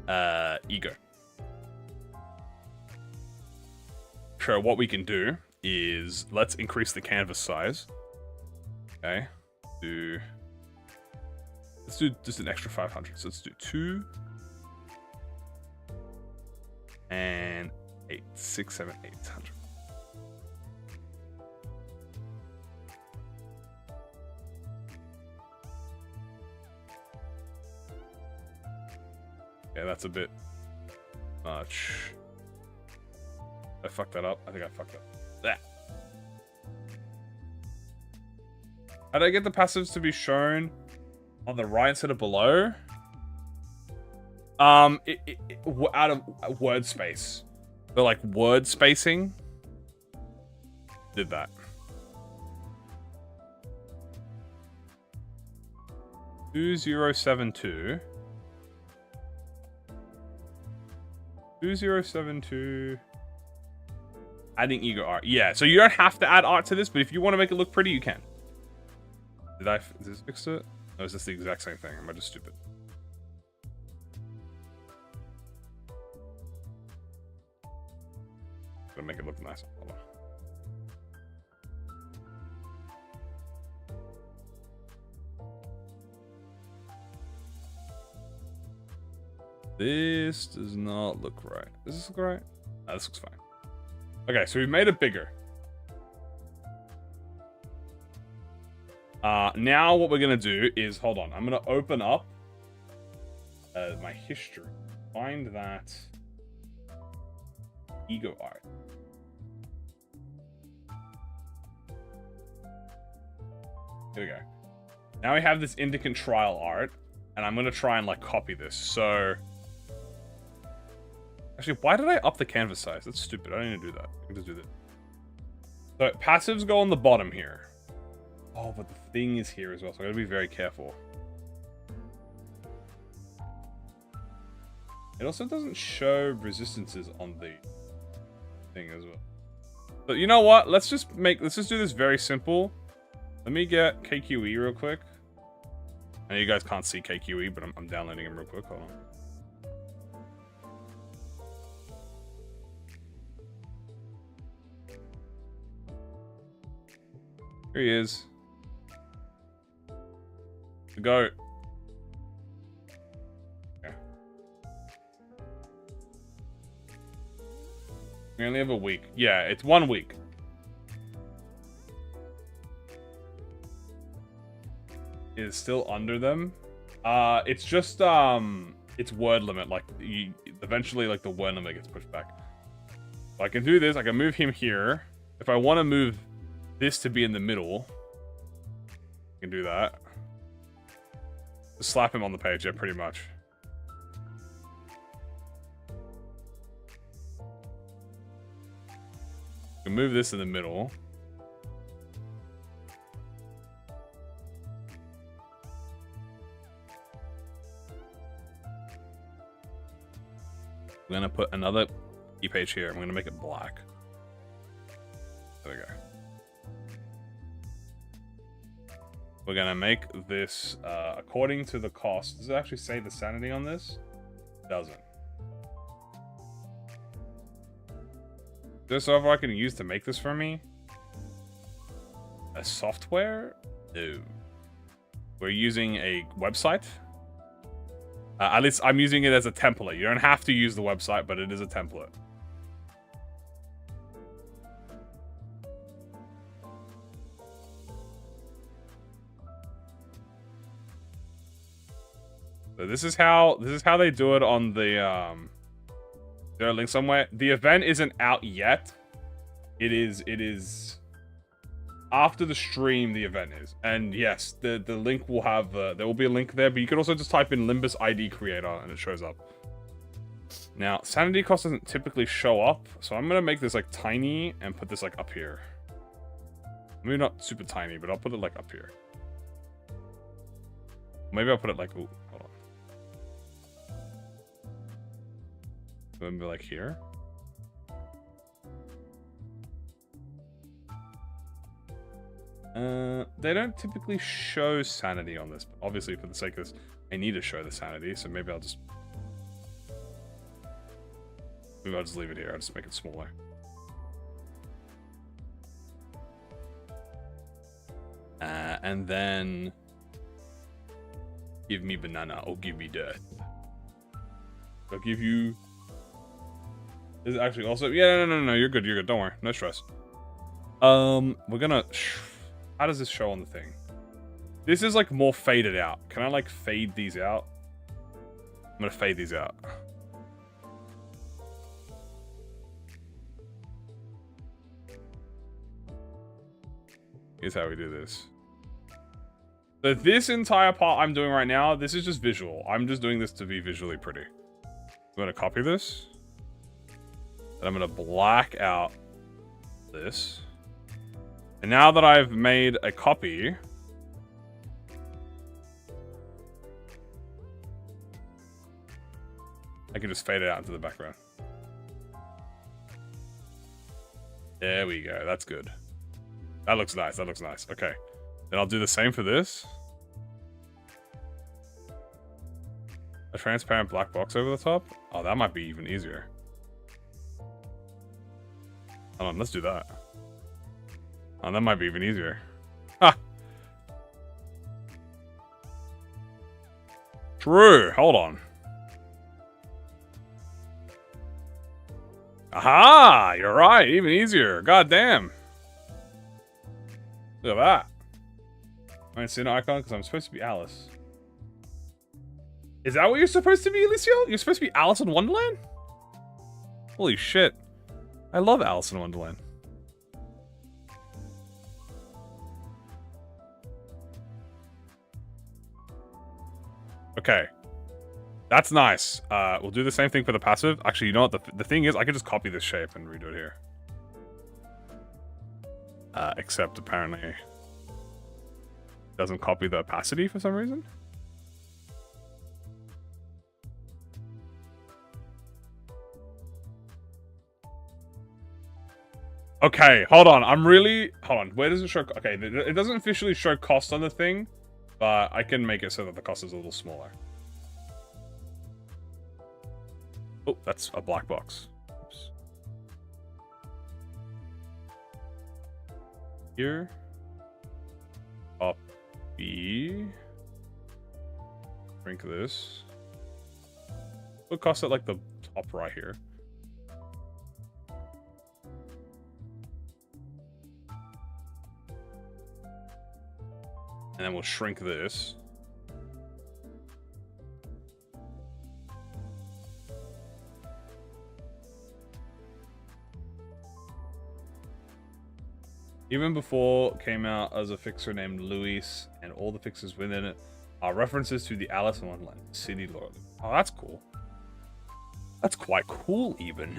E.G.O. So what we can do is let's increase the canvas size. Okay. Let's do just an extra 500. So let's do 2 and 8, 6, 7, 800. Yeah, that's a bit much. I fucked that up. I think I fucked up. That. How did I get the passives to be shown on the right instead of below? Out of word space. But like word spacing. Did that. $2072. 2072. Adding E.G.O art. Yeah, so you don't have to add art to this, but if you want to make it look pretty, you can. Is this fixed it? Or is this the exact same thing? Am I just stupid? Gonna make it look nice. Hold on. This does not look right. Does this look right? Ah, this looks fine. Okay, so we've made it bigger. Now what we're gonna do is, hold on, I'm gonna open up my history. Find that E.G.O art. Here we go. Now we have this Indicant trial art, and I'm gonna try and like copy this. So, actually, why did I up the canvas size? That's stupid. I don't need to do that. I can just do that. So passives go on the bottom here. Oh, but the thing is here as well, so I gotta be very careful. It also doesn't show resistances on the thing as well. But you know what? Let's just do this very simple. Let me get KQE real quick. I know you guys can't see KQE, but I'm downloading him real quick. Hold on. Here he is. The goat. Okay. We only have a week. Yeah, it's 1 week. is still under them. It's just it's word limit. Like eventually, like the word limit gets pushed back. So I can do this. I can move him here. If I want to move this to be in the middle, I can do that. Just slap him on the page, yeah, pretty much. I can move this in the middle. I'm gonna put another e-page here. I'm gonna make it black. There we go. We're gonna make this according to the cost. Does it actually say the sanity on this? It doesn't. Is there a software I can use to make this for me? A software? No. We're using a website. At least I'm using it as a template. You don't have to use the website, but it is a template. So this is how they do it on the Is there a link somewhere? The event isn't out yet. It is after the stream the event is. And yes, the link will have there will be a link there, but you can also just type in Limbus ID creator and it shows up. Now, sanity cost doesn't typically show up, so I'm gonna make this like tiny and put this like up here. Maybe not super tiny, but I'll put it like up here. Maybe I'll put it like, ooh, hold on. Maybe like here. They don't typically show sanity on this, but obviously for the sake of this, I need to show the sanity, so maybe I'll just leave it here. I'll just make it smaller. And then give me banana or give me death. I'll give you. Is it actually also? Yeah, no. You're good. Don't worry. No stress. We're gonna. How does this show on the thing? This is like more faded out. Can I like fade these out? I'm gonna fade these out. Here's how we do this. So this entire part I'm doing right now, this is just visual. I'm just doing this to be visually pretty. I'm gonna copy this. And I'm gonna black out this. And now that I've made a copy, I can just fade it out into the background. There we go. That's good. That looks nice. That looks nice. Okay. Then I'll do the same for this. A transparent black box over the top. Oh, that might be even easier. Hold on, let's do that. Oh, that might be even easier. Ha! True. Hold on. Aha! You're right. Even easier. God damn. Look at that. I didn't see an icon because I'm supposed to be Alice. Is that what you're supposed to be, Alicia? You're supposed to be Alice in Wonderland? Holy shit. I love Alice in Wonderland. Okay. That's nice. We'll do the same thing for the passive. Actually, you know what? The thing is, I could just copy this shape and redo it here. Except apparently it doesn't copy the opacity for some reason. Okay, hold on. Hold on. Where does it show? Okay, it doesn't officially show cost on the thing, but I can make it so that the cost is a little smaller. Oh, that's a black box. Oops. Here. Copy. Shrink this. We'll cost it like the top right here. And then we'll shrink this. Even before came out as a fixer named Luis, and all the fixers within it are references to the Alice in Wonderland city lore. Oh, that's cool. That's quite cool, even.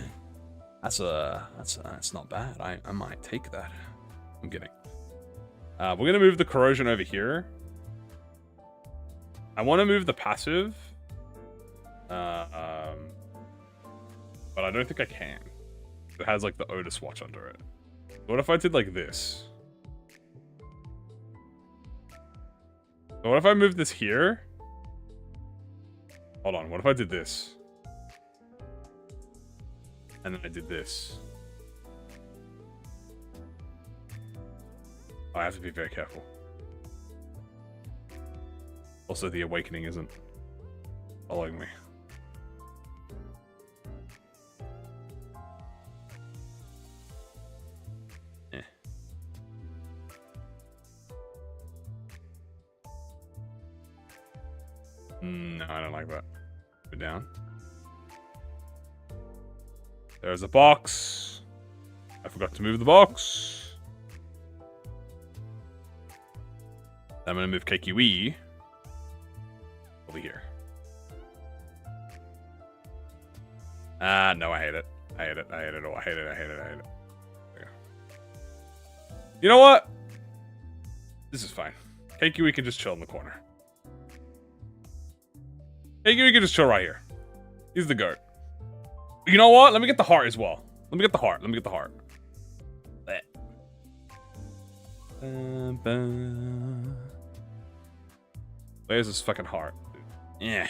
That's not bad. I might take that. I'm kidding. We're gonna move the corrosion over here. I want to move the passive, but I don't think I can. It has like the odor swatch under it. What if I did like this? So what if I move this here? Hold on, what if I did this? And then I did this. I have to be very careful. Also, the awakening isn't following me. No, I don't like that. Go down. There's a box. I forgot to move the box. I'm gonna move KQE over here. No, I hate it. I hate it. I hate it all. I hate it. I hate it. I hate it. There you go. You know what? This is fine. KQE can just chill in the corner. KQE can just chill right here. He's the goat. You know what? Let me get the heart as well. Let me get the heart. Let me get the heart. Where's this fucking heart? Yeah.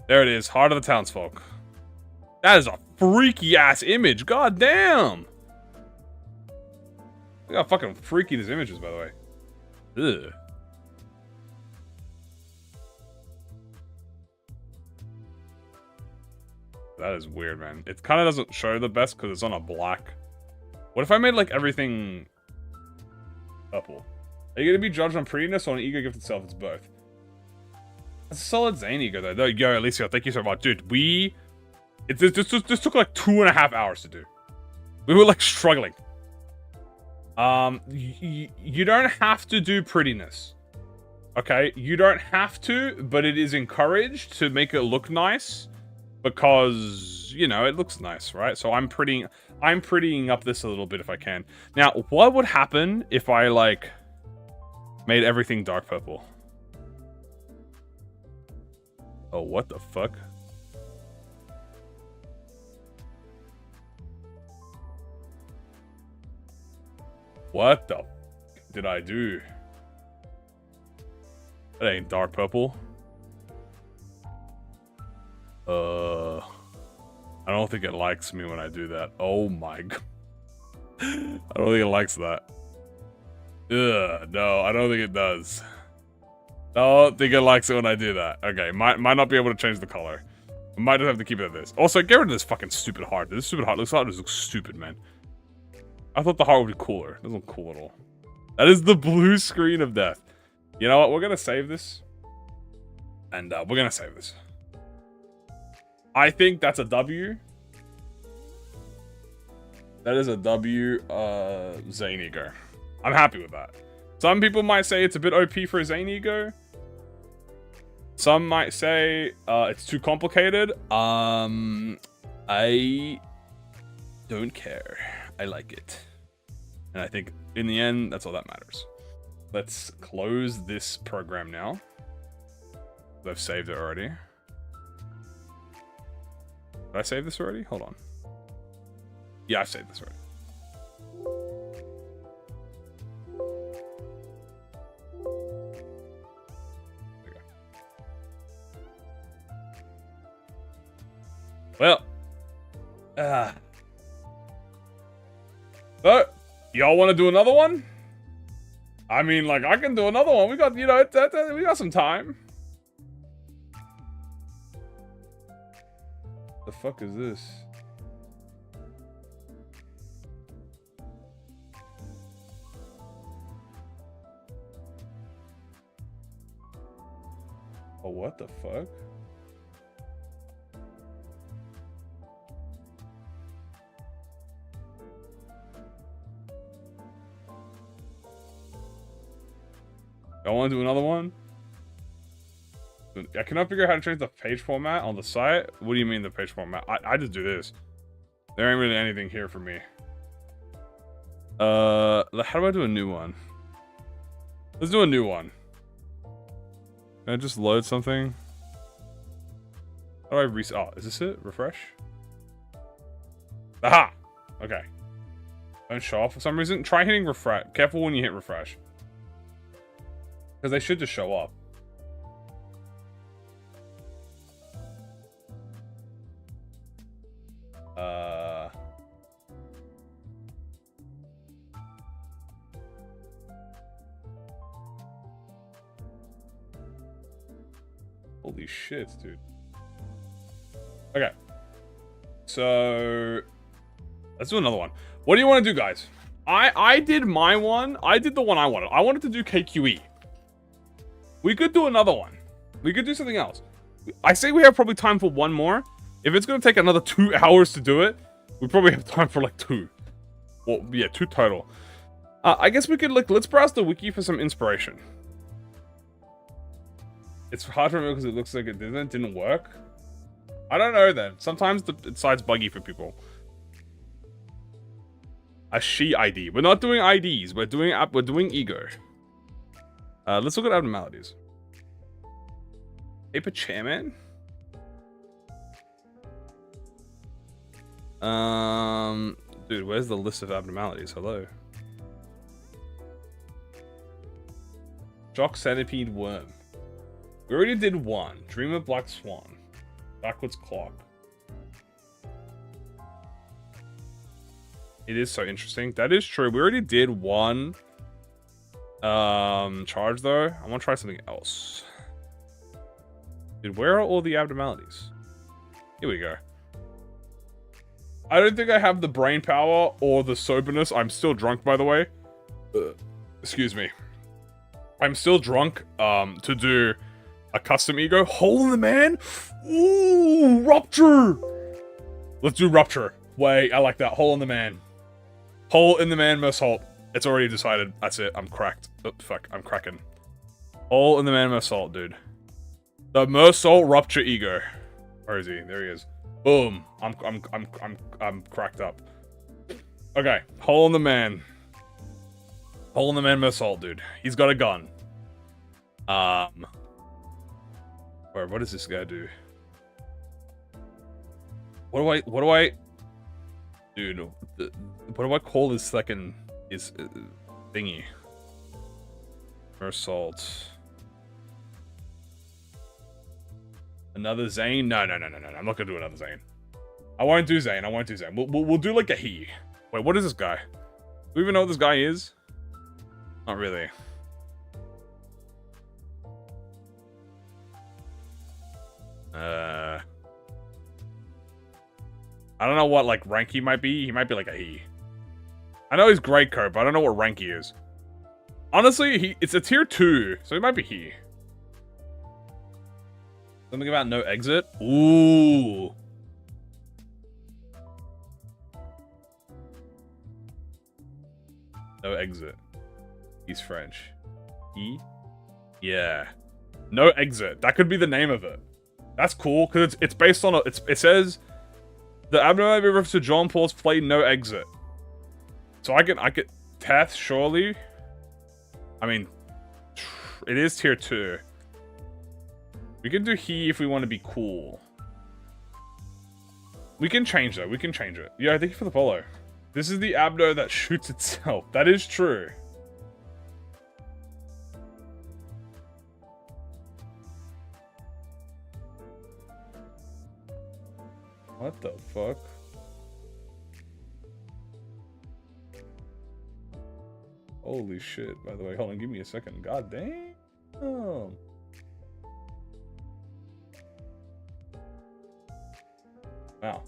There it is. Heart of the townsfolk. That is a freaky ass image. God damn. Look how fucking freaky this image is, by the way. Ugh. That is weird, man. It kind of doesn't show the best because it's on a black. What if I made like everything purple? Are you gonna be judged on prettiness or an ego gift itself? It's both. That's a solid Zane ego though. Yo, Alicia, thank you so much, dude. This took like 2.5 hours to do. We were like struggling. You don't have to do prettiness. Okay, you don't have to, but it is encouraged to make it look nice because you know it looks nice, right? So I'm prettying up this a little bit if I can. Now, what would happen if I like made everything dark purple? Oh, what the fuck? What the did I do? That ain't dark purple. I don't think it likes me when I do that. Oh my god. I don't think it likes that. Ugh, no, I don't think it does. Don't think it likes it when I do that. Okay, might not be able to change the color. I might just have to keep it at this. Also, get rid of this fucking stupid heart. This stupid heart looks stupid, man. I thought the heart would be cooler. It doesn't look cool at all. That is the blue screen of death. You know what? We're gonna save this. And we're gonna save this. I think that's a W. That is a W, Zane E.G.O. I'm happy with that. Some people might say it's a bit OP for a Zane E.G.O. Some might say it's too complicated. I don't care. I like it. And I think in the end, that's all that matters. Let's close this program now. I've saved it already. Did I save this already? Hold on. Yeah, I saved this already. There we go. Well. So, y'all want to do another one? I mean, like, I can do another one. We got, you know, we got some time. The fuck is this? What the fuck? I want to do another one. I cannot figure out how to change the page format on the site. What do you mean the page format? I just do this. There ain't really anything here for me. How do I do a new one? Let's do a new one. Can I just load something? How do I reset? Oh, is this it? Refresh? Aha! Okay. Don't show off for some reason. Try hitting refresh. Careful when you hit refresh. Because they should just show up. Holy shit, dude. Okay. So let's do another one. What do you want to do, guys? I did my one. I did the one I wanted. I wanted to do KQE. We could do another one. We could do something else. I say we have probably time for one more. If it's going to take another 2 hours to do it, we probably have time for like 2. Well, yeah, 2 total. I guess we could, like, let's browse the wiki for some inspiration. It's hard to remember because it looks like it didn't work. I don't know then. Sometimes the site's buggy for people. A she ID. We're not doing IDs. We're doing E.G.O. Let's look at abnormalities. Paper chairman. Dude, where's the list of abnormalities? Hello. Jock centipede worm. We already did one. Dreamer black swan. Backwards clock. It is so interesting. That is true. We already did one. Charge though. I want to try something else. Dude, where are all the abnormalities? Here we go. I don't think I have the brain power or the soberness. I'm still drunk, by the way. Excuse me. I'm still drunk to do a custom E.G.O. Hole in the man? Ooh, rupture! Let's do rupture. Wait, I like that. Hole in the man. Hole in the man, Mersault. It's already decided. That's it. I'm cracked. Oh, fuck. I'm cracking. Hole in the man, Mersault, dude. The Mersault rupture E.G.O. Where is he? There he is. Boom. I'm cracked up. Okay. Hole in the man. Hole in the man, Mersault, dude. He's got a gun. Where? What does this guy do? What do I? Dude, what do I call this second thingy? Mersault. Another Zane? No. I'm not gonna do another Zane. I won't do Zane. We'll do like a he. Wait, what is this guy? Do we even know what this guy is? Not really. I don't know what like rank he might be. He might be like a he. I know he's great code, but I don't know what rank he is. Honestly, it's a tier 2, so he might be he. Something about no exit. Ooh. No exit. He's French. E? Yeah. No exit. That could be the name of it. That's cool, because it's based on it says the abnormality refers to Jean Paul's play No Exit. So I could Teth, surely. I mean, it is tier 2. We can do he if we want to be cool. We can change though. We can change it. Yeah, thank you for the follow. This is the abdo that shoots itself. That is true. What the fuck? Holy shit. By the way, hold on, give me a second. God damn. Wow.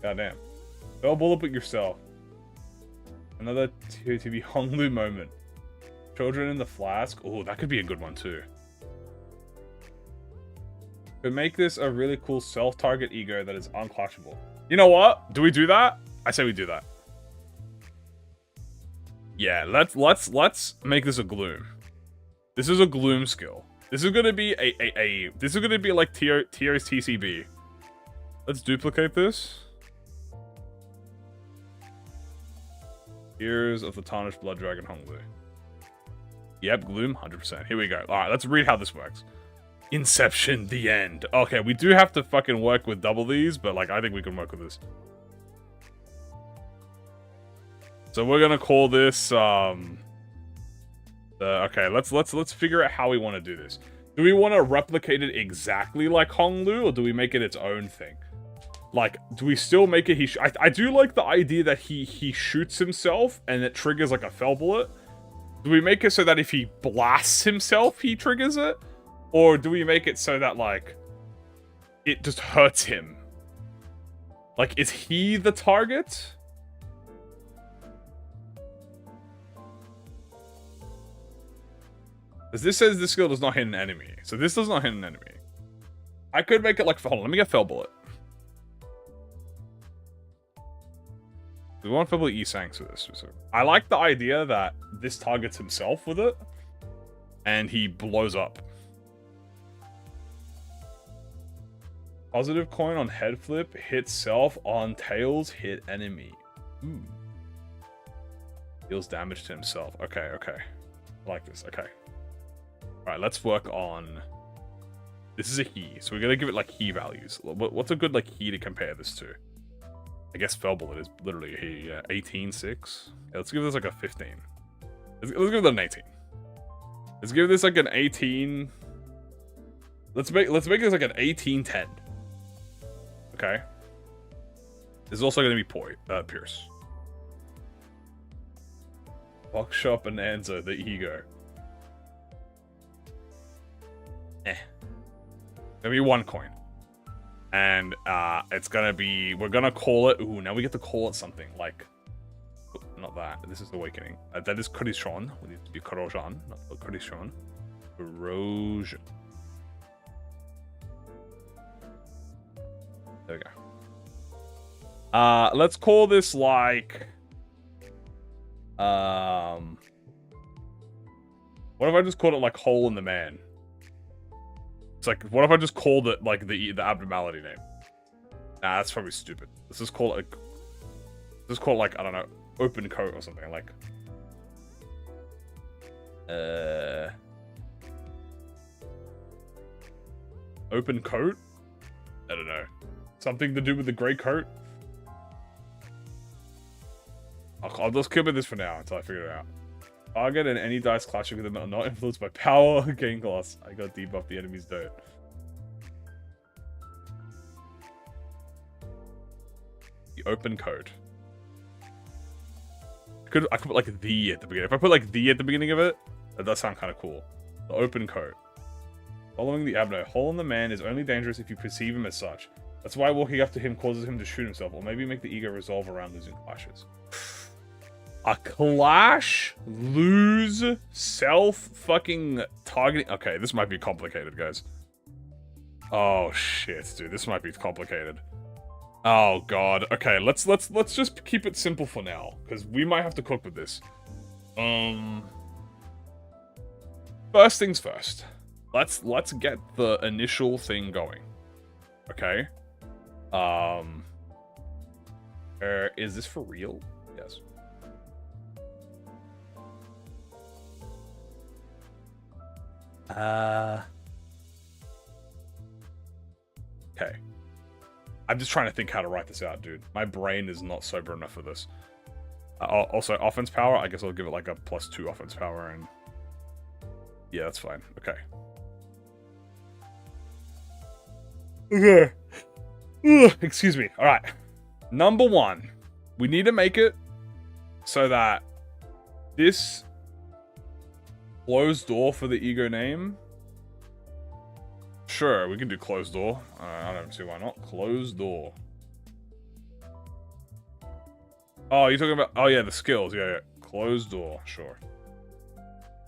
God damn. Go bullet it yourself. Another TV Honglu moment. Children in the Flask. Oh, that could be a good one too. Could make this a really cool self-target ego that is unclashable. You know what? Do we do that? I say we do that. Yeah, let's make this a gloom. This is a gloom skill. This is gonna be this is gonna be like Tio's TCB. Let's duplicate this. Ears of the Tarnished Blood Dragon Honglu. Yep, gloom, 100%. Here we go. Alright, let's read how this works. Inception, the end. Okay, we do have to fucking work with double these, but like I think we can work with this. So we're gonna call this okay, let's figure out how we want to do this. Do we want to replicate it exactly like Honglu, or do we make it its own thing? Like, do we still make it I do like the idea that he shoots himself and it triggers like a fell bullet. Do we make it so that if he blasts himself, he triggers it? Or do we make it so that, like, it just hurts him? Like, is he the target? Because this says this skill does not hit an enemy. So this does not hit an enemy. I could make it like, hold on, let me get fell bullet. We want Fell Bullet E-Sanks for this. So I like the idea that this targets himself with it. And he blows up. Positive coin on head flip, hit self, on tails, hit enemy. Ooh. Deals damage to himself. Okay, okay. I like this, okay. Alright, let's work on... This is a he, so we're gonna give it like he values. What's a good like he to compare this to? I guess Fell Bullet is literally a he, yeah. 18.6. Yeah, let's give this like a 15. Let's give it an 18. Let's give this like an 18. Let's make this like an 18-10. Okay. This is also gonna be Pierce. Buckshot Bonanza, the ego. Gonna be 1 coin. And it's gonna be, we're gonna call it, ooh, now we get to call it something like, not that, this is Awakening. That is Corrosion. We need to be Corrosion, not Corrosion. Corrosion. There we go. Let's call this like, what if I just called it like Hole in the Man? It's like, what if I just called it like the abnormality name? Nah, that's probably stupid. Let's just call it like, I don't know, Open Coat or something like. Open Coat? I don't know. Something to do with the grey coat? I'll just keep it this for now until I figure it out. Target and any dice clashing with them are not influenced by power or gain gloss. I got debuff, the enemies don't. The open code. I could put like the at the beginning. If I put like the at the beginning of it, that does sound kind of cool. The open code. Following the Abno, Hole in the Man is only dangerous if you perceive him as such. That's why walking up to him causes him to shoot himself, or maybe make the ego resolve around losing clashes. A clash? Lose? Self-fucking targeting? Okay, this might be complicated, guys. Oh, shit, dude. This might be complicated. Oh, God. Okay, let's just keep it simple for now, because we might have to cook with this. First things first. Let's get the initial thing going. Okay? Is this for real? Yes. Okay. I'm just trying to think how to write this out, dude. My brain is not sober enough for this. Also, offense power. I guess I'll give it like a +2 offense power, and yeah, that's fine. Okay. Okay. Excuse me. All right. Number 1, we need to make it so that this closed door for the ego name. Sure, we can do closed door. I don't see why not. Closed door. Oh, you're talking about... Oh, yeah, the skills. Yeah, yeah. Closed door. Sure.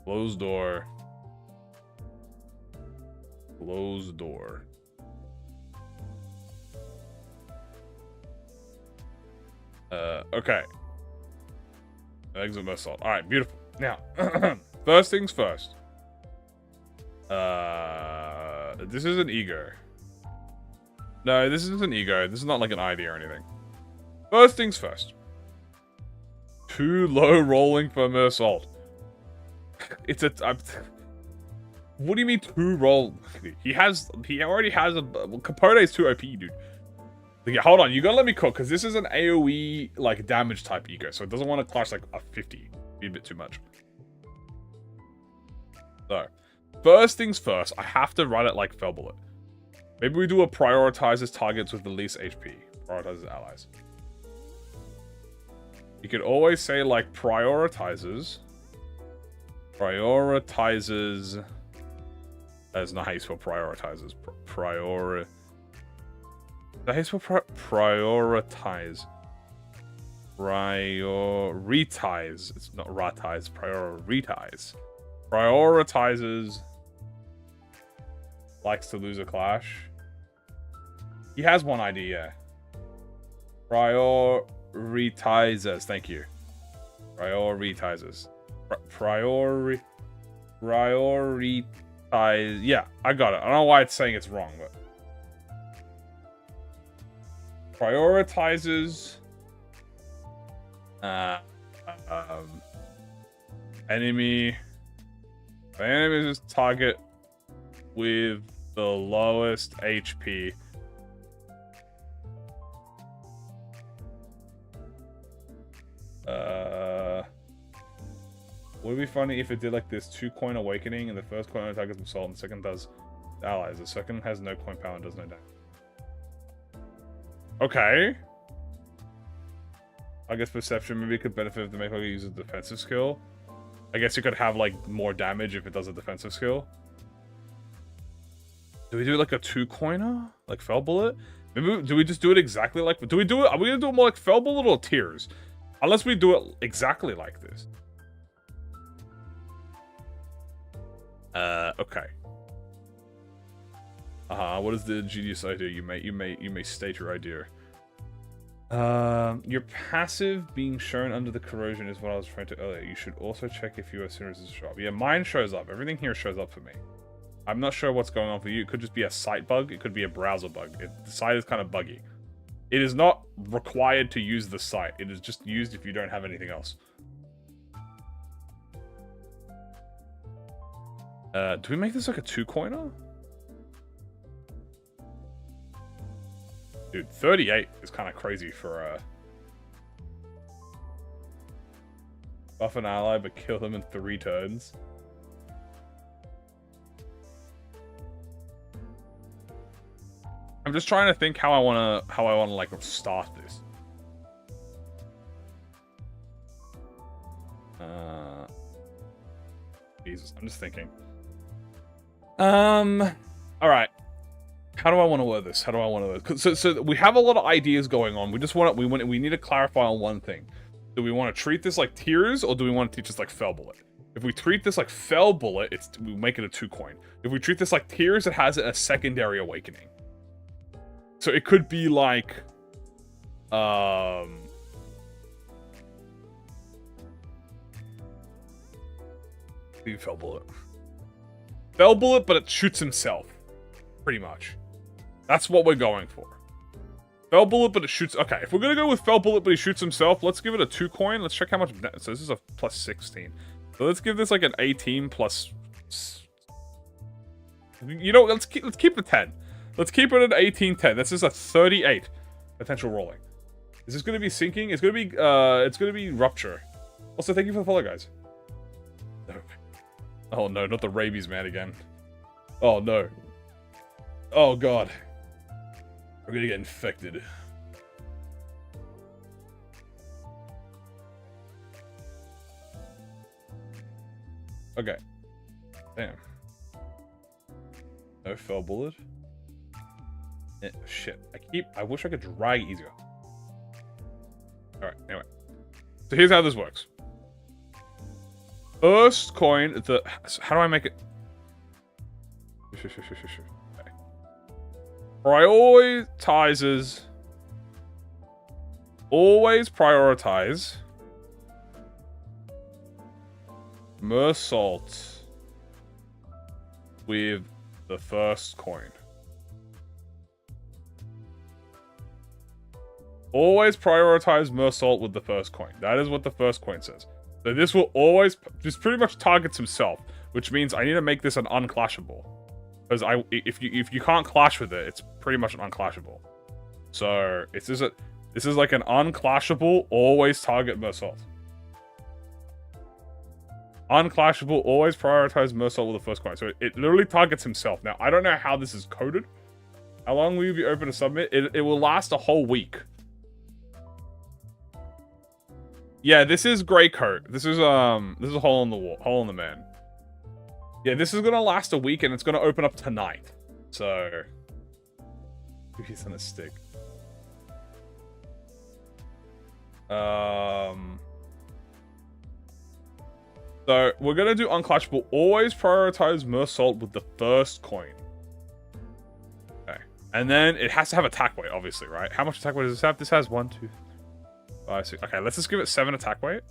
Closed door. Closed door. Okay. Exit Mersault. Alright, beautiful. Now, first things first. This is an E.G.O. No, this isn't an E.G.O. This is not like an ID or anything. First things first. Too low rolling for Mersault. It's a... what do you mean too roll? He already has a... Well, Capote is too OP, dude. Yeah, hold on, you gotta let me cook, because this is an AoE, like, damage type E.G.O, so it doesn't want to clash, like, a 50. It'd be a bit too much. So, first things first, I have to run it like Fell Bullet. Maybe we do a prioritizes targets with the least HP. Prioritizes allies. You could always say, like, prioritizes... Prioritizes... That's not how you spell prioritizes. Prioritize. Prioritize. Prioritize. It's not ratize. Prioritize. Prioritizes. Likes to lose a clash. He has one ID, yeah. Prioritizes. Thank you. Prioritizes. Prioritize. Yeah, I got it. I don't know why it's saying it's wrong, but. Prioritizes enemies target with the lowest HP. Would it be funny if it did like this 2-coin awakening and the first coin only targets Assault and the second does allies. The second has no coin power and does no damage. Okay. I guess perception maybe could benefit if the make uses a defensive skill. I guess you could have like more damage if it does a defensive skill. Do we do like a 2-coiner? Like Fell Bullet? Maybe do we just do it exactly like are we gonna do it more like Fell Bullet or Tears? Unless we do it exactly like this. Okay. What is the genius idea? You may state your idea. Your passive being shown under the corrosion is what I was referring to earlier. You should also check if your synergies show up. Yeah, mine shows up. Everything here shows up for me. I'm not sure what's going on for you. It could just be a site bug. It could be a browser bug. The site is kind of buggy. It is not required to use the site. It is just used if you don't have anything else. Do we make this like a 2-coiner? Dude, 38 is kind of crazy for buff an ally but kill them in 3 turns. I'm just trying to think how I wanna like start this. Jesus, I'm just thinking. Alright. How do I want to word this? How do I want to word this? So we have a lot of ideas going on. We just we need to clarify on one thing. Do we want to treat this like Tears, or do we want to teach this like Fell Bullet? If we treat this like Fell Bullet, we make it a 2-coin. If we treat this like Tears, it has a secondary awakening. So it could be like, Fell Bullet. Fell Bullet, but it shoots himself. Pretty much. That's what we're going for. Fell Bullet, but it shoots... Okay, if we're going to go with Fell Bullet, but he shoots himself, let's give it a 2-coin. Let's check how much... So this is a plus 16. So let's give this like an 18 plus... You know, let's keep the 10. Let's keep it at 18-10. This is a 38 potential rolling. Is this going to be sinking? It's going to be Rupture. Also, thank you for the follow, guys. No. Oh no, not the rabies man again. Oh no. Oh god. We're gonna get infected. Okay. Damn. No Fell Bullet. Shit. I wish I could drag easier. Alright, anyway. So here's how this works. First coin, how do I make it? Okay. Prioritizes always prioritize Mersault with the first coin. Always prioritize Mersault with the first coin. That is what the first coin says. So this will always, this pretty much targets himself, which means I need to make this an unclashable. Because if you can't clash with it, it's pretty much an unclashable. So this is like an unclashable, always target Mersault. Unclashable, always prioritize Mersault with the first coin. So it literally targets himself. Now I don't know how this is coded. How long will you be open to submit? It will last a whole week. Yeah, this is gray coat. This is a hole in the wall, hole in the man. Yeah, this is gonna last a week and it's gonna open up tonight. So he's on a stick. So we're gonna do unclashable. Always prioritize Mersault with the first coin. Okay, and then it has to have attack weight, obviously, right? How much attack weight does this have? This has 1, 2, 5, 6. Okay, let's just give it 7 attack weight.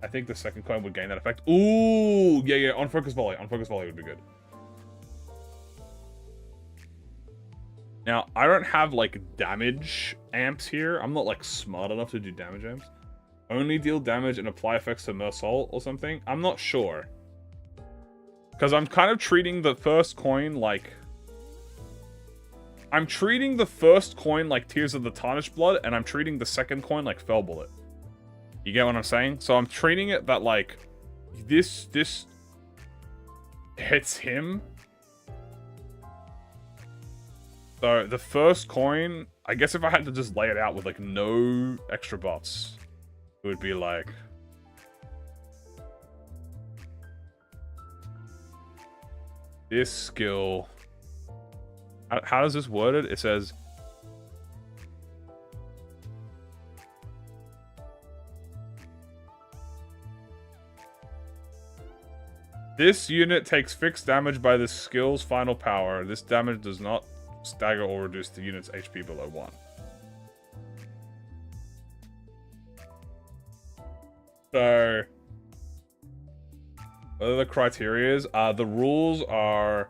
I think the second coin would gain that effect. Ooh, yeah, on focus volley. On focus volley would be good. Now, I don't have, like, damage amps here. I'm not, like, smart enough to do damage amps. Only deal damage and apply effects to Mersault or something. I'm not sure. Because I'm kind of treating the first coin like... I'm treating the first coin like Tears of the Tarnished Blood, and I'm treating the second coin like Fell Bullet. You get what I'm saying? So I'm treating it that, like, this hits him. So the first coin, I guess if I had to just lay it out with, like, no extra buffs, it would be like... This skill... How does this word it? It says... This unit takes fixed damage by the skill's final power. This damage does not stagger or reduce the unit's HP below 1. So, what are the criteria? The rules are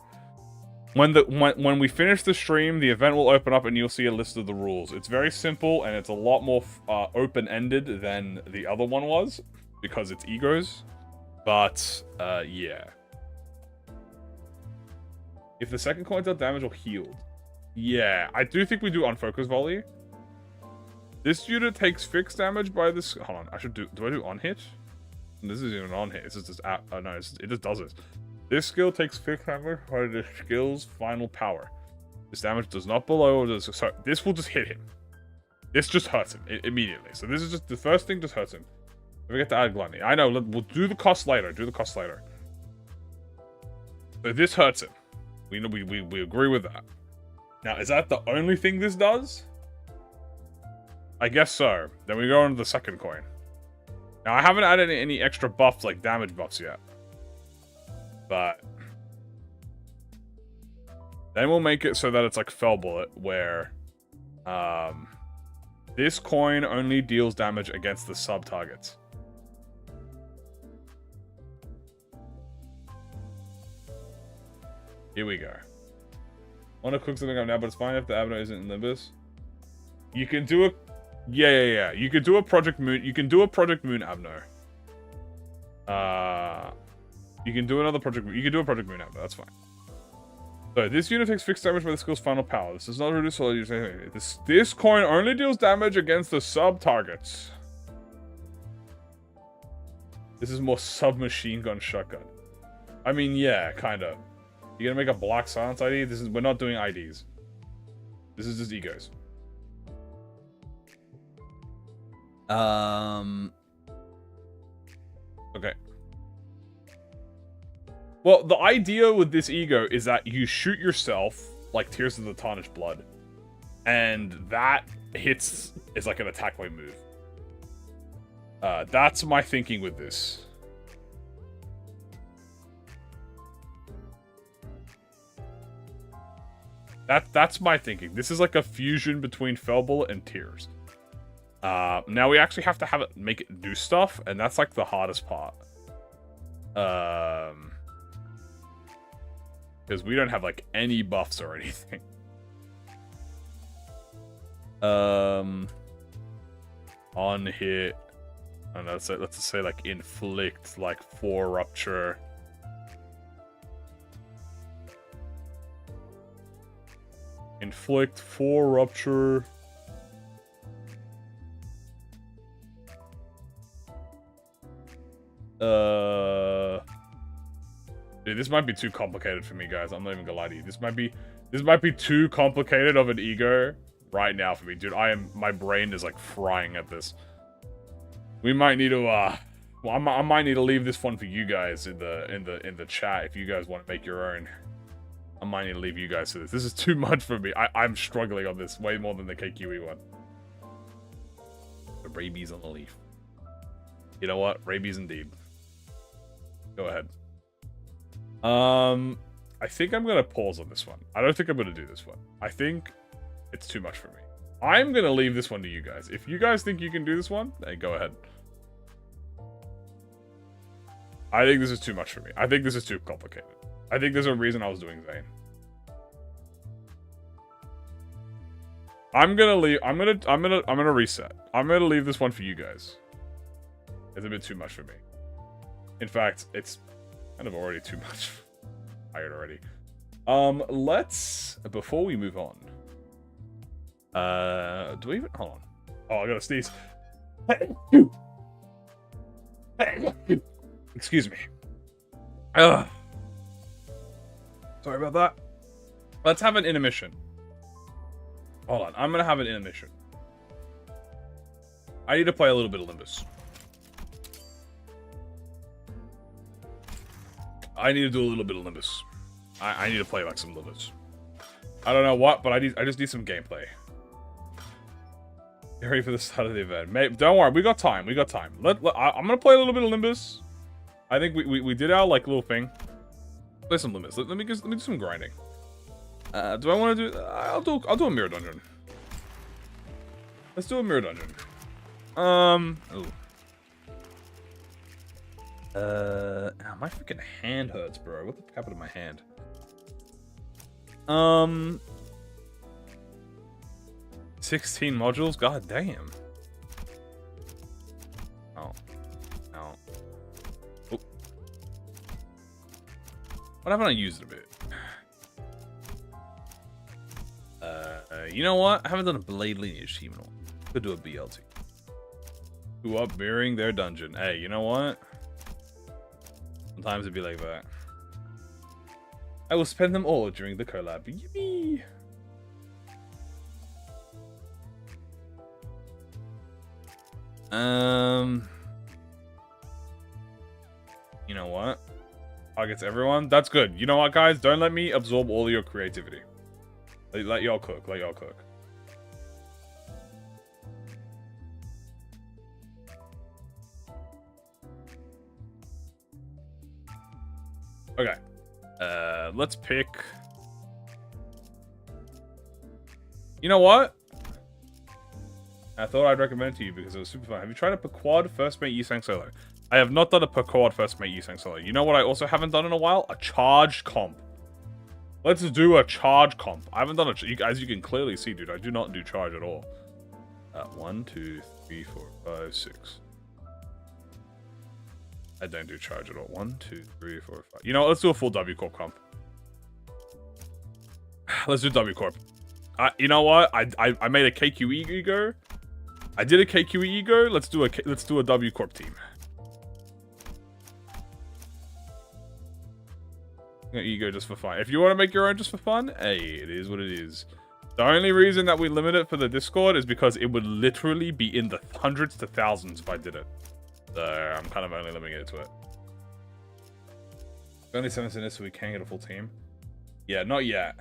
when we finish the stream, the event will open up and you'll see a list of the rules. It's very simple and it's a lot more open-ended than the other one was because it's E.G.Os. But, yeah. If the second coin dealt damage or healed. Yeah, I do think we do unfocus volley. This unit takes fixed damage by this... Hold on, I should do... Do I do on hit? This isn't even on hit. It's just... no, it just does this. This skill takes fixed damage by the skill's final power. This damage does not below... So, this will just hit him. This just hurts him immediately. So, this is just... The first thing just hurts him. We get to add gluttony. I know, we'll do the cost later. Do the cost later. So this hurts him. We agree with that. Now, is that the only thing this does? I guess so. Then we go on to the second coin. Now, I haven't added any extra buffs, like damage buffs yet. But... Then we'll make it so that it's like Fell Bullet, where... this coin only deals damage against the sub-targets. Here we go. I want to cook something up now, but it's fine if the Abno isn't in Limbus. You can do a... Yeah. You can do a Project Moon. You can do a Project Moon Abno. You can do another Project Moon. You can do a Project Moon Abno. That's fine. So, this unit takes fixed damage by the skill's final power. This does not reduce all use. This coin only deals damage against the sub-targets. This is more sub-machine gun shotgun. I mean, yeah, kind of. You're gonna make a block silence ID? We're not doing IDs. This is just E.G.Os. Okay. Well, the idea with this E.G.O is that you shoot yourself like Tears of the Tarnished Blood. And that hits is like an attack weight move. That's my thinking with this. That's my thinking. This is like a fusion between Fellbullet and Tears. Now we actually have to have it make it do stuff, and that's like the hardest part. Because we don't have like any buffs or anything. On hit, and let's say like inflict like 4 rupture. Inflict 4 rupture. Dude, this might be too complicated for me, guys. I'm not even gonna lie to you. This might be too complicated of an ego right now for me, dude. My brain is like frying at this. We might need to well, I might need to leave this one for you guys in the chat if you guys want to make your own. I might need to leave you guys to this. This is too much for me. I'm struggling on this way more than the KQE one. The rabies on the leaf. You know what? Rabies indeed. Go ahead. I think I'm gonna pause on this one. I don't think I'm gonna do this one. I think it's too much for me. I'm gonna leave this one to you guys. If you guys think you can do this one, hey, go ahead. I think this is too much for me. I think this is too complicated. I think there's a reason I was doing Zane. I'm gonna leave. I'm gonna reset. I'm gonna leave this one for you guys. It's a bit too much for me. In fact, it's kind of already too much. Tired already. Let's, before we move on, do we even, hold on. Oh, I gotta sneeze. Excuse me. Sorry about that. Let's have an intermission. Hold on, I'm gonna have an intermission. I need to play a little bit of Limbus. I need to do a little bit of Limbus. I need to play like some Limbus. I don't know what, but I just need some gameplay. Get ready for the start of the event. Mate, don't worry, we got time. We got time. I'm gonna play a little bit of Limbus. I think we did our like little thing. Play some Limbus. Let me do some grinding. Do I want to do? I'll do a mirror dungeon. Let's do a mirror dungeon. Ooh. My freaking hand hurts, bro. What the fuck happened to my hand? 16 modules? God damn. Oh. Oh. Oh. What haven't I used it a bit? You know what? I haven't done a blade lineage team in a while. Could do a BLT. Who up mirroring their dungeon? Hey, you know what? Sometimes it'd be like that. I will spend them all during the collab. Yippee! You know what? Targets everyone. That's good. You know what, guys? Don't let me absorb all of your creativity. Let y'all cook. Let y'all cook. Okay. Let's pick... You know what? I thought I'd recommend it to you because it was super fun. Have you tried a per quad first mate Yusang solo? I have not done a per quad first mate Yusang solo. You know what I also haven't done in a while? A charged comp. Let's do a charge comp. I haven't done a... As you can clearly see, dude, I do not do charge at all. 1, 2, 3, 4, 5, 6. I don't do charge at all. 1, 2, 3, 4, 5. You know what? Let's do a full W Corp comp. Let's do W Corp. You know what? I made a KQE E.G.O. I did a KQE E.G.O. Let's do a W Corp team. E.G.O. just for fun. If you want to make your own just for fun, hey, it is what it is. The only reason that we limit it for the Discord is because it would literally be in the hundreds to thousands if I did it. So I'm kind of only limiting it to it. Only 7 in this, so we can get a full team. Yeah, not yet.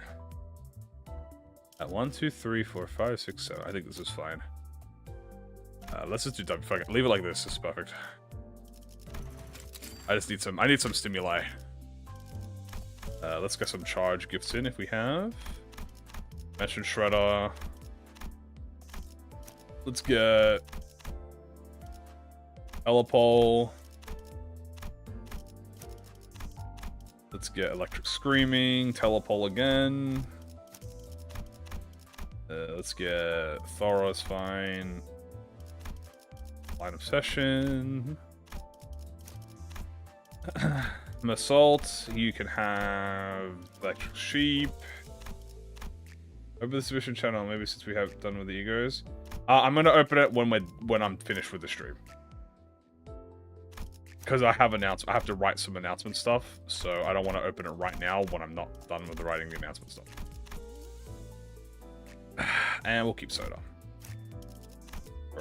At 1, 2, 3, 4, 5, 6, 7. I think this is fine. Let's just do W. Fuck it. Leave it like this. This is perfect. I need some stimuli. Let's get some charge gifts in if we have. Dimension Shredder. Let's get Telepole. Let's get Electric Screaming, Telepole again. Let's get Thoros, fine. Line of Session. Assault, you can have Electric Sheep. Open the submission channel, maybe since we have done with the egos. I'm gonna open it when I'm finished with the stream. Because I have to write some announcement stuff, so I don't want to open it right now when I'm not done with writing the announcement stuff. And we'll keep Soda.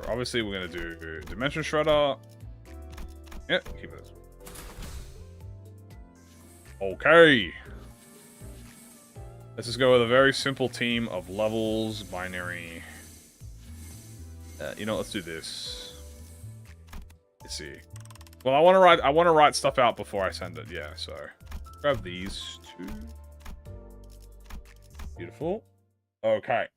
Obviously, we're gonna do Dimension Shredder. Yeah, keep it. Okay. Let's just go with a very simple team of levels, binary. You know, let's do this. Let's see. Well, I want to write stuff out before I send it. Yeah, so grab these two. Beautiful. Okay.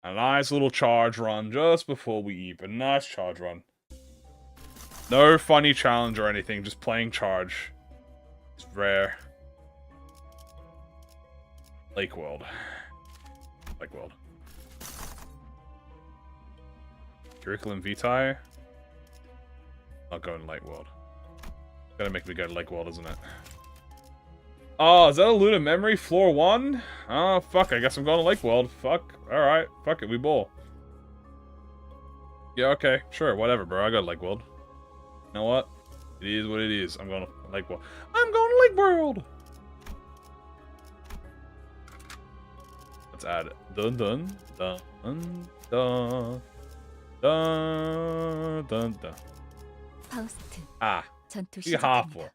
A nice little charge run just before we eat. A nice charge run. No funny challenge or anything. Just playing charge. It's rare. Lake World. Lake World. Curriculum Vitae. Not going Lake World. Gotta make me go to Lake World, isn't it? Oh, is that a Lunar Memory? Floor 1? Oh, fuck. I guess I'm going to Lake World. Fuck. Alright. Fuck it. We ball. Yeah, okay. Sure. Whatever, bro. I got Lake World. You know what? It is what it is. I'm going to Lake World. I'm going to Lake World! Let's add dun dun dun dun dun dun dun. Ah, 이게 하프.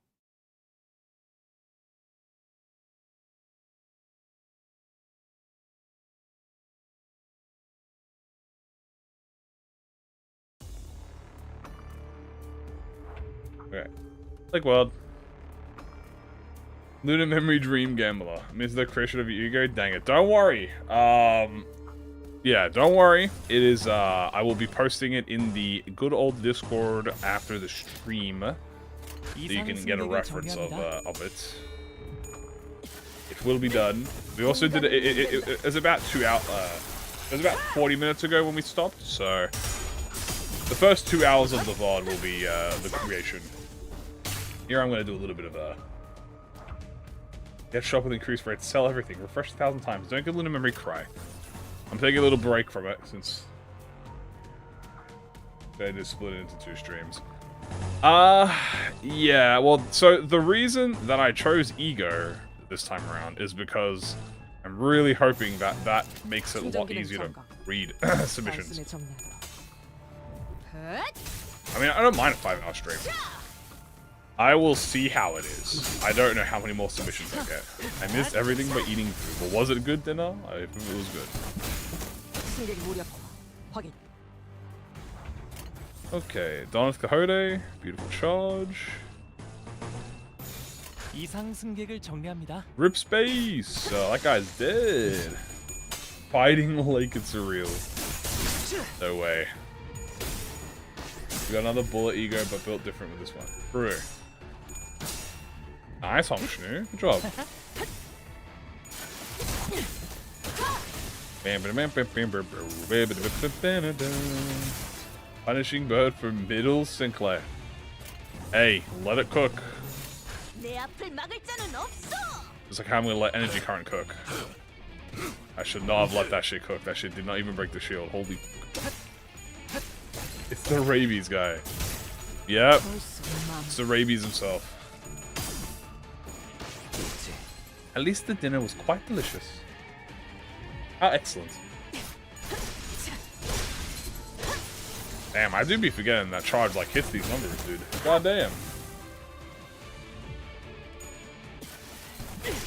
Okay, Lake World. Lunar Memory Dream Gambler. Missed the creation of E.G.O. Dang it. Don't worry. Yeah, don't worry. It is, I will be posting it in the good old Discord after the stream. So you can get a reference of it. It will be done. We also did it was about 2 hours, it was about 40 minutes ago when we stopped, so the first 2 hours of the VOD will be, the creation. Here I'm going to do a little bit of a... Get shop with increased rate, sell everything, refresh 1,000 times, don't get Lunar Memory cry. I'm taking a little break from it since they just split it into 2 streams. Yeah, well, so the reason that I chose E.G.O this time around is because I'm really hoping that that makes it a lot easier to read submissions. I mean, I don't mind a 5-hour stream. I will see how it is. I don't know how many more submissions I get. I missed everything by eating food. But was it a good dinner? I think it was good. Okay, Dawn of Quixote. Beautiful charge. Rip space! That guy's dead. Fighting like it's real. No way. We got another bullet E.G.O, but built different with this one. True. Nice, Hongshnu. Good job. Punishing bird for Middle Sinclair. Hey, let it cook. Just like how I'm gonna let energy current cook. I should not have let that shit cook. That shit did not even break the shield. Holy... It's the rabies guy. Yep. It's the rabies himself. At least the dinner was quite delicious. Oh, excellent. Damn, I do be forgetting that charge like hits these numbers, dude. God damn.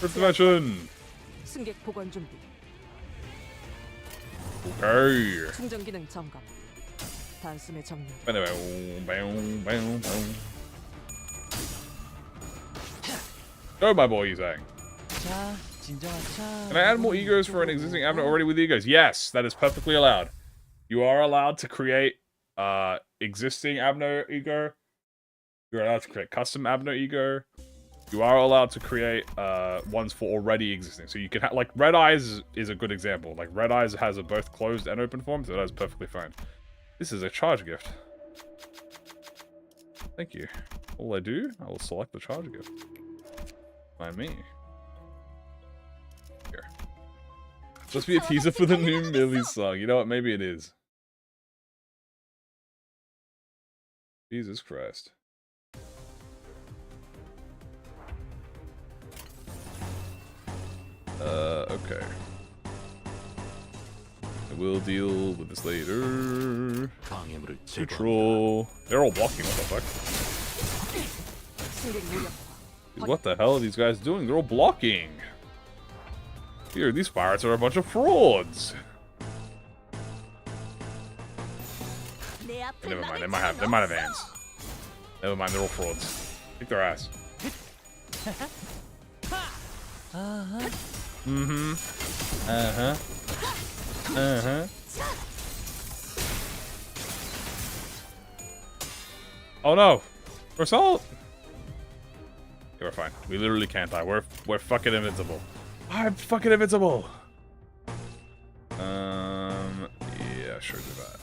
First dimension. Okay. Go, my boy, Yuzang. Can I add more egos for an existing Abner already with egos? Yes, that is perfectly allowed. You are allowed to create existing Abner ego. You're allowed to create custom Abner ego. You are allowed to create ones for already existing. So you can like Red Eyes is a good example. Like Red Eyes has a both closed and open form, so that is perfectly fine. This is a charge gift. Thank you. All I do, I will select the charge gift. By me. Here. Must be a teaser for the new Millie song. You know what? Maybe it is. Jesus Christ. Okay. We'll deal with this later. Control. They're all blocking, what the fuck? Dude, what the hell are these guys doing? They're all blocking. Here, these pirates are a bunch of frauds. Never mind, they might have hands. Never mind, they're all frauds. Kick their ass. Mm-hmm. Uh-huh. Uh-huh. Oh no! We're salt! Okay, we're fine. We literally can't die. We're fucking invincible. I'm fucking invincible! Yeah, sure do that.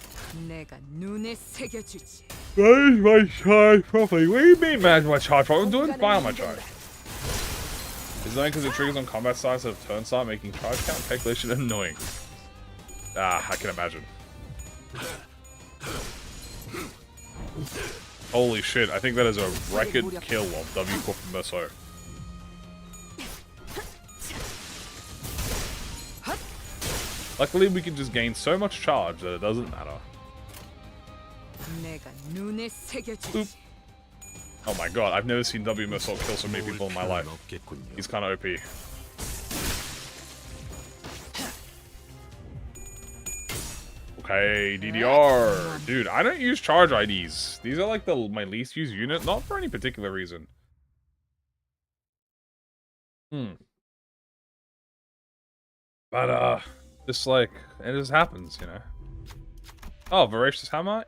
Manage my charge properly. What do you mean manage my charge properly? I'm doing fine on my charge. It's annoying because it triggers on combat size of turn start, making charge count calculation annoying. Ah, I can imagine. Holy shit, I think that is a record kill of W Corp Merceau. Luckily, we can just gain so much charge that it doesn't matter. Oop. Oh my god, I've never seen W Merceau kill so many people in my life. He's kind of OP. Okay, DDR. Dude, I don't use charge IDs. These are like my least used unit, not for any particular reason. But, just like, it just happens, you know. Oh, Voracious Hammer.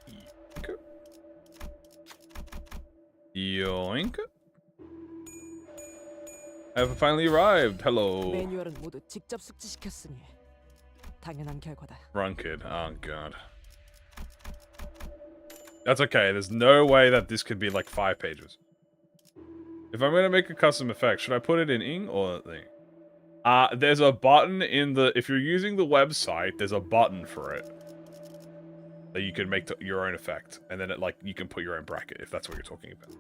Yoink. I have finally arrived. Hello. Run, kid. Oh, God. That's okay. There's no way that this could be like 5 pages. If I'm going to make a custom effect, should I put it in ing or thing? There's a button in the... If you're using the website, there's a button for it. That you can make your own effect. And then it, like, you can put your own bracket, if that's what you're talking about.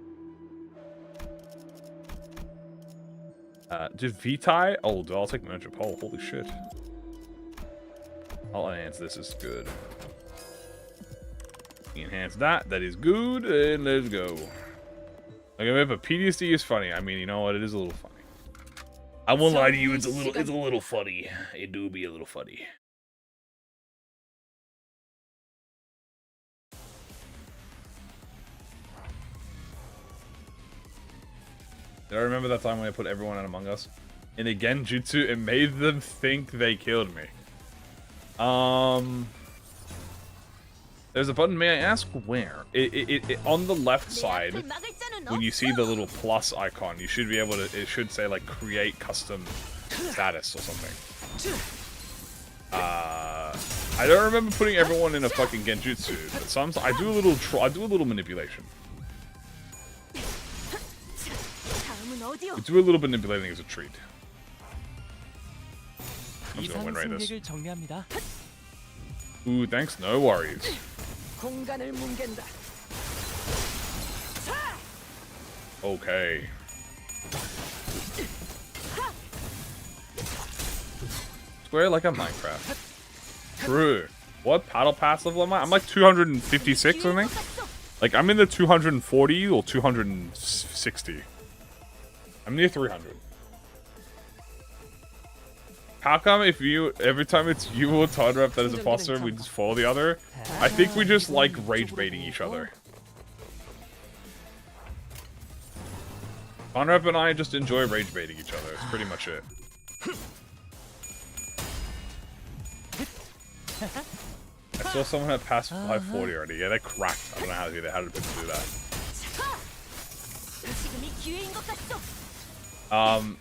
Did Vitae? Oh, dude, I'll take Merchant Pole. Holy shit. I'll enhance this. Is good. Enhance that. That is good. And let's go. Okay, but PTSD is funny. I mean, you know what? It is a little funny. I won't lie to you. It's a little funny. It do be a little funny. I remember that time when I put everyone in Among Us. In a Genjutsu, it made them think they killed me. There's a button, may I ask where? It on the left side, when you see the little plus icon, you should be able to, it should say like create custom status or something. I don't remember putting everyone in a fucking Genjutsu, but sometimes I do a little manipulation. We do a little bit manipulating as a treat. I'm just gonna win right this. Ooh, thanks, no worries. Okay. Square like a Minecraft. True. What paddle pass level am I? I'm like 256, I think. Like, I'm in the 240 or 260. I'm near 300. How come if every time it's you or Todrep that is a foster, we just follow the other? I think we just like rage baiting each other. Todrep and I just enjoy rage baiting each other. It's pretty much it. I saw someone had passed 540 already. Yeah, they're cracked. I don't know how did people do that.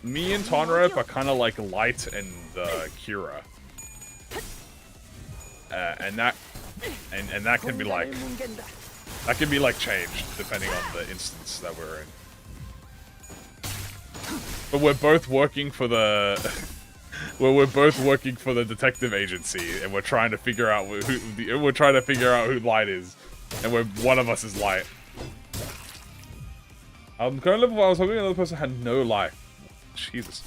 Me and Tonrep are kind of like Light and Kira, and that can be like changed depending on the instance that we're in. But we're both working for the we're both working for the detective agency, and we're trying to figure out who Light is, and one of us is Light. Current level, I was hoping another person had no life. Jesus.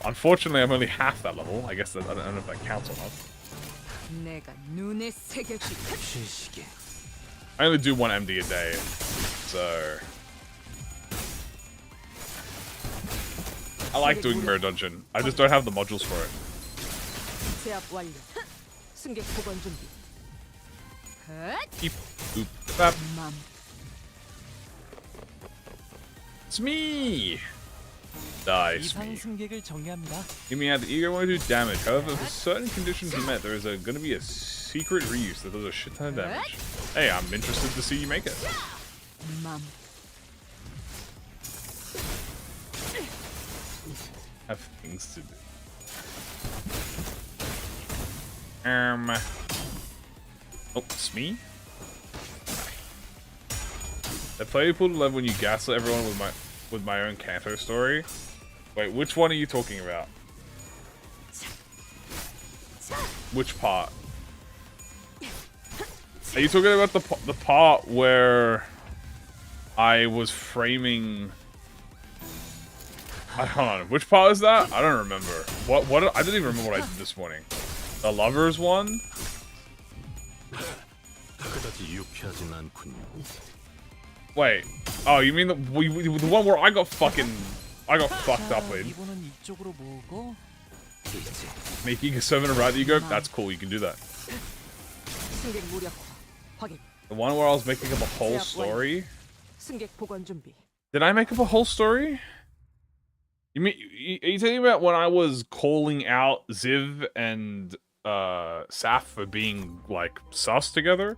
Unfortunately, I'm only half that level. I guess I don't know if that counts or not. I only do 1 MD a day, so I like doing Mirror Dungeon. I just don't have the modules for it. Keep oop bap. It's me! Dice me. Give me out the E.G.O won't do damage. However, if certain conditions are met, there is going to be a secret reuse that does a shit ton of damage. Hey, I'm interested to see you make it. Have things to do. Oh, it's me? I play people to love when you gaslight everyone with my own Kanto story. Wait, which one are you talking about? Which part? Are you talking about the part where I was framing? Hold on, which part is that? I don't remember. What? I didn't even remember what I did this morning. The lovers one? Wait. Oh, you mean the one where I got fucked up in? Making a servant right E.G.O? That's cool, you can do that. The one where I was making up a whole story? Did I make up a whole story? You mean, are you talking about when I was calling out Ziv and Saf for being, like, sus together?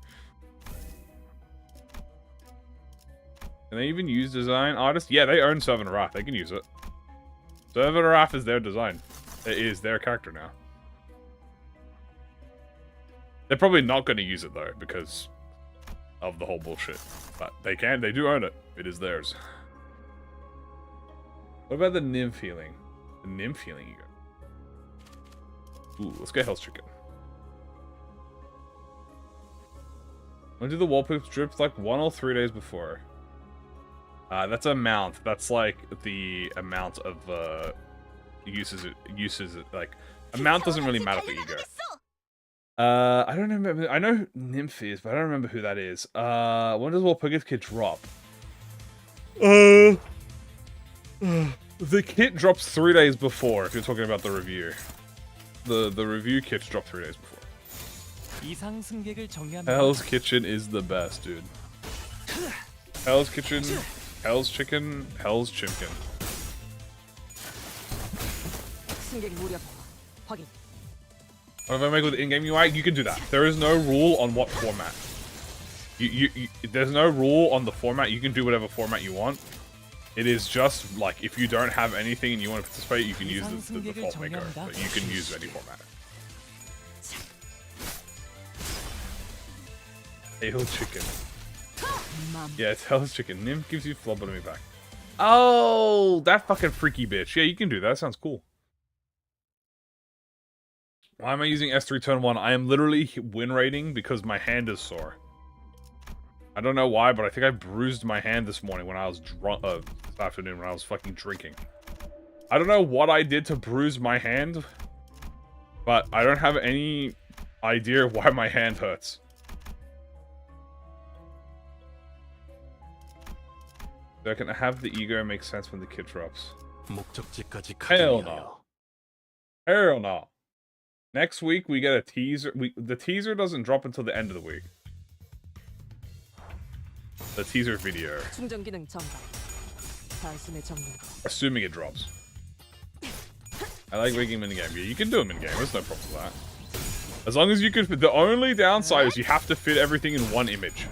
Can they even use design artists? Yeah, they own Servant of Wrath. They can use it. Servant of Wrath is their design. It is their character now. They're probably not going to use it, though, because of the whole bullshit. But they can. They do own it. It is theirs. What about the nymph healing? The nymph healing you go. Ooh, let's get Hell's Chicken. When do the wallpapers drip? Like 1 or 3 days before. That's amount. That's like the amount of uses. Like amount doesn't really matter for E.G.O. I don't remember. I know Nymph is, but I don't remember who that is. When does Walpurgis kit drop? The kit drops 3 days before. If you're talking about the review, the review kits drop 3 days before. Hell's Kitchen is the best, dude. Hell's Kitchen. Hell's Chicken, Hell's Chimkin. What if I make with in-game UI? You can do that. There is no rule on what format. There's no rule on the format. You can do whatever format you want. It is just like if you don't have anything and you want to participate, you can use the default maker. But you can use any format. Hell's Chicken. Yeah, it's Hell's Chicken. Nymph gives you phlebotomy back. Oh, that fucking freaky bitch. Yeah, you can do that. That sounds cool. Why am I using S3 turn 1? I am literally win rating because my hand is sore. I don't know why, but I think I bruised my hand this morning when I was drunk. This afternoon when I was fucking drinking. I don't know what I did to bruise my hand, but I don't have any idea why my hand hurts. So can I have the E.G.O make sense when the kit drops? Hell no. Hell no. Next week we get a teaser. The teaser doesn't drop until the end of the week. The teaser video. Assuming it drops. I like making minigame. Yeah, you can do a minigame. There's no problem with that. As long as you can fit, the only downside is you have to fit everything in one image.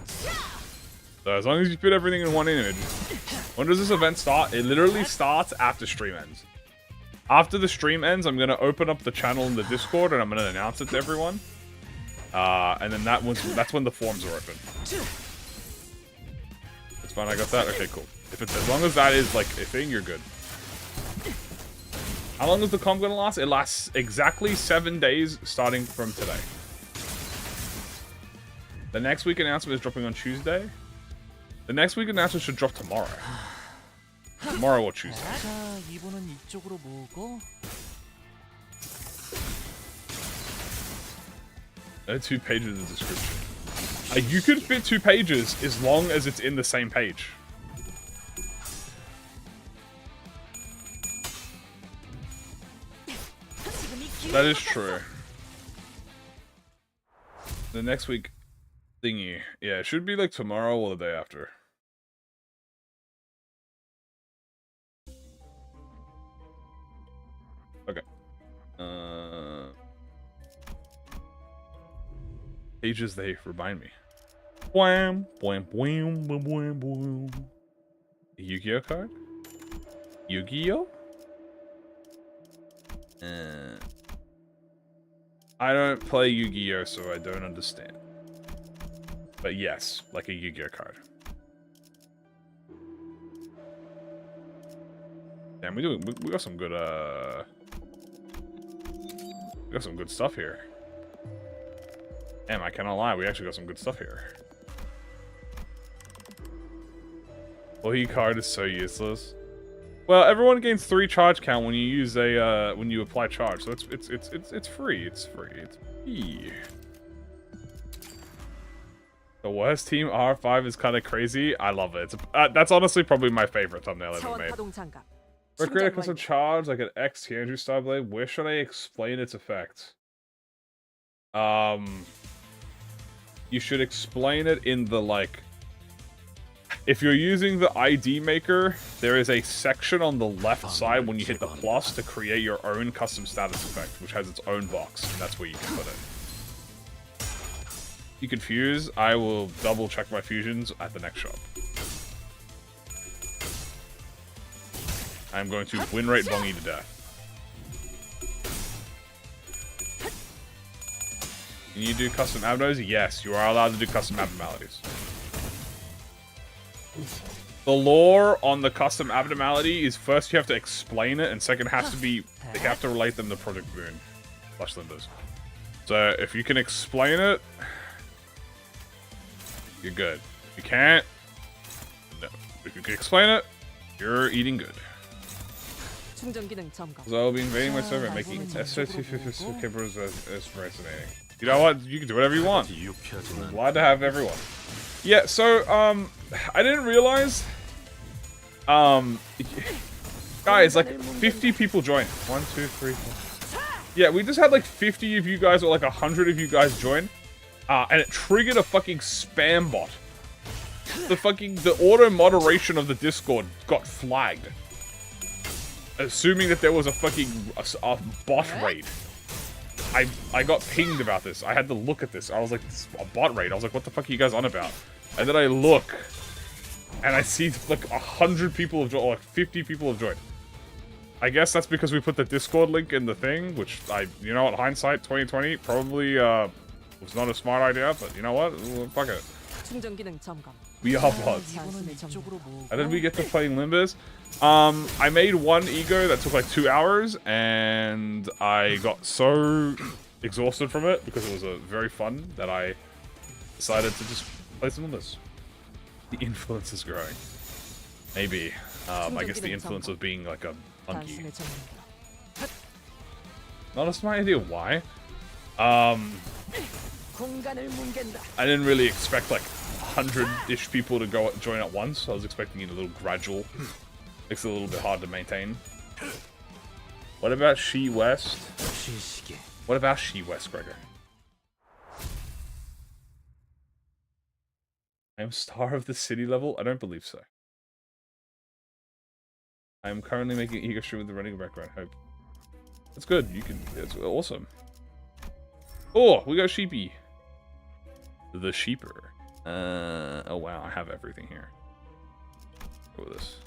So as long as you fit everything in one image. When does this event start? It literally starts after stream ends. After the stream ends, I'm going to open up the channel in the Discord and I'm going to announce it to everyone. And then that's when the forms are open. It's fine, I got that? Okay, cool. If it's, as long as that is like a thing, you're good. How long is the comp gonna last? It lasts exactly 7 days starting from today. The next week announcement is dropping on Tuesday. The next week announcement should drop tomorrow. Tomorrow or Tuesday. There are 2 pages of description. You could fit 2 pages as long as it's in the same page. That is true. The next week thingy. Yeah, it should be like tomorrow or the day after. Okay. Pages they remind me. Wham, wham, wham, wham, wham, wham. Yu-Gi-Oh card? Yu-Gi-Oh? I don't play Yu-Gi-Oh, so I don't understand. But yes, like a Yu-Gi-Oh card. Damn, we got some good we got some good stuff here. Damn, I cannot lie, we actually got some good stuff here. Well, your card is so useless. Well, everyone gains 3 charge count when you use a when you apply charge, so it's free. It's free. It's free. The worst team R5 is kind of crazy. I love it. That's honestly probably my favorite thumbnail ever made. For create a custom charge like an X Andrew Star Blade, where should I explain its effect? You should explain it in the like. If you're using the ID maker, there is a section on the left side when you hit the plus to create your own custom status effect, which has its own box, and that's where you can put it. You confuse, I will double check my fusions at the next shop. I'm going to win rate Bongi to death. Can you do custom abnos? Yes, you are allowed to do custom abnormalities. The lore on the custom abnormality is first you have to explain it, and second has to be they have to relate them to ProjectMoon / Limbus. So if you can explain it, you're good. If you can't, no. If you can explain it, you're eating good. So I'll be invading my server and making SO250 cameras as fascinating. You know what? You can do whatever you want. I'm glad to have everyone. Yeah, so, I didn't realize, guys, like, 50 people joined. 1, 2, 3, 4. Yeah, we just had, like, 50 of you guys, or, like, 100 of you guys join, and it triggered a fucking spam bot. The auto-moderation of the Discord got flagged. Assuming that there was a fucking, a bot raid. I got pinged about this. I had to look at this. I was like, this is a bot raid. I was like, what the fuck are you guys on about? And then I look, and I see like 100 people have joined, or like 50 people have joined. I guess that's because we put the Discord link in the thing, which you know what, hindsight 2020, probably was not a smart idea, but you know what, fuck it. We are bots. And then we get to play Limbus. I made one E.G.O that took like 2 hours, and I got so exhausted from it because it was very fun that I decided to just play some Limbus. The influence is growing. Maybe. I guess the influence of being like a monkey. Not a smart idea. Why? I didn't really expect like 100-ish people to go join at once. I was expecting it a little gradual. Makes it a little bit hard to maintain. What about She West? What about She West, Gregor? I am star of the city level? I don't believe so. I am currently making E.G.O stream with the running background. Hope. That's good. You can. It's awesome. Oh, we got sheepy. The sheeper. Oh wow, I have everything here. Go with this.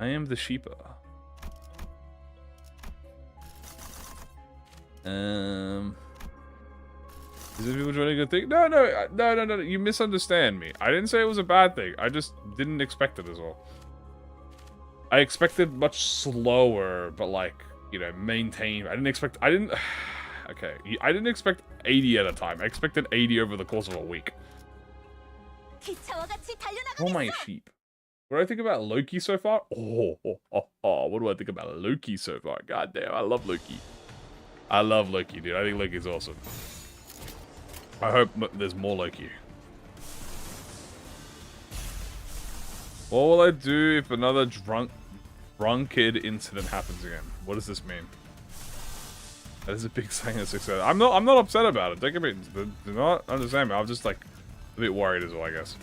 I am the sheeper. Is it people trying to think? No. You misunderstand me. I didn't say it was a bad thing. I just didn't expect it as well. I expected much slower, but like, you know, maintained. I didn't. Okay. I didn't expect 80 at a time. I expected 80 over the course of a week. Oh my sheep. What do I think about Loki so far? Oh, what do I think about Loki so far? God damn, I love Loki. I love Loki, dude. I think Loki's awesome. I hope there's more Loki. What will I do if another drunkard incident happens again? What does this mean? That is a big sign of success. I'm not upset about it. Don't get me. Do not understand me. I'm just like a bit worried as well, I guess.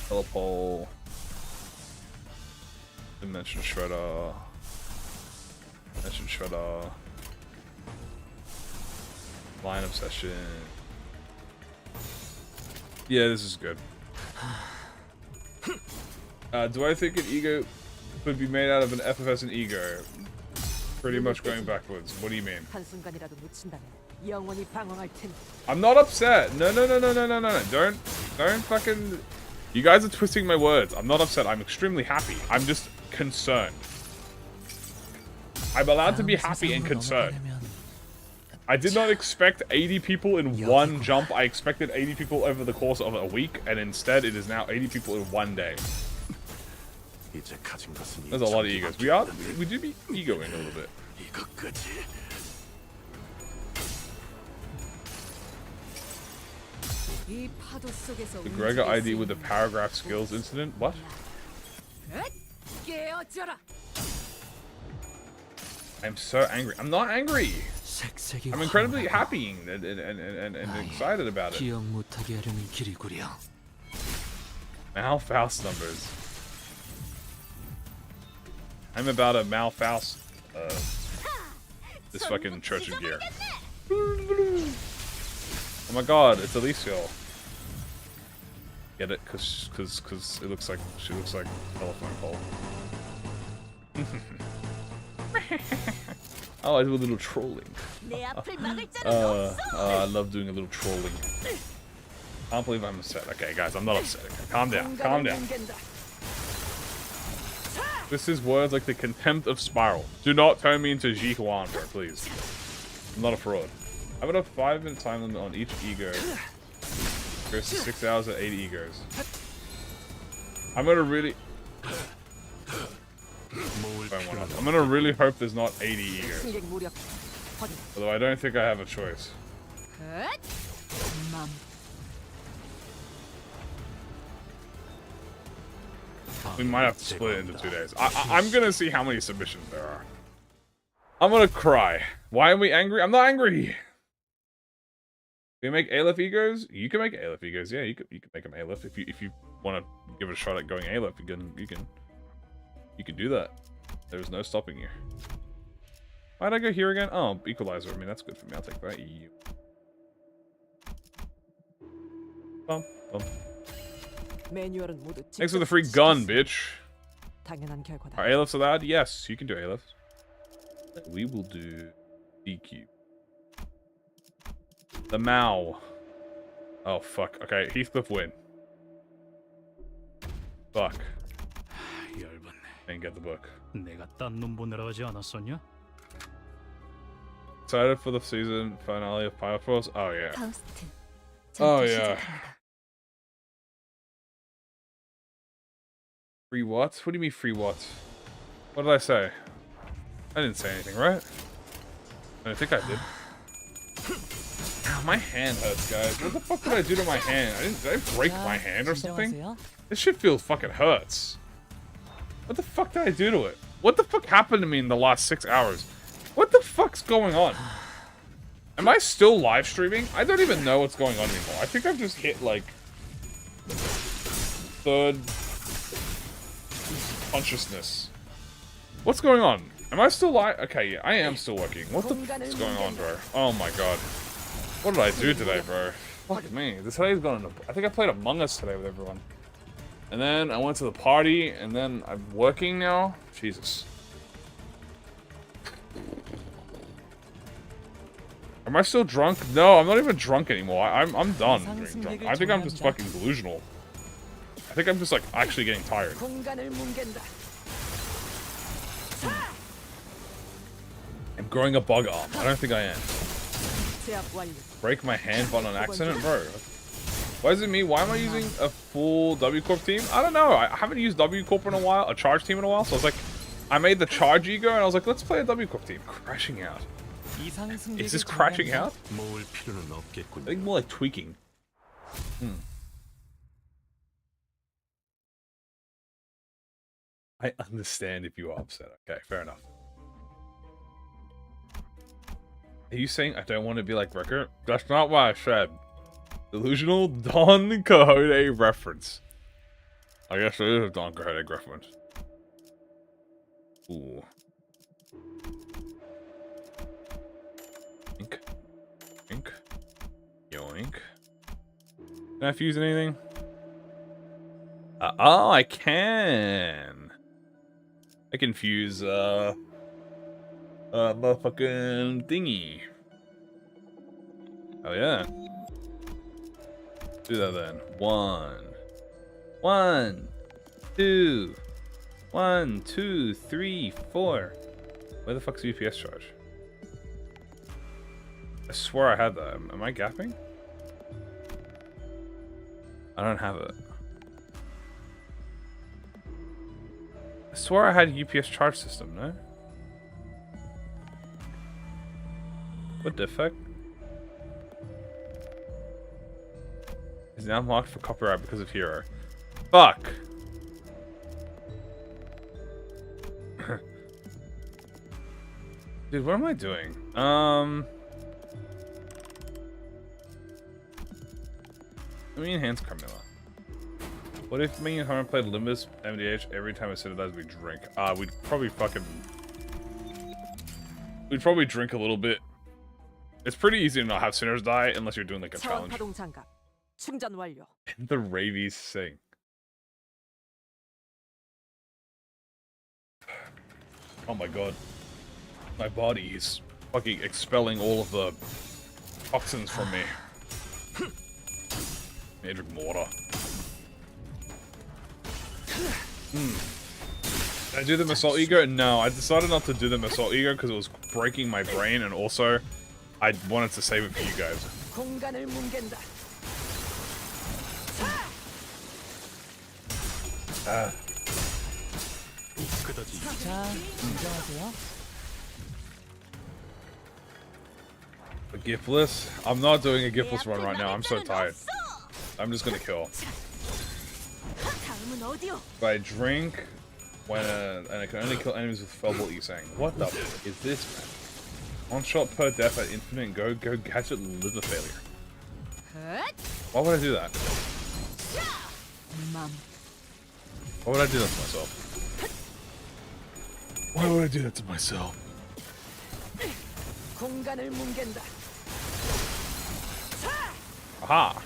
Telepole. Dimension Shredder. Dimension Shredder. Line Obsession. Yeah, this is good. Do I think an E.G.O could be made out of an FFS and E.G.O? Pretty much going backwards. What do you mean? I'm not upset. No. Don't fucking... You guys are twisting my words. I'm not upset. I'm extremely happy. I'm just concerned. I'm allowed to be happy and concerned. I did not expect 80 people in one jump. I expected 80 people over the course of a week, and instead it is now 80 people in one day. There's a lot of egos. We do be egoing a little bit. The Gregor ID with the paragraph skills incident? What? I'm so angry. I'm not angry. I'm incredibly happy and excited about it. Malfaust numbers. I'm about to Malfaust this fucking church of gear. Oh my god, it's Alicia. Get it? Cause it looks like she looks like telephone pole. Oh, I do a little trolling. I love doing a little trolling. I don't believe I'm upset. Okay, guys, I'm not upset. Okay, calm down. Calm down. This is words like the contempt of Spiral. Do not turn me into Ji Huan, bro, please. I'm not a fraud. I have enough 5-minute time limit on each E.G.O. versus 6 hours at 8 E.G.Os. I'm gonna really... I'm gonna really hope there's not 80 E.G.Os. Although I don't think I have a choice. We might have to split it into 2 days. I'm gonna see how many submissions there are. I'm gonna cry. Why am we angry? I'm not angry! Can we make Aleph E.G.Os? You can make Aleph E.G.Os, yeah, you can make them Aleph. If you want to give it a shot at going Aleph, you can do that. There's no stopping you. Why'd I go here again? Oh, Equalizer. I mean, that's good for me. I'll take that. EU. Bum, bum. Thanks for the free gun, bitch. Are Alephs allowed? Yes, you can do Alephs. We will do DQ. The Mao. Oh, fuck. Okay, Heathcliff win. Fuck. And get the book. Excited for the season finale of Fire Force? Oh, yeah. Oh, yeah. Free what? What do you mean free what? What did I say? I didn't say anything, right? I think I did. Ow, my hand hurts, guys. What the fuck did I do to my hand? Did I break my hand or something? This shit feels fucking hurts. What the fuck did I do to it? What the fuck happened to me in the last 6 hours? What the fuck's going on? Am I still live streaming? I don't even know what's going on anymore. I think I've just hit, like, third consciousness. What's going on? Am I still live? Okay, yeah, I am still working. What the f is going on, bro? Oh my god. What did I do today, bro? Fuck me. Today's gone. I think I played Among Us today with everyone. And then I went to the party, and then I'm working now. Jesus. Am I still drunk? No, I'm not even drunk anymore. I'm done being drunk. I think I'm just fucking delusional. I think I'm just like actually getting tired. I'm growing a bug arm. I don't think I am. Break my hand button on accident, bro. Why is it me? Why am I using a full W Corp team? I don't know. I haven't used W Corp in a while, a charge team in a while. So I was like, I made the charge E.G.O and I was like, let's play a W Corp team. Crashing out. Is this crashing out? I think more like tweaking. I understand if you are upset. Okay, fair enough. Are you saying I don't want to be like Wrecker? That's not what I said. Delusional Don Quixote reference. I guess it is a Don Quixote reference. Ooh. Ink. Ink. Yoink. Can I fuse anything? Oh, I can. I can fuse, motherfucking thingy. Oh yeah. Do that then. 1, 2, 1, 2, 3, 4. Where the fuck's UPS charge? I swear I had that. Am I gapping? I don't have it. I swear I had a UPS charge system, no? What the fuck? Is now marked for copyright because of Hero. Fuck! Dude, what am I doing? Let me enhance Carmilla. What if me and Harmon played Limbus MDH every time I synthesize we drink? We'd probably drink a little bit. It's pretty easy to not have sinners die unless you're doing like a challenge. And the rabies sing. Oh my god. My body is fucking expelling all of the toxins from me. May I drink water. Did I do the Assault E.G.O? No, I decided not to do the Assault E.G.O because it was breaking my brain, and also I wanted to save it for you guys. A giftless? I'm not doing a giftless run right now. I'm so tired. I'm just gonna kill. If I drink when and I can only kill enemies with Felbolt E-Sang. What the f is this, man? One shot per death at infinite go gadget liver failure. Why would I do that? Why would I do that to myself? Why would I do that to myself? Aha!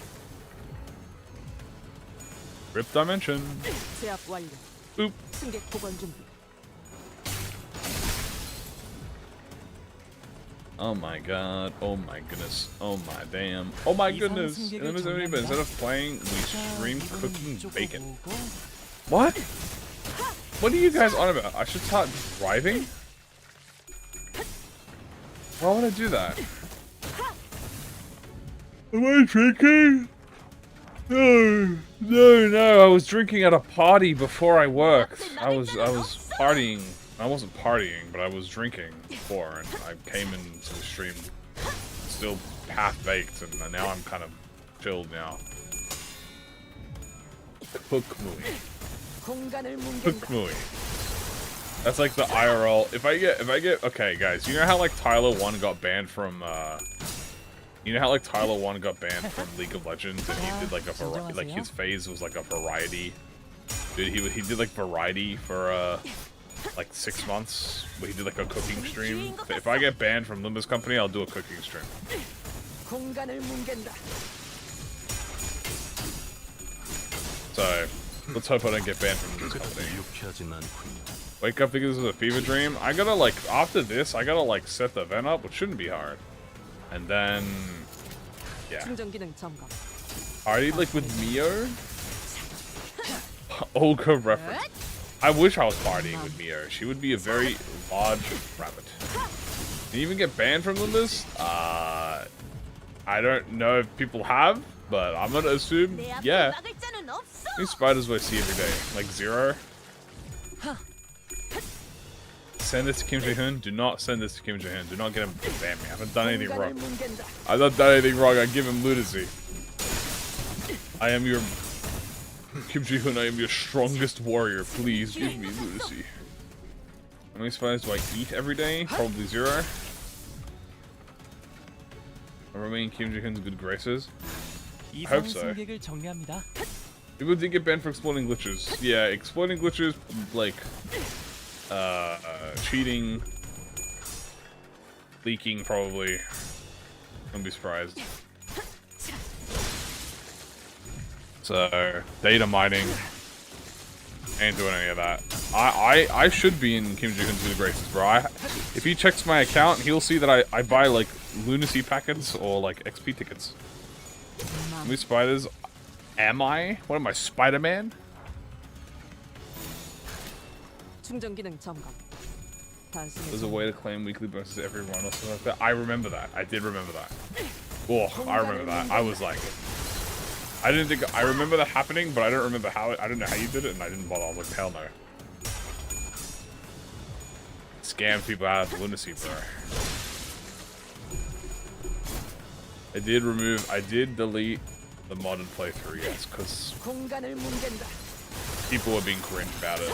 Rip dimension. Boop. Oh my god. Oh my goodness. Oh my damn. Oh my goodness. Instead of playing, we stream cooking bacon. What? What are you guys on about? I should start driving? Why would I do that? Am I drinking? No, I was drinking at a party before I worked. I was partying. I wasn't partying, but I was drinking before, and I came into the stream still half-baked, and now I'm kind of chilled now. Kamui. Kamui. That's like the IRL. If I get, okay, guys, you know how like Tyler 1 got banned from, you know how like Tyler 1 got banned from League of Legends, and he did like a variety, like his phase was like a variety. Dude, he did like variety for like 6 months where he did like a cooking stream. If I get banned from Limbus company, I'll do a cooking stream. So let's hope I don't get banned from this company. Wake up thinking this is a fever dream. I gotta like, after this, I gotta like set the event up, which shouldn't be hard. And then, yeah. Already like with Mio? Olga reference. I wish I was partying with Mio. She would be a very large rabbit. Can you even get banned from Limbus? I don't know if people have, but I'm gonna assume, yeah. How many spiders do I see every day? Like 0? Send this to Kim Jae-hoon. Do not send this to Kim Jae-hoon. Do not get him to ban me. I haven't done anything wrong. I've not done anything wrong. I give him lunacy. I am your... Kim Jae-hoon, I am your strongest warrior. Please give me lunacy. How many spiders do I eat every day? Probably 0. I remain Kim Jae-hoon's good graces. I hope so. People did get banned for exploiting glitches. Yeah, exploiting glitches, like, cheating, leaking, probably. Wouldn't be surprised. So, data mining. Ain't doing any of that. I should be in Kim Jae-hoon's good graces, bro. If he checks my account, he'll see that I buy, like, lunacy packets or, like, XP tickets. How many spiders am I? What am I, Spider-Man? There's a way to claim weekly bonuses every run or something like that. I remember that. I did remember that. Oh, I remember that. I was like... I didn't think... I remember that happening, but I don't remember how... I don't know how you did it, and I didn't bother. I was like, hell no. Scam people out of lunacy, bro. I did delete the modern playthrough, yes, because people were being cringe about it.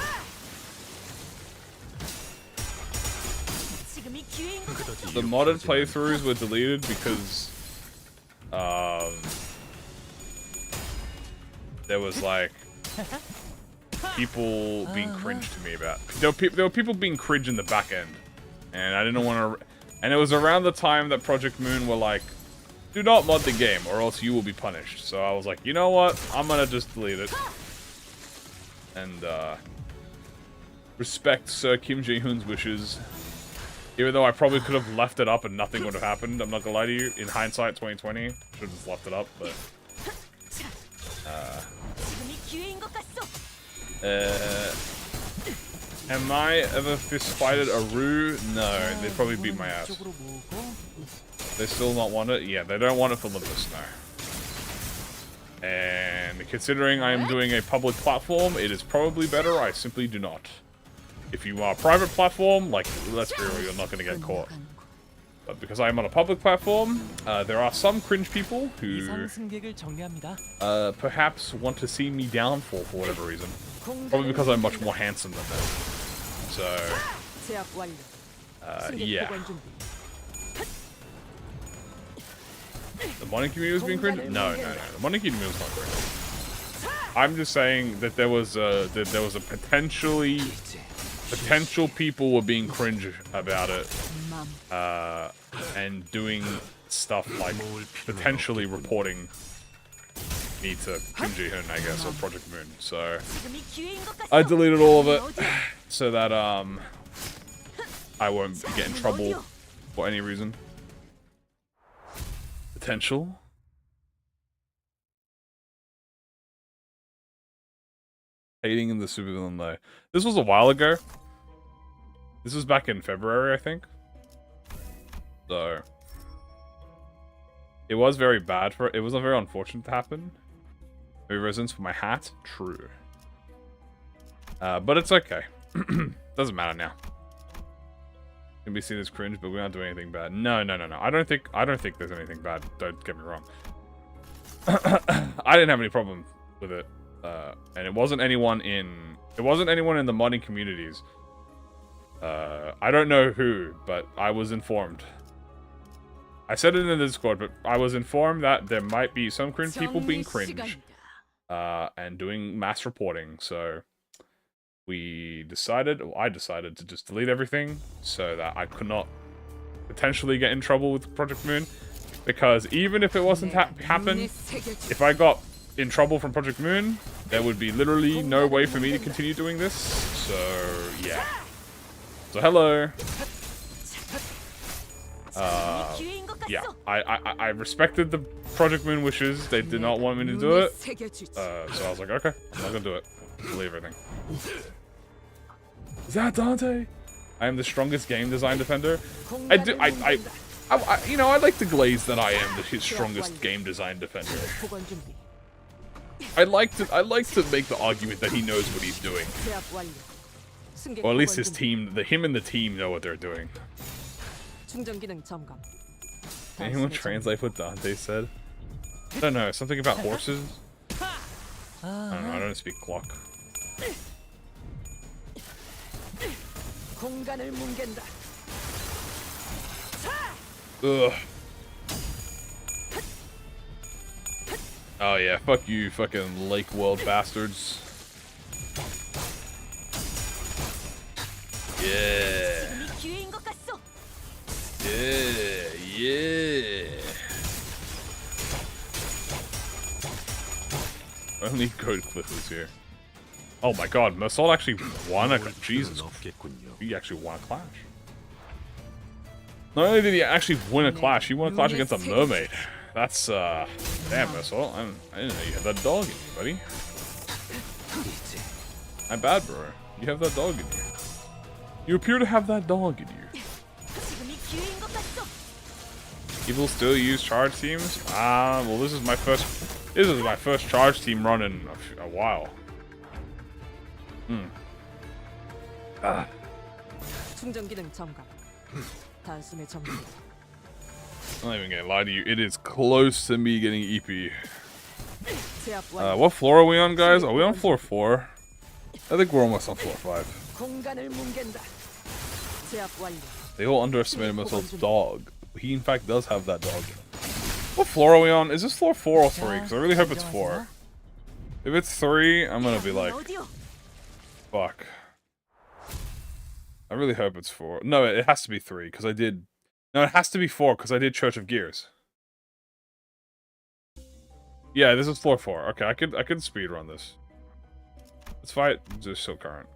The modern playthroughs were deleted because there was like people being cringe to me about. There were people being cringe in the back end, and I didn't want to. And it was around the time that ProjectMoon were like, do not mod the game or else you will be punished. So I was like, you know what? I'm gonna just delete it. And respect Sir Kim Jae-hoon's wishes. Even though I probably could have left it up and nothing would have happened. I'm not gonna lie to you. In hindsight, 2020, should have just left it up, but... Am I ever fist-fighted a Rue? No, they'd probably beat my ass. They still not want it? Yeah, they don't want it for Limbus, no. And considering I am doing a public platform, it is probably better I simply do not. If you are a private platform, like, let's be real, you're not going to get caught. But because I am on a public platform, there are some cringe people who perhaps want to see me down for whatever reason. Probably because I'm much more handsome than them. So, yeah. The modding community was being cringe? No. The modding community was not cringe. I'm just saying that there was a potential people were being cringe about it, and doing stuff like potentially reporting me to Kim Jae-hoon, I guess, or ProjectMoon. So I deleted all of it so that I won't get in trouble for any reason. Potential. Hating in the supervillain though. This was a while ago. This was back in February, I think. So it was very bad for it was very unfortunate to happen. Maybe reasons for my hat? True. But it's okay. Doesn't matter now. Can be seen as cringe, but we're not doing anything bad. No. I don't think there's anything bad. Don't get me wrong. I didn't have any problem with it. And it wasn't anyone in the modding communities. I don't know who, but I was informed. I said it in the Discord, but I was informed that there might be some cringe people being cringe, and doing mass reporting. So we decided, or I decided, to just delete everything so that I could not potentially get in trouble with Project Moon. Because even if it wasn't happen, if I got in trouble from Project Moon, there would be literally no way for me to continue doing this. So yeah. So hello. Yeah, I respected the Project Moon wishes. They did not want me to do it. So I was like, okay, I'm not gonna do it. Delete everything. Is that Dante? I am the strongest game design defender. You know, I like to glaze that I am the strongest game design defender. I like to make the argument that he knows what he's doing. Or at least his team, him and the team know what they're doing. Anyone translate what Dante said? I don't know, something about horses? I don't know, I don't speak clock. Ugh. Oh yeah, fuck you, fucking Lake World bastards. Yeah. Yeah, yeah. Only Code Cliff is here. Oh my god, Massault actually won a... Jesus. He actually won a clash. Not only did he actually win a clash, he won a clash against a mermaid. That's, damn, Massault. I didn't know you had that dog in you, buddy. I'm bad, bro. You have that dog in you. You appear to have that dog in you. People still use charge teams? Well, this is my first charge team run in a while. I'm not even gonna lie to you, it is close to me getting EP. What floor are we on, guys? Are we on floor 4? I think we're almost on floor 5. They all underestimated Massault's dog. He in fact does have that dog. What floor are we on? Is this floor 4 or 3? Because I really hope it's 4. If it's 3, I'm gonna be like... Fuck. I really hope it's 4. No, it has to be 3, because I did... No, it has to be 4, because I did Church of Gears. Yeah, this is floor 4. Okay, I could speedrun this. Let's fight just so current.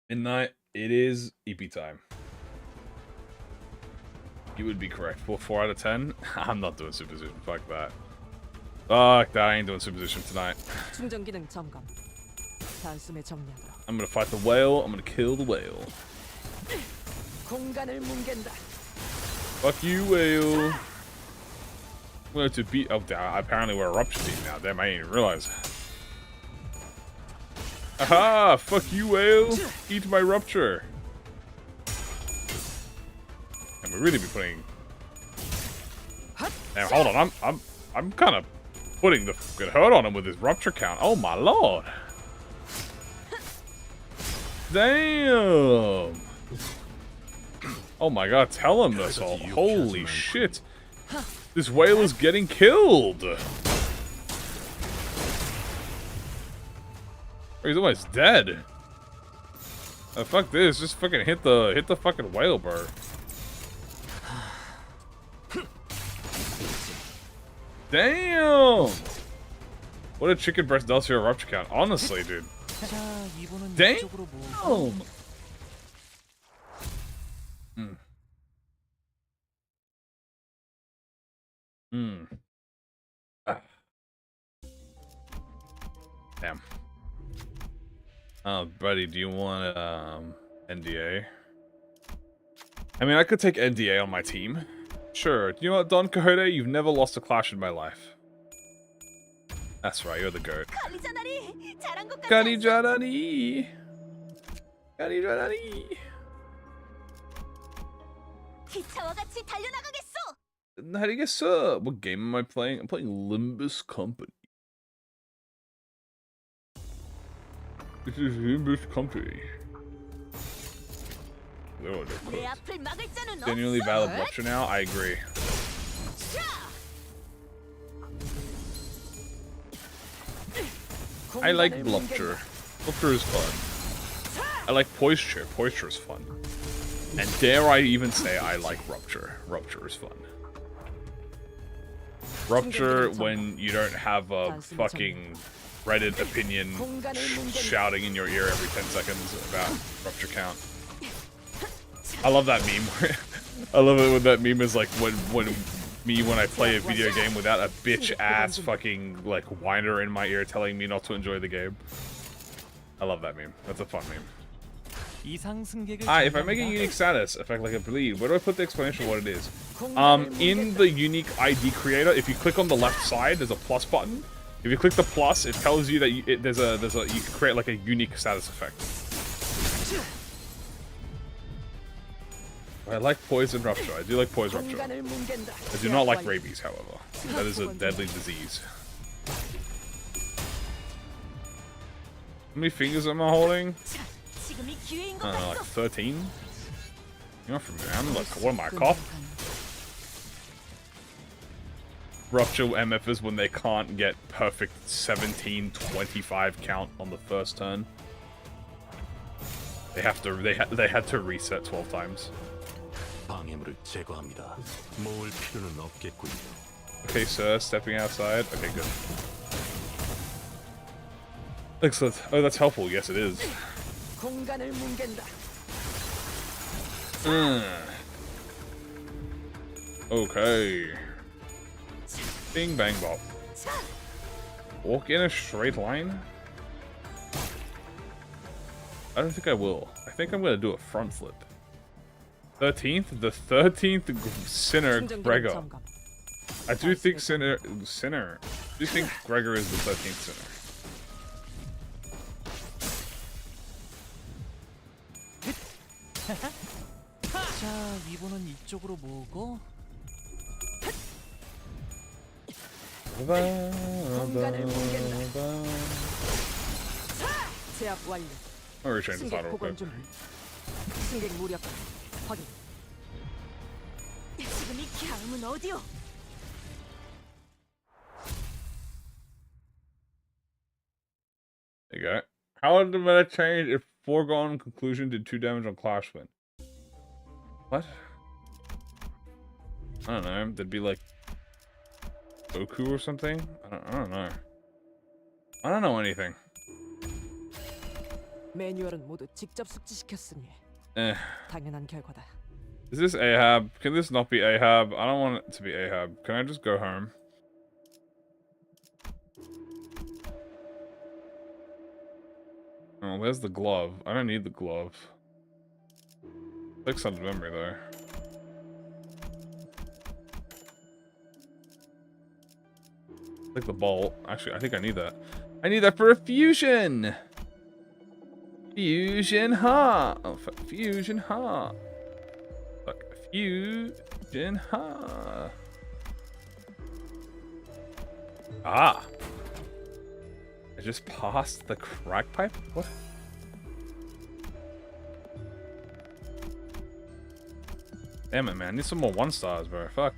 Midnight, it is EP time. You would be correct. 4 out of 10? I'm not doing supervision. Fuck that. Fuck that, I ain't doing supervision tonight. I'm gonna fight the whale, I'm gonna kill the whale. Fuck you, whale. I'm going to beat... Oh, apparently we're a rupture team now. Damn, I didn't even realize. Aha! Fuck you, whale! Eat my rupture! And we really be putting... Damn, hold on, I'm kind of putting the fucking hurt on him with his rupture count. Oh my lord! Damn! Oh my god, tell him this all. Holy shit! This whale is getting killed! He's almost dead. Oh, fuck this, just fucking hit the fucking whale, bro. Damn! What a chicken breast does to your rupture count, honestly, dude. Damn! Damn. Oh, buddy, do you want NDA? I mean, I could take NDA on my team. Sure. You know what, Don Quixote? You've never lost a clash in my life. That's right, you're the GOAT. Karijarani! Karijarani! How do you guess what game am I playing? I'm playing Limbus Company. This is Limbus Company. Oh, genuinely valid rupture now? I agree. I like Blumpture. Blumpture is fun. I like Poisture. Poisture is fun. And dare I even say I like Rupture. Rupture is fun. Rupture when you don't have a fucking Reddit opinion shouting in your ear every 10 seconds about Rupture count. I love that meme. I love it when that meme is like when I play a video game without a bitch ass fucking like whiner in my ear telling me not to enjoy the game. I love that meme. That's a fun meme. If I make a unique status effect like I believe, where do I put the explanation of what it is? In the unique ID creator, if you click on the left side, there's a plus button. If you click the plus, it tells you that you can create like a unique status effect. I like Poison Rupture. I do like Poison Rupture. I do not like rabies, however. That is a deadly disease. How many fingers am I holding? I don't know, like 13? You're not from me, man. Look, what am I, a cop? Rupture MFers when they can't get perfect 17-25 count on the first turn. They had to reset 12 times. Okay, sir, stepping outside. Okay, good. Excellent. Oh, that's helpful. Yes, it is. Okay. Bing bang bop. Walk in a straight line? I don't think I will. I think I'm gonna do a front flip. 13th? The 13th Sinner Gregor. I do think Sinner. I do think Gregor is the 13th Sinner. 자, 이번은 이쪽으로 모으고. 제압 완료. I'll retrain the final real quick. 승객 무력 확인. 지금 이 다음은 어디요? There you go. How did the meta change if foregone conclusion did 2 damage on Clash Win? What? I don't know. There'd be like Goku or something? I don't know. I don't know anything. 매뉴얼은 모두 직접 숙지시켰으니 당연한 결과다. Is this Ahab? Can this not be Ahab? I don't want it to be Ahab. Can I just go home? Oh, there's the glove. I don't need the glove. Like Son's memory though. Like the bolt. Actually, I think I need that. I need that for a fusion! Fusion heart! Oh, fuck. Fusion heart! Fuck. Fusion heart! Ah! I just passed the crack pipe? What? Damn it, man. I need some more 1-stars, bro. Fuck.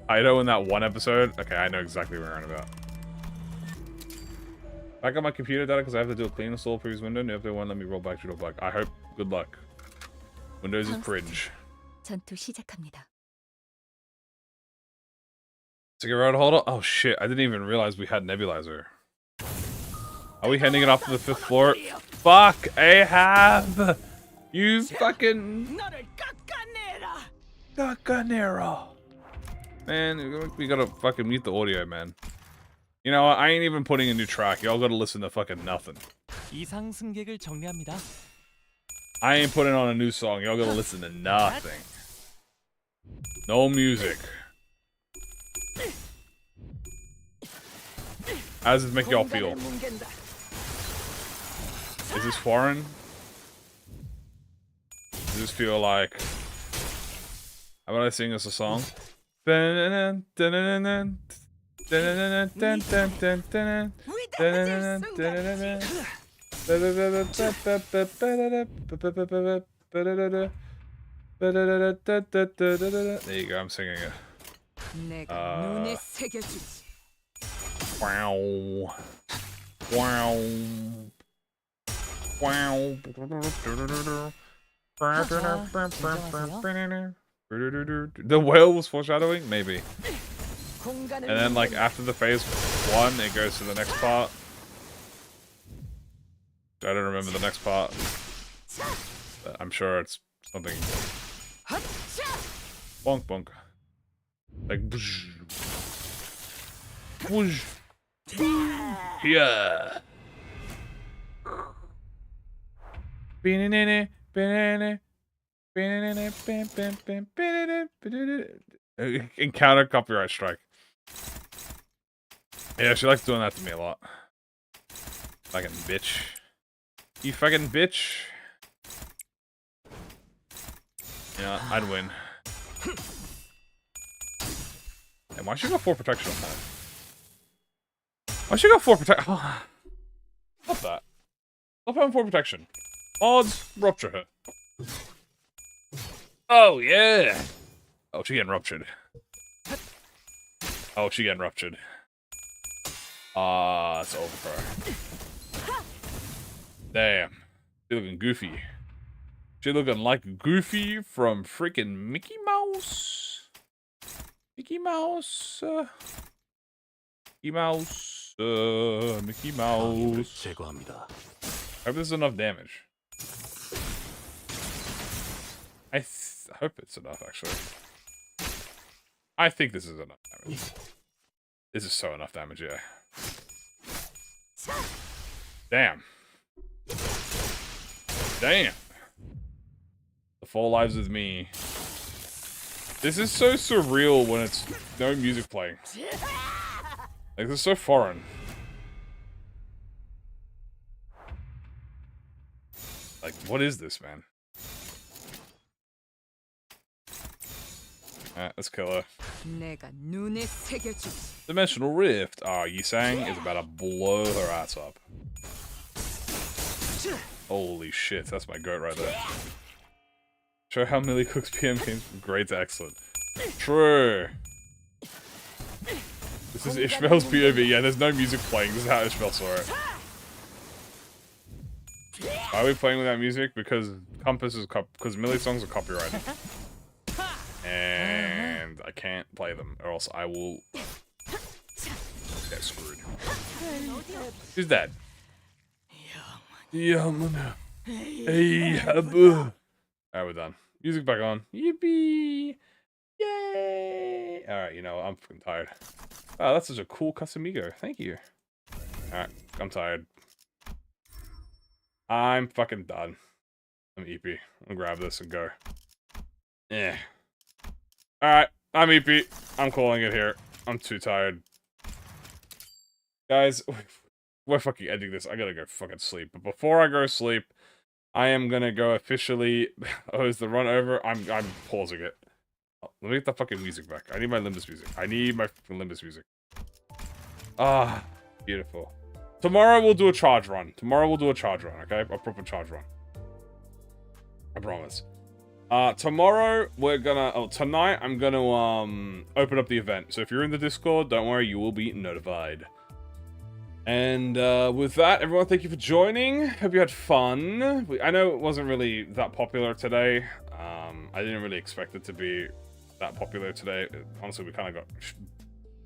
Ido in that one episode? Okay, I know exactly what we're on about. Back up my computer data because I have to do a clean install previous window. No, if they won't let me roll back to roll back. I hope. Good luck. Windows is bridge. 전투 시작합니다. Cigarette holder? Oh shit, I didn't even realize we had nebulizer. Are we handing it off to the 5th floor? Fuck, Ahab! You fucking... Cacanero! Man, we gotta fucking mute the audio, man. You know what, I ain't even putting a new track. Y'all gotta listen to fucking nothing. 이상 승객을 정리합니다. I ain't putting on a new song. Y'all gotta listen to nothing. No music. How does this make y'all feel? Is this foreign? Does this feel like... How about I sing us a song? There you go, I'm singing it. Wow. Wow. Wow. The whale was foreshadowing? Maybe. And then, like, after the phase 1, it goes to the next part. I don't remember the next part. But I'm sure it's something. Bonk bonk. Like, boosh. Whoosh. Yeah. Encounter copyright strike. Yeah, she likes doing that to me a lot. Fucking bitch. You fucking bitch. Yeah, I'd win. And why she got 4 protection on that? Why she got 4 protection? Oh, stop that. Stop having 4 protection. Odds, rupture her. Oh, yeah. Oh, she getting ruptured. Oh, she getting ruptured. Ah, it's over for her. Damn. She looking goofy. She looking like Goofy from freaking Mickey Mouse. Mickey Mouse. Mickey Mouse. Mickey Mouse. I hope this is enough damage. I hope it's enough, actually. I think this is enough damage. This is so enough damage, yeah. Damn. Damn. The 4 lives with me. This is so surreal when it's no music playing. Like, this is so foreign. Like, what is this, man? Alright, let's kill her. Dimensional Rift. Oh, Yisang is about to blow her ass up. Holy shit, that's my goat right there. Show how Millie cooks PM games from great to excellent. True. This is Ishmael's POV. Yeah, there's no music playing. This is how Ishmael saw it. Why are we playing without music? Because Compass is because Millie's songs are copyrighted. And I can't play them, or else I will get screwed. Who's dead? Alright, we're done. Music back on. Yippee! Yay! Alright, you know, I'm fucking tired. Oh, that's such a cool custom E.G.O. Thank you. Alright, I'm tired. I'm fucking done. I'm EP. I'll grab this and go. Yeah. Alright, I'm EP. I'm calling it here. I'm too tired. Guys, we're fucking ending this. I gotta go fucking sleep. But before I go sleep, I am gonna go officially... Oh, is the run over? I'm pausing it. Let me get the fucking music back. I need my Limbus music. I need my fucking Limbus music. Ah, beautiful. Tomorrow we'll do a charge run. Tomorrow we'll do a charge run, okay? A proper charge run. I promise. Tomorrow we're gonna... Oh, tonight I'm gonna, open up the event. So if you're in the Discord, don't worry, you will be notified. And, with that, everyone, thank you for joining. Hope you had fun. I know it wasn't really that popular today. I didn't really expect it to be that popular today. Honestly, we kind of got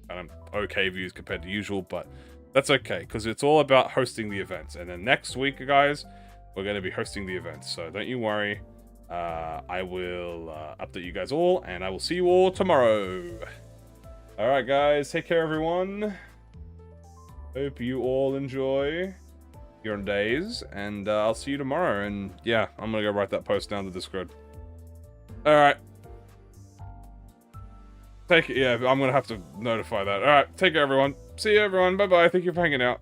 kind of okay views compared to usual, but that's okay, because it's all about hosting the events. And then next week, guys, we're going to be hosting the events, so don't you worry. I will update you guys all, and I will see you all tomorrow. Alright, guys, take care, everyone. Hope you all enjoy your days, and I'll see you tomorrow. And yeah, I'm gonna go write that post down to Discord. Alright. Yeah, I'm gonna have to notify that. Alright, take care, everyone. See you, everyone. Bye-bye. Thank you for hanging out.